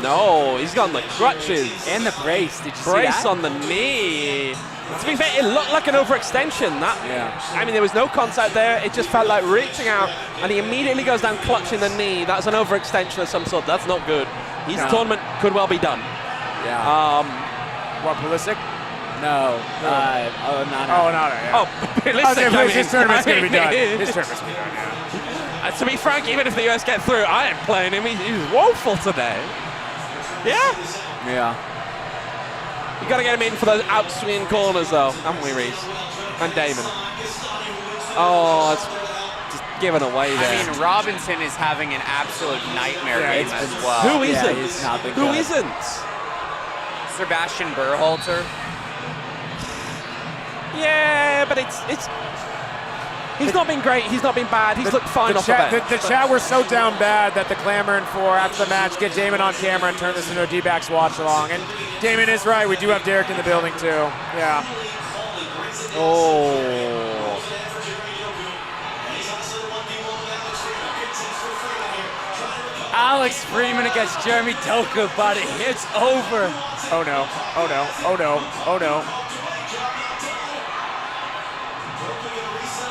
No, he's got the crutches. And the brace. Did you see Brace that? on the knee. To be fair, it looked like an overextension. I mean, there was no contact there. It just felt like reaching out, and he immediately goes down clutching the knee. That's an overextension of some sort. That's not good. His tournament could well be done. Yeah. What, Pulisic? No. Onana. Oh, no, yeah. Oh, Pulisic, His tournament's gonna be done. I mean, His tournament's gonna be done, yeah. to be frank, even if the US get through, I ain't playing him. He's woeful today. Yeah. Yeah. You got to get him in for those outswinging corners, though, haven't we, Rees? And Damon. Oh, it's just given away I there. mean, Robinson is having an absolute nightmare game as well. Who Yeah, isn't? he's not been Who good. isn't? Sebastian Berhalter. Yeah, but it's he's not been great. He's not been bad. He's looked fine off the bench. The chat were so down bad that they're clamoring for, after the match, get Damon on camera and turn this into a D-backs watch along. And Damon is right. We do have Derek in the building too. Yeah. Oh. Alex Freeman against Jeremy Doku, buddy. It's over. Oh no. Oh no. Oh no. Oh no.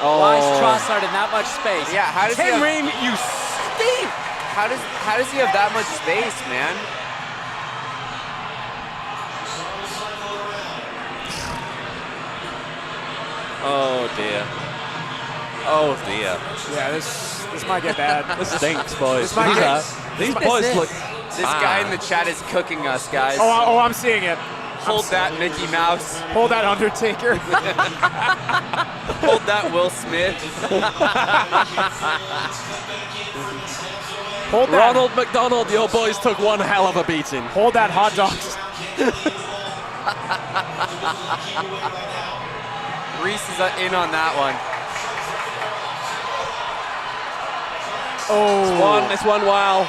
Why is Trossard in that much space? Yeah, how does he Tim have, Ream, you stink. how does he have that much space, man? Oh dear. Oh dear. Yeah, this might get bad. This stinks, boys. This might get- These boys look. This guy in the chat is cooking us, guys. Oh, I'm seeing it. Hold that, Mickey Mouse. Hold that, Undertaker. Hold that, Will Smith. Hold that. Ronald McDonald, your boys took one hell of a beating. Hold that, hot dogs. Reese is in on that one. Oh. It's one while.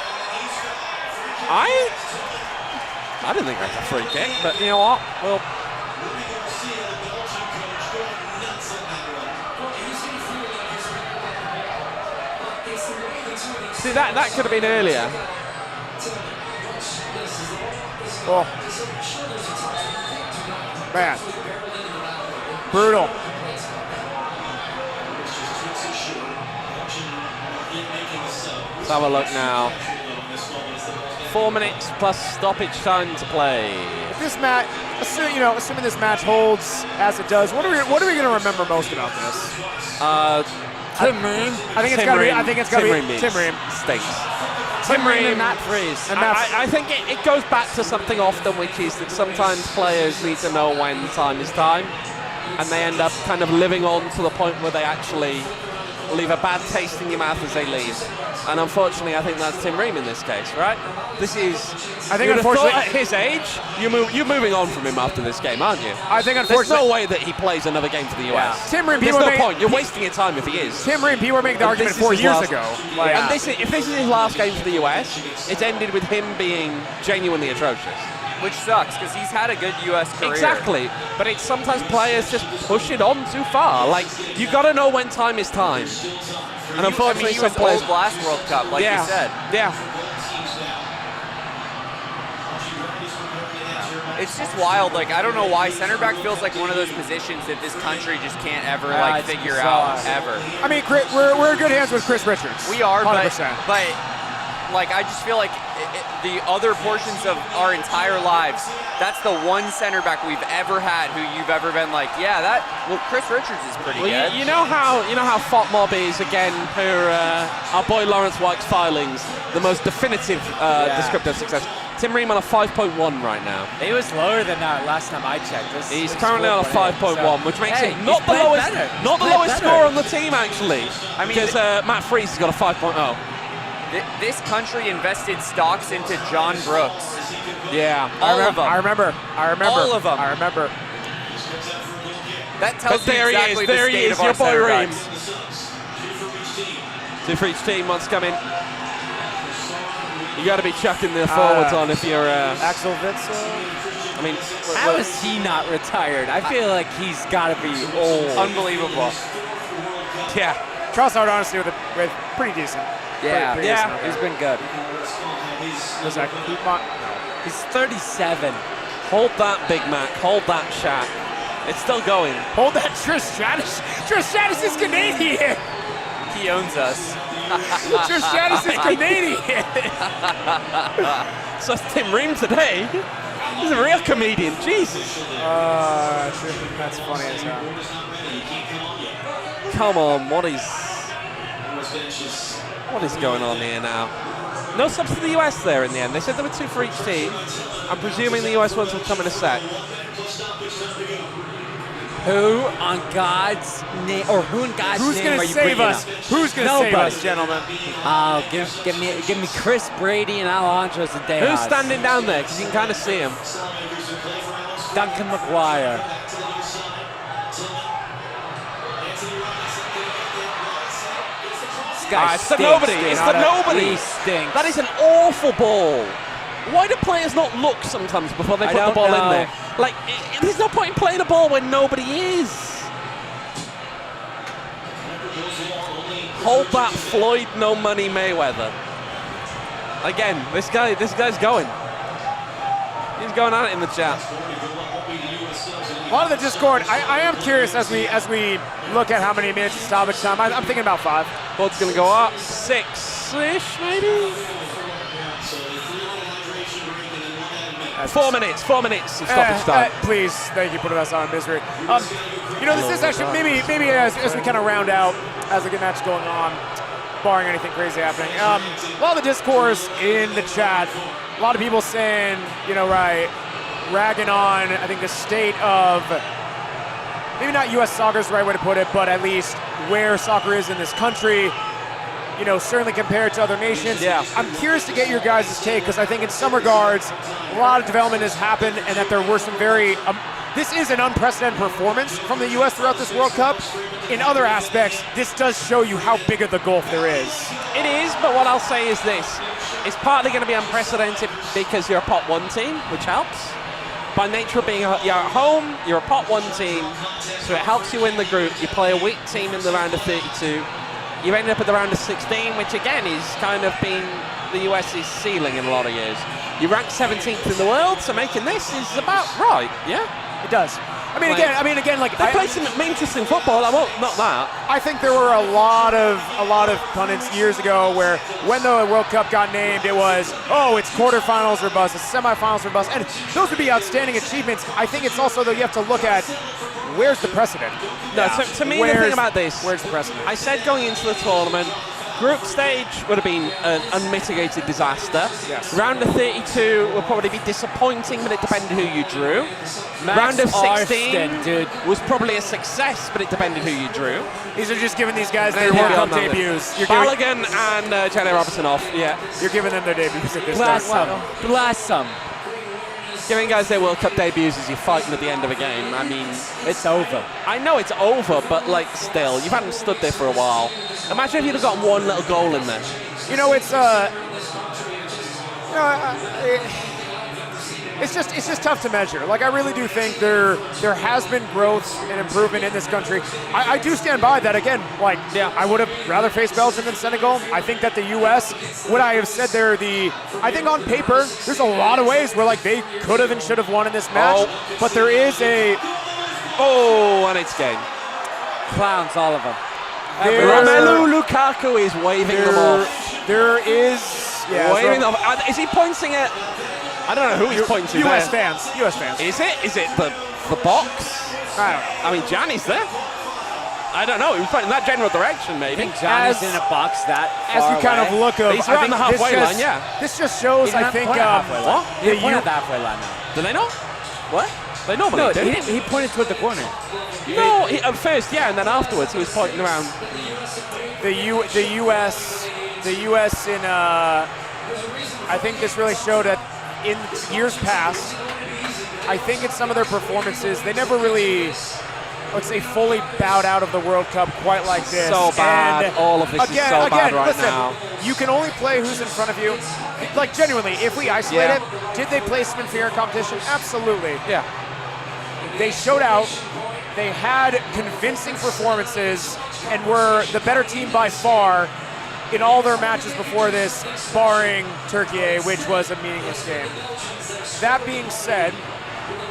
I didn't think that's a free kick, but you know what? Well, see that could have been earlier. Oh. Man. Brutal. Let's have a look now. 4 minutes plus stoppage time to play. If this match, assuming this match holds as it does, what are we going to remember most about this? Tim Ream. I think it's got to be Tim Ream. Stinks. Tim Ream and Matt Freeze. And Matt- I think it goes back to something often, which is that sometimes players need to know when time is time, and they end up kind of living on to the point where they actually leave a bad taste in your mouth as they leave. And unfortunately, I think that's Tim Ream in this case, right? This is. I think you'd have unfortunately- thought at his age, you're moving on from him after this game, aren't you? I think There's unfortunately, no way that he plays another game for the US. Tim Ream, There's people no make- point. You're wasting your time if he is. Tim Ream, people were making the And argument this is 4 his years last- ago. And if this is his last game for the US, it's ended with him being genuinely atrocious. Which sucks, because he's had a good U.S. career. Exactly, but it's sometimes players just push it on too far. Like, you got to know when time is time. And unfortunately, he some was players. old last World Cup, like yeah, you said. yeah. It's just wild. Like, I don't know why center back feels like one of those positions that this country just can't ever it's figure bizarre. out ever. I mean, we're in good hands with Chris Richards. We are, 100%. but like I just feel like the other portions of our entire lives, that's the one center back we've ever had who you've ever been like, yeah, Chris Richards is pretty Well, good. you know how FOTMob is again per our boy Lawrence White's filings, the most definitive descriptor of success. Tim Ream on a 5.1 right now. He was lower than that last time I checked. He's currently on a 5.1, which makes it not the played lowest, better. not the He's played lowest better. score on the team actually. I mean, because Matt Freese has got a 5.0. This country invested stocks into John Brooks. Yeah, All of them. I remember. All of them. I remember. That tells But there you exactly he is. There the he state is. of Your our boy center Ream. backs. Two for each team. Wants to come in. You got to be chucking the forwards on if you're. Axel Witsel. I mean, How is he not retired? I feel like he's got to be old. Unbelievable. yeah. Trossard, honestly, with pretty decent. Yeah, Pretty yeah. decent. He's been good. Was that Piedmont? He's 37. Hold that, Big Mac. Hold that, Shaq. It's still going. Hold that, Trish Stratus. Trish Stratus is Canadian. He owns us. Trish Stratus is Canadian. So it's Tim Ream today. He's a real comedian. Jesus. That's funny as hell. Come on, what is going on here now? No subs to the US there in the end. They said there were two for each team. I'm presuming the US ones will come in a sec. Who on God's name, or who in God's Who's name going are to you save bringing us? up? Who's going to save Nobody. us, gentlemen? Oh, give me Chris Brady and Alejandro Zadejas. Who's standing down there? Because you can kind of see him. Duncan McGuire. This guy It's the stinks, nobody. dude. It's the nobody. He stinks. That is an awful ball. Why do players not look sometimes before they I put the don't ball know. in there? Like, there's no point in playing a ball when nobody is. Hold that, Floyd No Money Mayweather. Again, this guy's going. He's going at it in the chat. A lot of the Discord, I am curious as we look at how many minutes of stoppage time. I'm thinking about 5. Ball's going to go up. 6-ish, maybe? 4 minutes of stoppage time. Please, thank you for putting us on misery. You know, this is actually maybe as we kind of round out as the good match going on, barring anything crazy happening. A lot of the discourse in the chat, a lot of people saying, you know, ragging on, I think, the state of, maybe not U.S. soccer is the right way to put it, but at least where soccer is in this country, you know, certainly compared to other nations. Yeah. I'm curious to get your guys' take, because I think in some regards, a lot of development has happened, and that there were some very, this is an unprecedented performance from the U.S. throughout this World Cup. In other aspects, this does show you how big of the gulf there is. It is, but what I'll say is this. It's partly going to be unprecedented because you're a pot 1 team, which helps. By nature of being you're at home, you're a pot 1 team, so it helps you win the group. You play a weak team in the round of 32. You end up at the round of 16, which again is kind of been the US's ceiling in a lot of years. You rank 17th in the world, so making this is about right, yeah? It does. I mean, again, like they play some interesting football. Not that. I think there were a lot of pundits years ago where when the World Cup got named, it was, oh, it's quarterfinals or bust, it's semifinals or bust, and those would be outstanding achievements. I think it's also, though, you have to look at where's the precedent. No, to me, the thing about this, where's the precedent? I said going into the tournament, group stage would have been an unmitigated disaster. Yes. Round of 32 will probably be disappointing, but it depended who you drew. Round of 16 was probably a success, but it depended who you drew. These are just giving these guys their Yeah, World Cup on that debuts. Balogun and Jenny Robertson off, yeah. You're giving them their debuts at this Bless time. them. Bless them. Giving guys their World Cup debuts as you're fighting at the end of a game, I mean... It's over. I know it's over, but, like, still, you haven't stood there for a while. Imagine if you'd have gotten one little goal in there. You know, it's it's just tough to measure. Like, I really do think there has been growth and improvement in this country. I do stand by that. Again, like, yeah, I would have rather faced Belgium than Senegal. I think that the U.S., what I have said there, I think on paper, there's a lot of ways where, like, they could have and should have won in this match. Oh. But there is and it's game. Clowns, all of them. Romelu Lukaku is waving them off. There is, yeah. Waving them off. Is he pointing at... I don't know who he's pointing to U.S. there. fans. U.S. fans. Is it the box? I don't know. I mean, Gianni's there. I don't know. He was pointing in that general direction, maybe. I think Johnny's in a box that as far you kind away. of look of, He's around the halfway line, yeah. This just shows, He's I not think, pointing at halfway line. what? He didn't point at the halfway line now. Do they not? What? They normally No, do. he didn't. He pointed toward the corner. No, at first, yeah, and then afterwards he was pointing around. the U.S. in I think this really showed that in years past, I think in some of their performances, they never really, let's say, fully bowed out of the World Cup quite like this. So bad. And all of this is so bad right listen, now. You can only play who's in front of you. Like, genuinely, if we isolate it, did they play some inferior competition? Absolutely. Yeah. They showed out. They had convincing performances and were the better team by far in all their matches before this, barring Turkey, which was a meaningless game. That being said,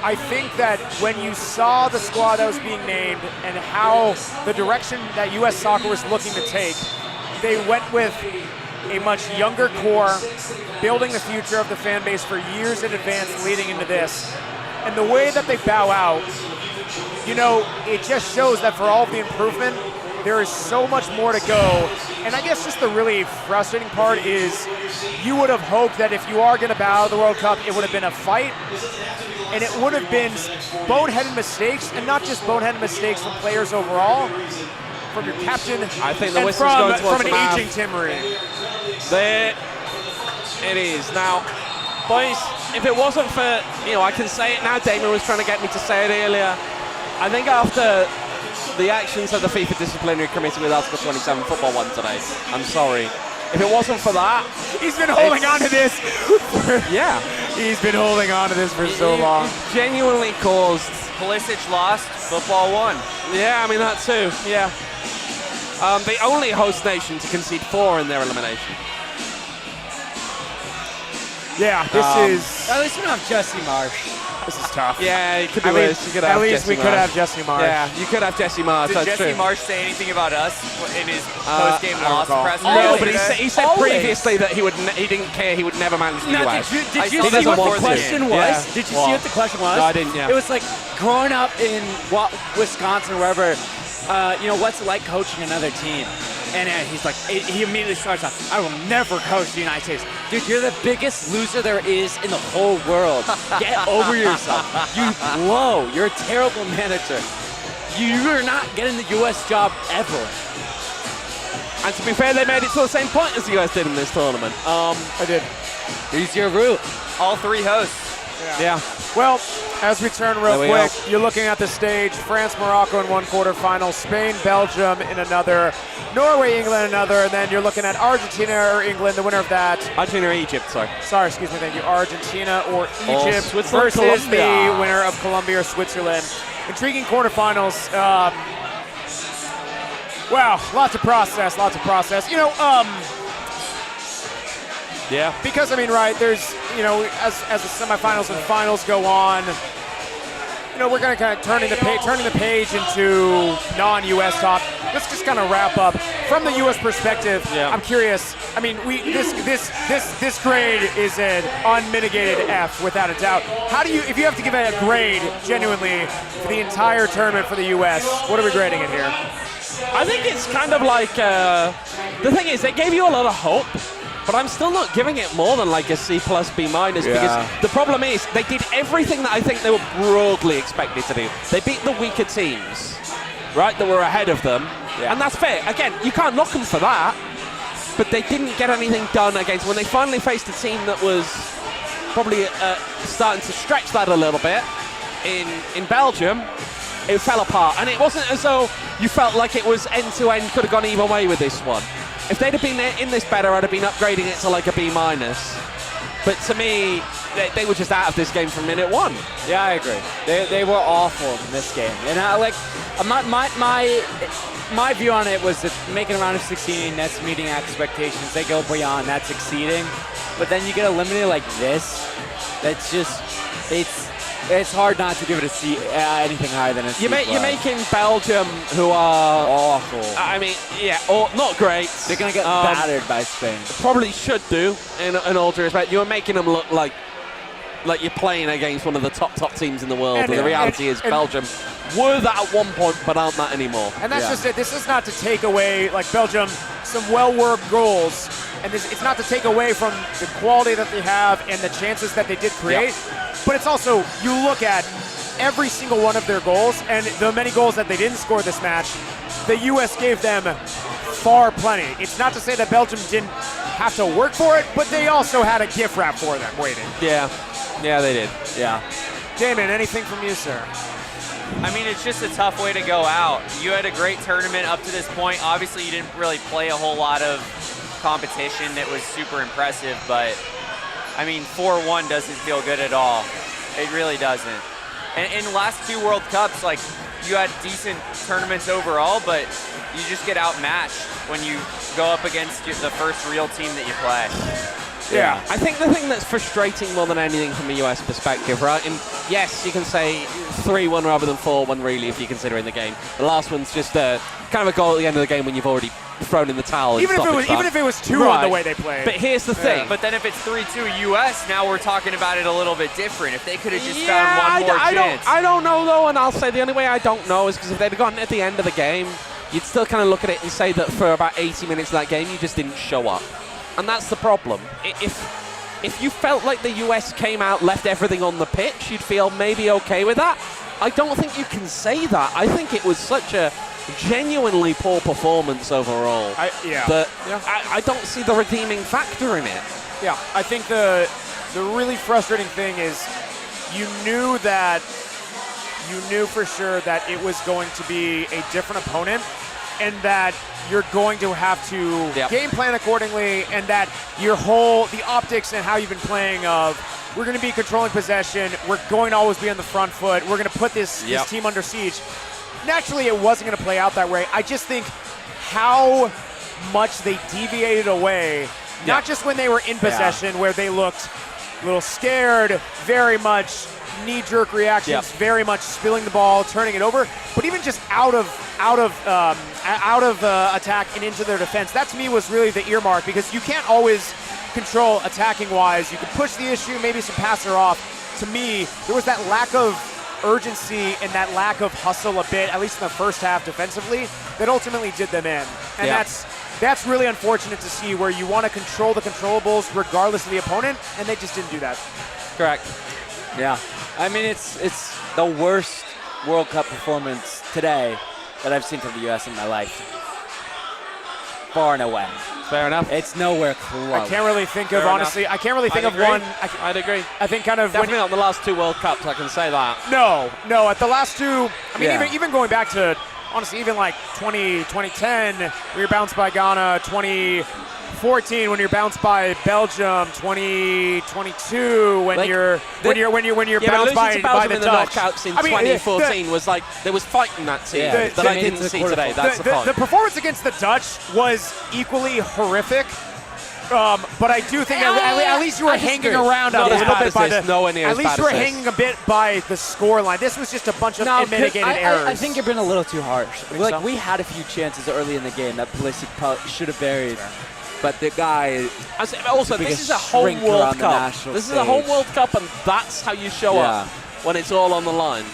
I think that when you saw the squad that was being named and how the direction that U.S. soccer was looking to take, they went with a much younger core, building the future of the fan base for years in advance leading into this. And the way that they bow out, you know, it just shows that for all of the improvement, there is so much more to go. And I guess just the really frustrating part is you would have hoped that if you are going to bow the World Cup, it would have been a fight. and it would have been boneheaded mistakes, and not just boneheaded mistakes from players overall, from your captain, I think the and whistle's going towards from the an mouth. aging Timmery. There it is. Now, boys, if it wasn't for, I can say it now, Damon was trying to get me to say it earlier. I think after the actions of the FIFA Disciplinary Committee with Article 27 Football 1 today, I'm sorry. If it wasn't for that, He's been holding on to this. yeah. He's been holding on to this for so long. It genuinely caused. Pulisic lost, football won. Yeah, I mean that too. Yeah. The only host nation to concede 4 in their elimination. Yeah, this is At least we don't have Jesse Marsh. this is tough. Yeah, it could be I mean, worse. You could at have least Jesse we could Marsh. have Jesse Marsh. Yeah, you could have Jesse Marsh. Did That's Jesse true. Marsh say anything about us in his post-game I don't loss recall. press No, release but today? he said Always. previously that he didn't care. He would never manage the Now, US. did I you saw see that what before the the question game. was? Yeah. Did you Well, see what the question was? no, I didn't, yeah. It was like, growing up in Wisconsin, wherever, what's it like coaching another team? And he's like, he immediately starts off, I will never coach the United States. Dude, you're the biggest loser there is in the whole world. Get over yourself. You blow. You're a terrible manager. You're not getting the U.S. job ever. And to be fair, they made it to the same point as the US did in this tournament. I did. Here's your route. All 3 hosts. Yeah. Well, as we turn real There we quick, go. you're looking at the stage. France, Morocco in one quarterfinal, Spain, Belgium in another, Norway, England in another, and then you're looking at Argentina or England, the winner of that. Argentina or Egypt, sorry. Sorry, excuse me, thank you. Argentina or Egypt Switzerland, versus the Colombia. winner of Colombia or Switzerland. Intriguing quarterfinals. Wow, lots of process, lots of process. Yeah. Because, I mean, right, there's, as the semifinals and finals go on, we're going to kind of turning the page into non-U.S. talk. Let's just kind of wrap up from the U.S. perspective. Yeah. I'm curious. I mean, this grade is an unmitigated F without a doubt. How do you, if you have to give it a grade genuinely for the entire tournament for the U.S., what are we grading it here? I think it's kind of like, the thing is, they gave you a lot of hope, but I'm still not giving it more than like a C plus B minus because the problem is they did everything that I think they were broadly expected to do. They beat the weaker teams, right, that were ahead of them, and that's fair. Again, you can't knock them for that, but they didn't get anything done against, when they finally faced a team that was probably starting to stretch that a little bit in Belgium, it fell apart. And it wasn't as though you felt like it was end-to-end, could have gone either way with this one. If they'd have been in this better, I'd have been upgrading it to like a B minus. But to me, they were just out of this game from minute 1. Yeah, I agree. They were awful in this game. And my view on it was that making a round of 16, that's meeting expectations. They go beyond, that's exceeding. But then you get eliminated like this. That's just, it's hard not to give it a C, anything higher than a C+. You're making Belgium, who are awful. I mean, not great. They're going to get battered by Spain. Probably should do, in all due respect. You're making them look like you're playing against one of the top teams in the world. And the reality is Belgium were that at one point, but aren't that anymore. And that's just it. This is not to take away, like Belgium, some well-worked goals. And it's not to take away from the quality that they have and the chances that they did create. But it's also, you look at every single one of their goals and the many goals that they didn't score this match, the U.S. gave them far plenty. It's not to say that Belgium didn't have to work for it, but they also had a gift wrap for them waiting. Yeah, they did. Yeah. Damon, anything from you, sir? I mean, it's just a tough way to go out. You had a great tournament up to this point. Obviously, you didn't really play a whole lot of competition that was super impressive, but I mean, 4-1 doesn't feel good at all. It really doesn't. And in the last 2 World Cups, like, you had decent tournaments overall, but you just get outmatched when you go up against the first real team that you play. Yeah. I think the thing that's frustrating more than anything from a US perspective, right? And yes, you can say 3-1 rather than 4-1 really if you're considering the game. The last one's just kind of a goal at the end of the game when you've already thrown in the towel. Even if it was 2 on the way they played. But here's the thing. But then if it's 3-2 US, now we're talking about it a little bit different. If they could have just found one more chance. I don't know though, and I'll say the only way I don't know is because if they'd have gotten at the end of the game, you'd still kind of look at it and say that for about 80 minutes of that game, you just didn't show up. And that's the problem. if you felt like the US came out, left everything on the pitch, you'd feel maybe okay with that. I don't think you can say that. I think it was such a genuinely poor performance overall. I don't see the redeeming factor in it. Yeah, I think the really frustrating thing is you knew for sure that it was going to be a different opponent, and that you're going to have to game plan accordingly, and that the optics and how you've been playing of, we're going to be controlling possession, we're going to always be on the front foot, we're going to put this team under siege. Naturally, it wasn't going to play out that way. I just think how much they deviated away, not just when they were in possession, where they looked a little scared, very much knee-jerk reactions, very much spilling the ball, turning it over, but even just out of attack and into their defense. That to me was really the earmark, because you can't always control attacking-wise. You can push the issue, maybe some pass her off. To me, there was that lack of urgency and that lack of hustle a bit, at least in the first half defensively, that ultimately did them in. And that's really unfortunate to see, where you want to control the controllables regardless of the opponent, and they just didn't do that. Correct. Yeah. I mean, it's the worst World Cup performance today that I've seen from the U.S. in my life. Far and away. Fair enough. It's nowhere close. I can't really think of, honestly, I can't really think of one. I'd agree. I think kind of definitely not the last two World Cups, I can say that. No, at the last two, I mean, even going back to, honestly, even like 2010, when you're bounced by Ghana, 2014 when you're bounced by Belgium, 2022 when you're bounced by the in the Dutch. knockouts in 2014 was like, there was fight in that team that I didn't see today. That's the point. The performance against the Dutch was equally horrific. But I do think at least you were hanging around a little bit by the. At least you were hanging a bit by the score line. This was just a bunch of unmitigated errors. I think you've been a little too harsh. Like, we had a few chances early in the game that Pulisic should have buried. But the guy. Also, this is a home World Cup. This is a home World Cup, and that's how you show up when it's all on the line.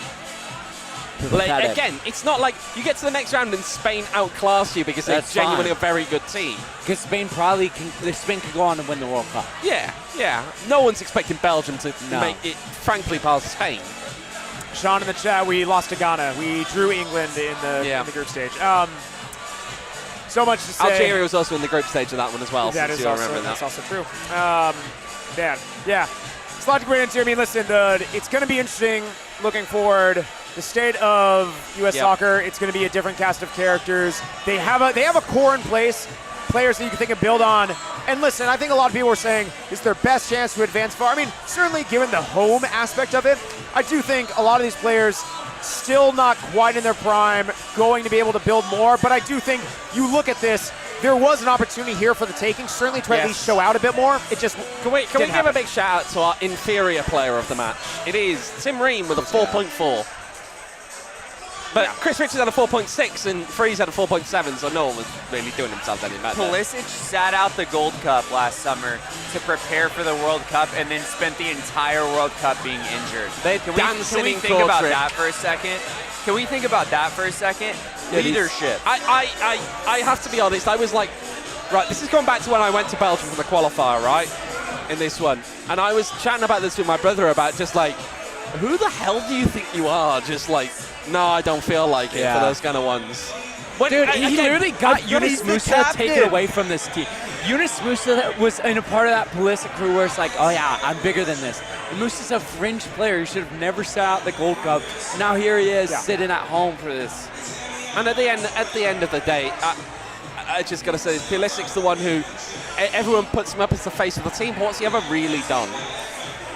Like, again, it's not like you get to the next round and Spain outclass you because they're genuinely a very good team. Because Spain could go on and win the World Cup. Yeah. No one's expecting Belgium to make it, frankly, past Spain. Sean in the chat, we lost to Ghana. We drew England in the group stage. So much to say. Algeria was also in the group stage of that one as well. That's also true. Man, yeah. It's a lot to get into. I mean, listen, it's going to be interesting looking forward. The state of U.S. soccer, it's going to be a different cast of characters. They have a core in place, players that you can think of build on. And listen, I think a lot of people are saying it's their best chance to advance far. I mean, certainly given the home aspect of it, I do think a lot of these players still not quite in their prime, going to be able to build more. But I do think you look at this, there was an opportunity here for the taking, certainly to at least show out a bit more. It just Can we give a big shout out to our inferior player of the match? It is Tim Ream with a 4.4. But Chris Richards had a 4.6 and Freeze had a 4.7, so no one was really doing themselves any better. Pulisic sat out the Gold Cup last summer to prepare for the World Cup and then spent the entire World Cup being injured. Can we think about that for a second? Can we think about that for a second? Leadership. I have to be honest, I was like, right, this is going back to when I went to Belgium for the qualifier, right, in this one. And I was chatting about this with my brother about just like, who the hell do you think you are? Just like, no, I don't feel like it for those kind of ones. Dude, he literally got Yunus Musa taken away from this team. Yunus Musa was in a part of that Pulisic crew where it's like, oh yeah, I'm bigger than this. And Musa's a fringe player. He should have never sat out the Gold Cup. Now here he is sitting at home for this. And at the end of the day, I just got to say, Pulisic's the one who everyone puts him up as the face of the team. But what's he ever really done?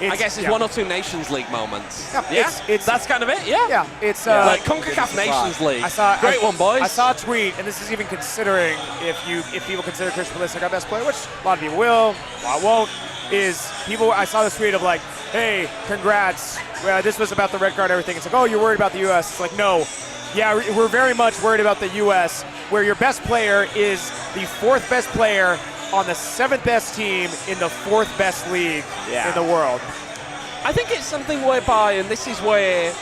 I guess it's one or two Nations League moments. That's kind of it. Yeah. It's like CONCACAF Nations League. Great one, boys. I saw a tweet, and this is even considering if people consider Chris Pulisic our best player, which a lot of people will, a lot won't. I saw this tweet of like, hey, congrats. This was about the red card and everything. It's like, oh, you're worried about the U.S. It's like, no. Yeah, we're very much worried about the U.S., where your best player is the fourth best player on the seventh best team in the fourth best league in the world. I think it's something whereby, and this is where,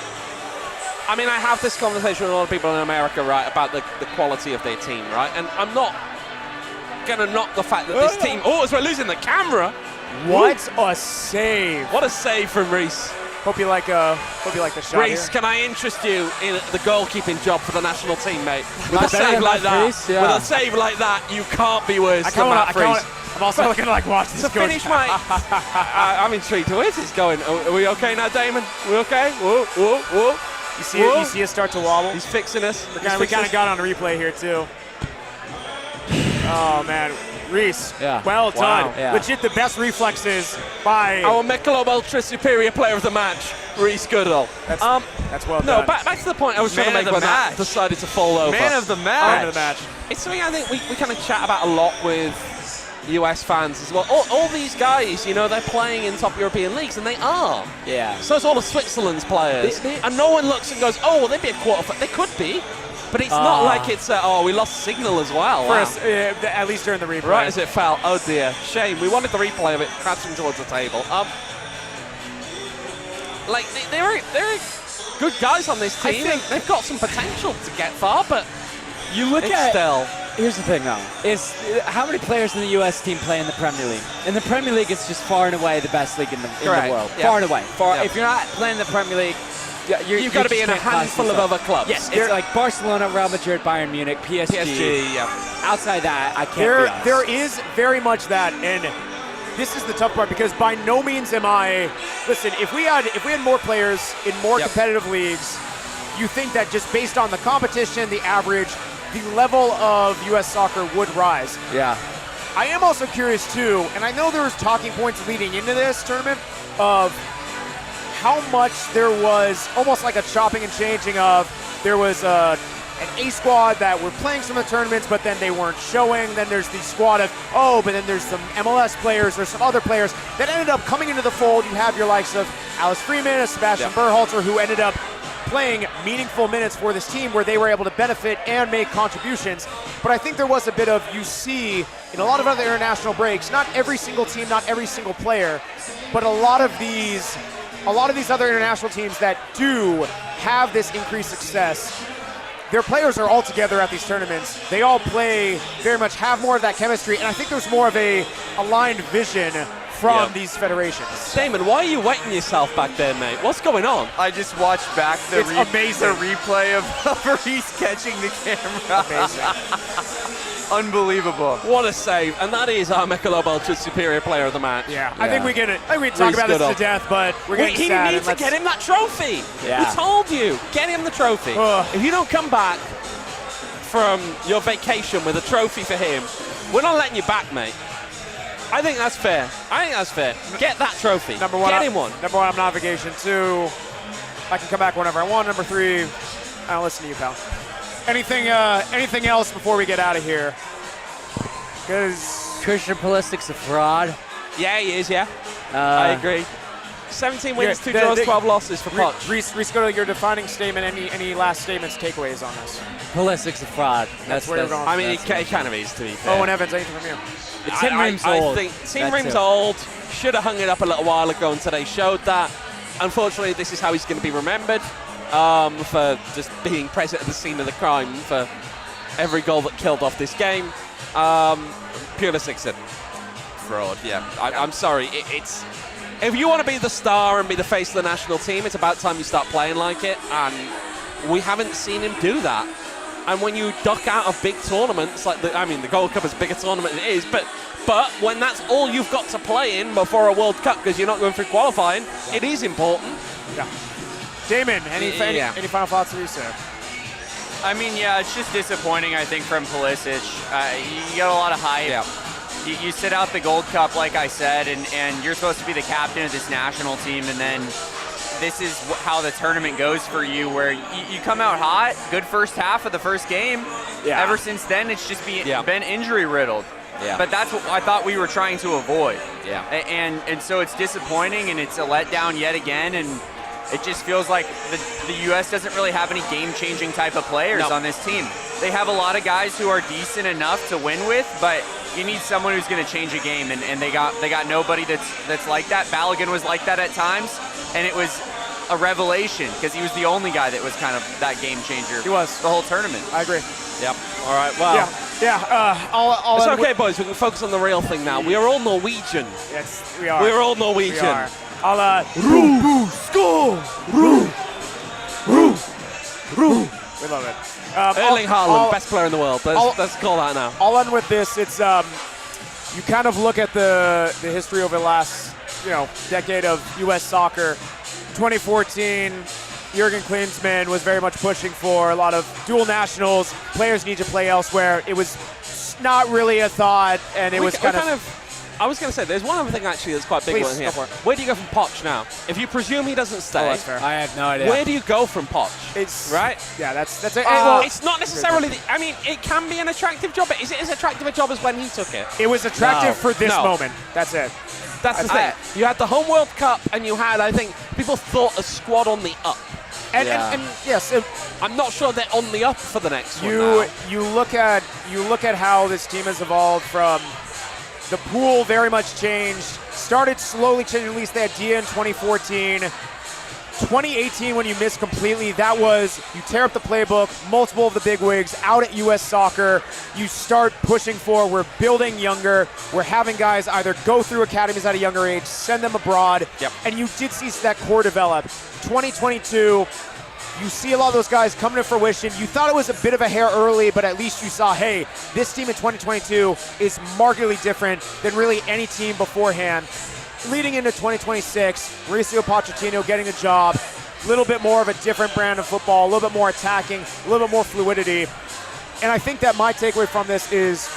I mean, I have this conversation with a lot of people in America, right, about the quality of their team, right? And I'm not going to knock the fact that this team, as we're losing the camera, What a save. What a save from Rees. Hope you like the shot Rees, here. can I interest you in the goalkeeping job for the national team, mate? With a Better save than like that, Rees, yeah. with a save like that, you can't be worse I than Matt kinda Rees. I'm also looking to watch this To go finish, down. mate, I'm intrigued. Where's this going? Are we okay now, Damon? We okay? Whoa, whoa, whoa. You see it start to wobble? He's fixing us. We kind of got on replay here, too. Oh, man. Rees, Yeah. well done. Yeah. Legit the best reflexes by... Our Michelob Ultra Superior Player of the Match, Rees Goodall. That's well No, done. back to the point I was trying to Man make of when the that match. decided to fall over. Man of the Man match. of the match. It's something I think we kind of chat about a lot with US fans as well. All these guys, you know, they're playing in top European leagues, and they are. Yeah. So it's all of Switzerland's players. They- And no one looks and goes, oh, well, they'd be a quarterfinal. They could be. But it's not like it's, we lost signal as well. Wow. First, at least during the replay. Right as it fell. Oh, dear. Shame. We wanted the replay of it crashing towards the table. Like, they're good guys on this team. And they've got some potential to get far, but You look it's at. still... Here's the thing, though: is how many players in the U.S. team play in the Premier League? In the Premier League, it's just far and away the best league in the Correct. world. Yep. Far and away. Yep. If you're not playing in the Premier League, You've got to be in a handful of other clubs. Yes, it's like Barcelona, Real Madrid, Bayern Munich, PSG. yeah. Outside that, I can't be honest. There is very much that, and this is the tough part because by no means am I. Listen, if we had more players in more competitive leagues, you think that just based on the competition, the average, the level of U.S. soccer would rise. Yeah. I am also curious too, and I know there was talking points leading into this tournament of how much there was almost like a chopping and changing of there was an A squad that were playing some of the tournaments, but then they weren't showing. Then there's the squad of, but then there's some MLS players or some other players that ended up coming into the fold. You have your likes of Alice Freeman, Sebastian Berhalter, who ended up playing meaningful minutes for this team where they were able to benefit and make contributions. But I think there was a bit of, you see, in a lot of other international breaks, not every single team, not every single player, but a lot of these other international teams that do have this increased success, their players are all together at these tournaments. They all play very much, have more of that chemistry, and I think there's more of a aligned vision from these federations. Damon, why are you wetting yourself back there, mate? What's going on? I just watched back the It's amazing. the replay of Rees catching the camera. Amazing. Unbelievable. What a save. And that is our Michelob Ultra Superior Player of the Match. Yeah, I think we can talk Rees about this Goodall. to death, but we're We getting sad. need and to let's- get him that trophy. Yeah. We told you. Get him the trophy. Ugh. If you don't come back from your vacation with a trophy for him, we're not letting you back, mate. I think that's fair. Get that trophy. Number one, Get him one. Number one, I'm not on vacation. 2, I can come back whenever I want. Number 3, I don't listen to you, pal. Anything else before we get out of here? Because Christian Pulisic's a fraud. Yeah, he is, yeah. I agree. 17 wins, 2 the- draws, the- 12 losses for Poch. Reese, go to your defining statement. Any last statements, takeaways on this? Pulisic's a fraud. That's where you're going. I mean, it kind of is, to be fair. Owen Evans, anything from you? Tim Ream's old. I think Tim That's Ream's it. old. Should have hung it up a little while ago, and today showed that. Unfortunately, this is how he's going to be remembered, for just being present at the scene of the crime for every goal that killed off this game. Pulisic's a fraud, yeah. I'm sorry. It's if you want to be the star and be the face of the national team, it's about time you start playing like it, and we haven't seen him do that. And when you duck out of big tournaments, like the Gold Cup is a bigger tournament than it is, but when that's all you've got to play in before a World Cup because you're not going through qualifying, it is important. Yeah. Damon, any final thoughts for you, sir? I mean, yeah, it's just disappointing, I think, from Pulisic. You got a lot of hype. Yeah. You sit out the Gold Cup, like I said, and you're supposed to be the captain of this national team, and then this is how the tournament goes for you, where you come out hot, good first half of the first game. Yeah. Ever since then, it's just been injury-riddled. Yeah. But that's what I thought we were trying to avoid. Yeah. And so it's disappointing, and it's a letdown yet again, and it just feels like the U.S. doesn't really have any game-changing type of players on this team. They have a lot of guys who are decent enough to win with, but you need someone who's going to change a game, and they got nobody that's like that. Balogun was like that at times, and it was a revelation because he was the only guy that was kind of that game changer. He was. the whole tournament. I agree. Yep. All right. Well, Yeah. Yeah, all It's in okay, boys. We can focus on the real thing now. We are all Norwegian. Yes, we are. We are all Norwegian. We are. I'll score. We love it. Erling Haaland, I'll- best player in the world. Let's call that now. I'll end with this. It's you kind of look at the history over the last decade of U.S. soccer. 2014, Jurgen Klinsmann was very much pushing for a lot of dual nationals. Players need to play elsewhere. It was not really a thought, and it was kind of. I was going to say, there's one other thing actually that's quite big Please, one here. go for it. Where do you go from Poch now? If you presume he doesn't stay, that's fair. I have no idea. where do you go from Poch? It's right? Yeah, that's it. It's not necessarily. I mean, it can be an attractive job, but is it as attractive a job as when he took it? It was attractive for this No. moment. That's it. That's the thing. You had the home World Cup, and you had, I think, people thought a squad on the up. And yes, I'm not sure they're on the up for the next one. you look at how this team has evolved from. The pool very much changed. Started slowly changing. At least the idea in 2014. 2018, when you missed completely, that was you tear up the playbook. Multiple of the big wigs out at U.S. Soccer. You start pushing for. We're building younger. We're having guys either go through academies at a younger age, send them abroad, and you did see that core develop. 2022. You see a lot of those guys coming to fruition. You thought it was a bit of a hair early, but at least you saw, hey, this team in 2022 is markedly different than really any team beforehand. Leading into 2026, Mauricio Pochettino getting a job, a little bit more of a different brand of football, a little bit more attacking, a little bit more fluidity. And I think that my takeaway from this is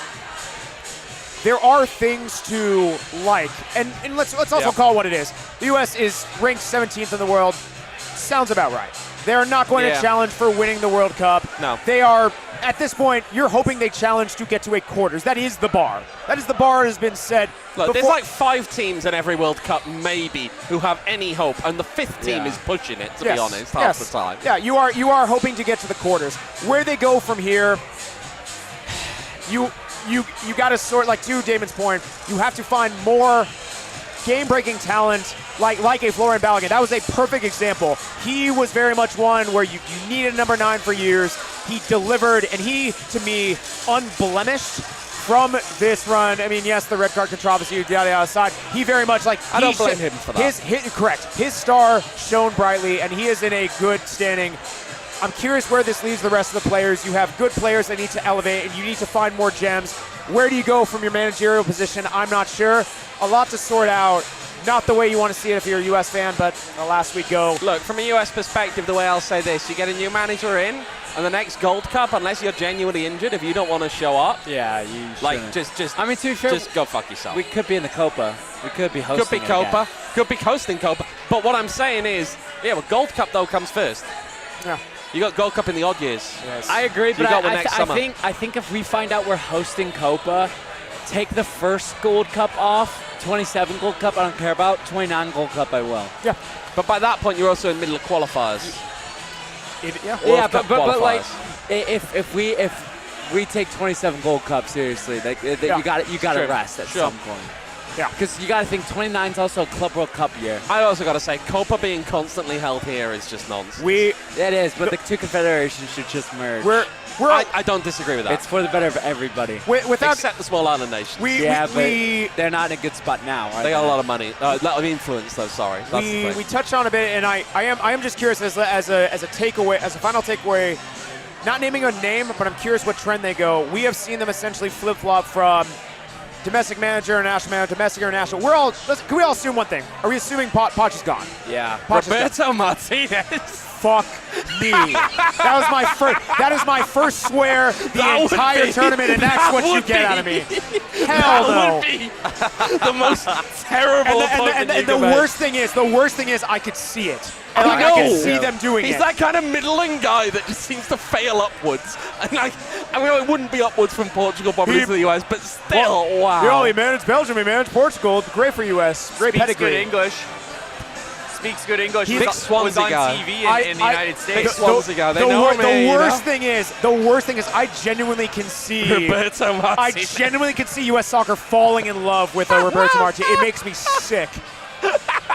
there are things to like. And let's also call it what it is. The U.S. is ranked 17th in the world. Sounds about right. They're not going to challenge for winning the World Cup. No. They are, at this point, you're hoping they challenge to get to a quarters. That is the bar. That is the bar has been set. Look, there's like 5 teams in every World Cup, maybe, who have any hope, and the 5th team is pushing it, to be honest, half the time. Yeah, you are hoping to get to the quarters. Where they go from here, you got to sort, like to Damon's point, you have to find more game-breaking talent like a Florian Balogun. That was a perfect example. He was very much one where you needed number 9 for years. He delivered, and he, to me, unblemished from this run. I mean, yes, the red card controversy, yada yada aside, he very much I don't blame him for that. Correct. His star shone brightly, and he is in a good standing. I'm curious where this leaves the rest of the players. You have good players that need to elevate, and you need to find more gems. Where do you go from your managerial position? I'm not sure. A lot to sort out. Not the way you want to see it if you're a U.S. fan, but alas we go. Look, from a U.S. perspective, the way I'll say this, you get a new manager in, and the next Gold Cup, unless you're genuinely injured, if you don't want to show up, you shouldn't. just I mean, to be fair, just go fuck yourself. We could be in the Copa. We could be hosting. Could be Copa. Could be hosting Copa. But what I'm saying is, well, Gold Cup though comes first. Yeah. You got Gold Cup in the odd years. Yes. I agree, but I think if we find out we're hosting Copa, take the first Gold Cup off. 27 Gold Cup I don't care about. 29 Gold Cup I will. Yeah. But by that point, you're also in the middle of qualifiers. Yeah, Cup but like qualifiers. if we take 27 Gold Cup seriously, you got to rest at some point. Yeah. Because you got to think 29 is also a Club World Cup year. I also got to say, Copa being constantly held here is just nonsense. It is, but the two confederations should just merge. I don't disagree with that. It's for the better of everybody. Except the small island nations. But they're not in a good spot now. They got a lot of money, a lot of influence, though. Sorry, that's the thing. We touched on a bit, and I am just curious as a takeaway, as a final takeaway. Not naming a name, but I'm curious what trend they go. We have seen them essentially flip-flop from domestic manager, national manager, domestic international. Can we all assume one thing? Are we assuming Poch is gone? Yeah. Roberto Martinez. Fuck me. That is my first swear the entire tournament, and that's what you get out of me. Hell no. Would be the most terrible and the worst thing is I could see it. And I know. I can see them doing He's it. that kind of middling guy that just seems to fail upwards. And I mean, it wouldn't be upwards from Portugal probably to the US, but still, wow. He managed Belgium, he managed Portugal. Great for US. Great pedigree. Speaks good English. He's was Swansea on guy. TV in the United States. Swansea guy. The worst thing is, I genuinely can see Roberto Martinez. I genuinely can see U.S. soccer falling in love with Roberto Martinez. It makes me sick.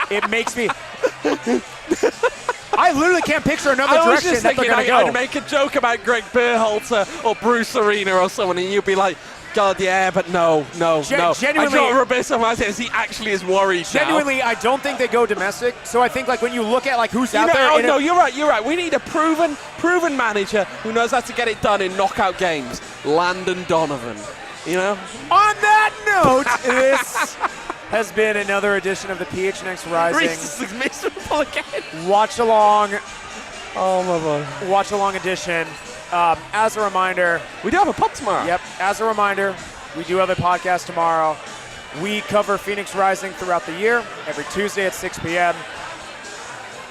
It makes me. I literally can't picture another I was direction just that they're thinking going to I'd go. make a joke about Greg Berhalter or Bruce Arena or someone, and you'd be like, God, yeah, but no. Genuinely- I know Roberto Martinez, he actually is worried now. Genuinely, I don't think they go domestic. So I think like when you look at like who's out there. No, you're right. We need a proven manager who knows how to get it done in knockout games. Landon Donovan, you know? On that note, this has been another edition of the PHNX Rising Rees is miserable again. Watch Along Oh, my boy. Watch Along edition. As a reminder, We do have a pod tomorrow. yep, as a reminder, we do have a podcast tomorrow. We cover Phoenix Rising throughout the year, every Tuesday at 6 p.m.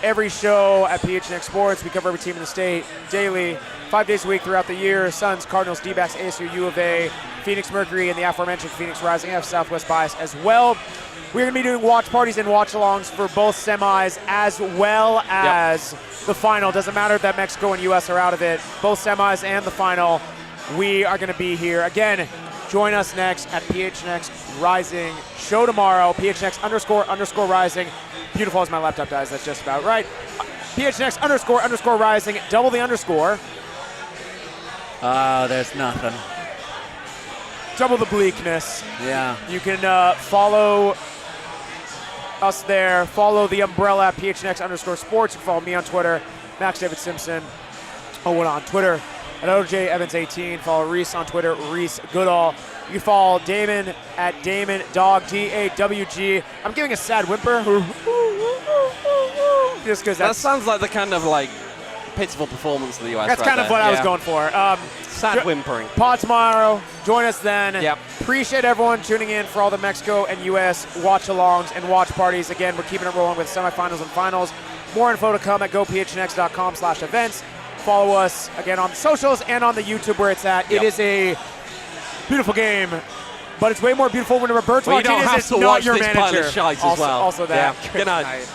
Every show at PHNX Sports, we cover every team in the state daily, 5 days a week throughout the year. Suns, Cardinals, D-backs, ASU, U of A, Phoenix Mercury, and the aforementioned Phoenix Rising F Southwest Bias as well. We're going to be doing watch parties and watch-alongs for both semis as well as the final. Doesn't matter that Mexico and U.S. are out of it. Both semis and the final, we are going to be here. Again, join us next at PHNX Rising show tomorrow. PHNX __Rising. Beautiful as my laptop dies. That's just about right. PHNX ___ Rising. Double the underscore. There's nothing. Double the bleakness. Yeah. You can follow us there. Follow the umbrella at PHNX _sports. You can follow me on Twitter, Max David Simpson. Owain on Twitter at OJ Evans 18. Follow Rees on Twitter, Rees Goodall. You can follow Damon at Damon Dog DAWG. I'm giving a sad whimper. Just because That that's sounds like the kind of like pitiful performance of the US. that's right kind of there. what I was Yeah. going for. Sad whimpering. Pod tomorrow. Join us then. Yep. Appreciate everyone tuning in for all the Mexico and U.S. watch-alongs and watch parties. Again, we're keeping it rolling with semifinals and finals. More info to come at gophnx.com/events. Follow us again on the socials and on the YouTube where it's at. Yep. It is a beautiful game, but it's way more beautiful when Roberto Well, you don't Martinez have is to not watch your this manager. pile of shite as well. Also that. Yeah. Good night.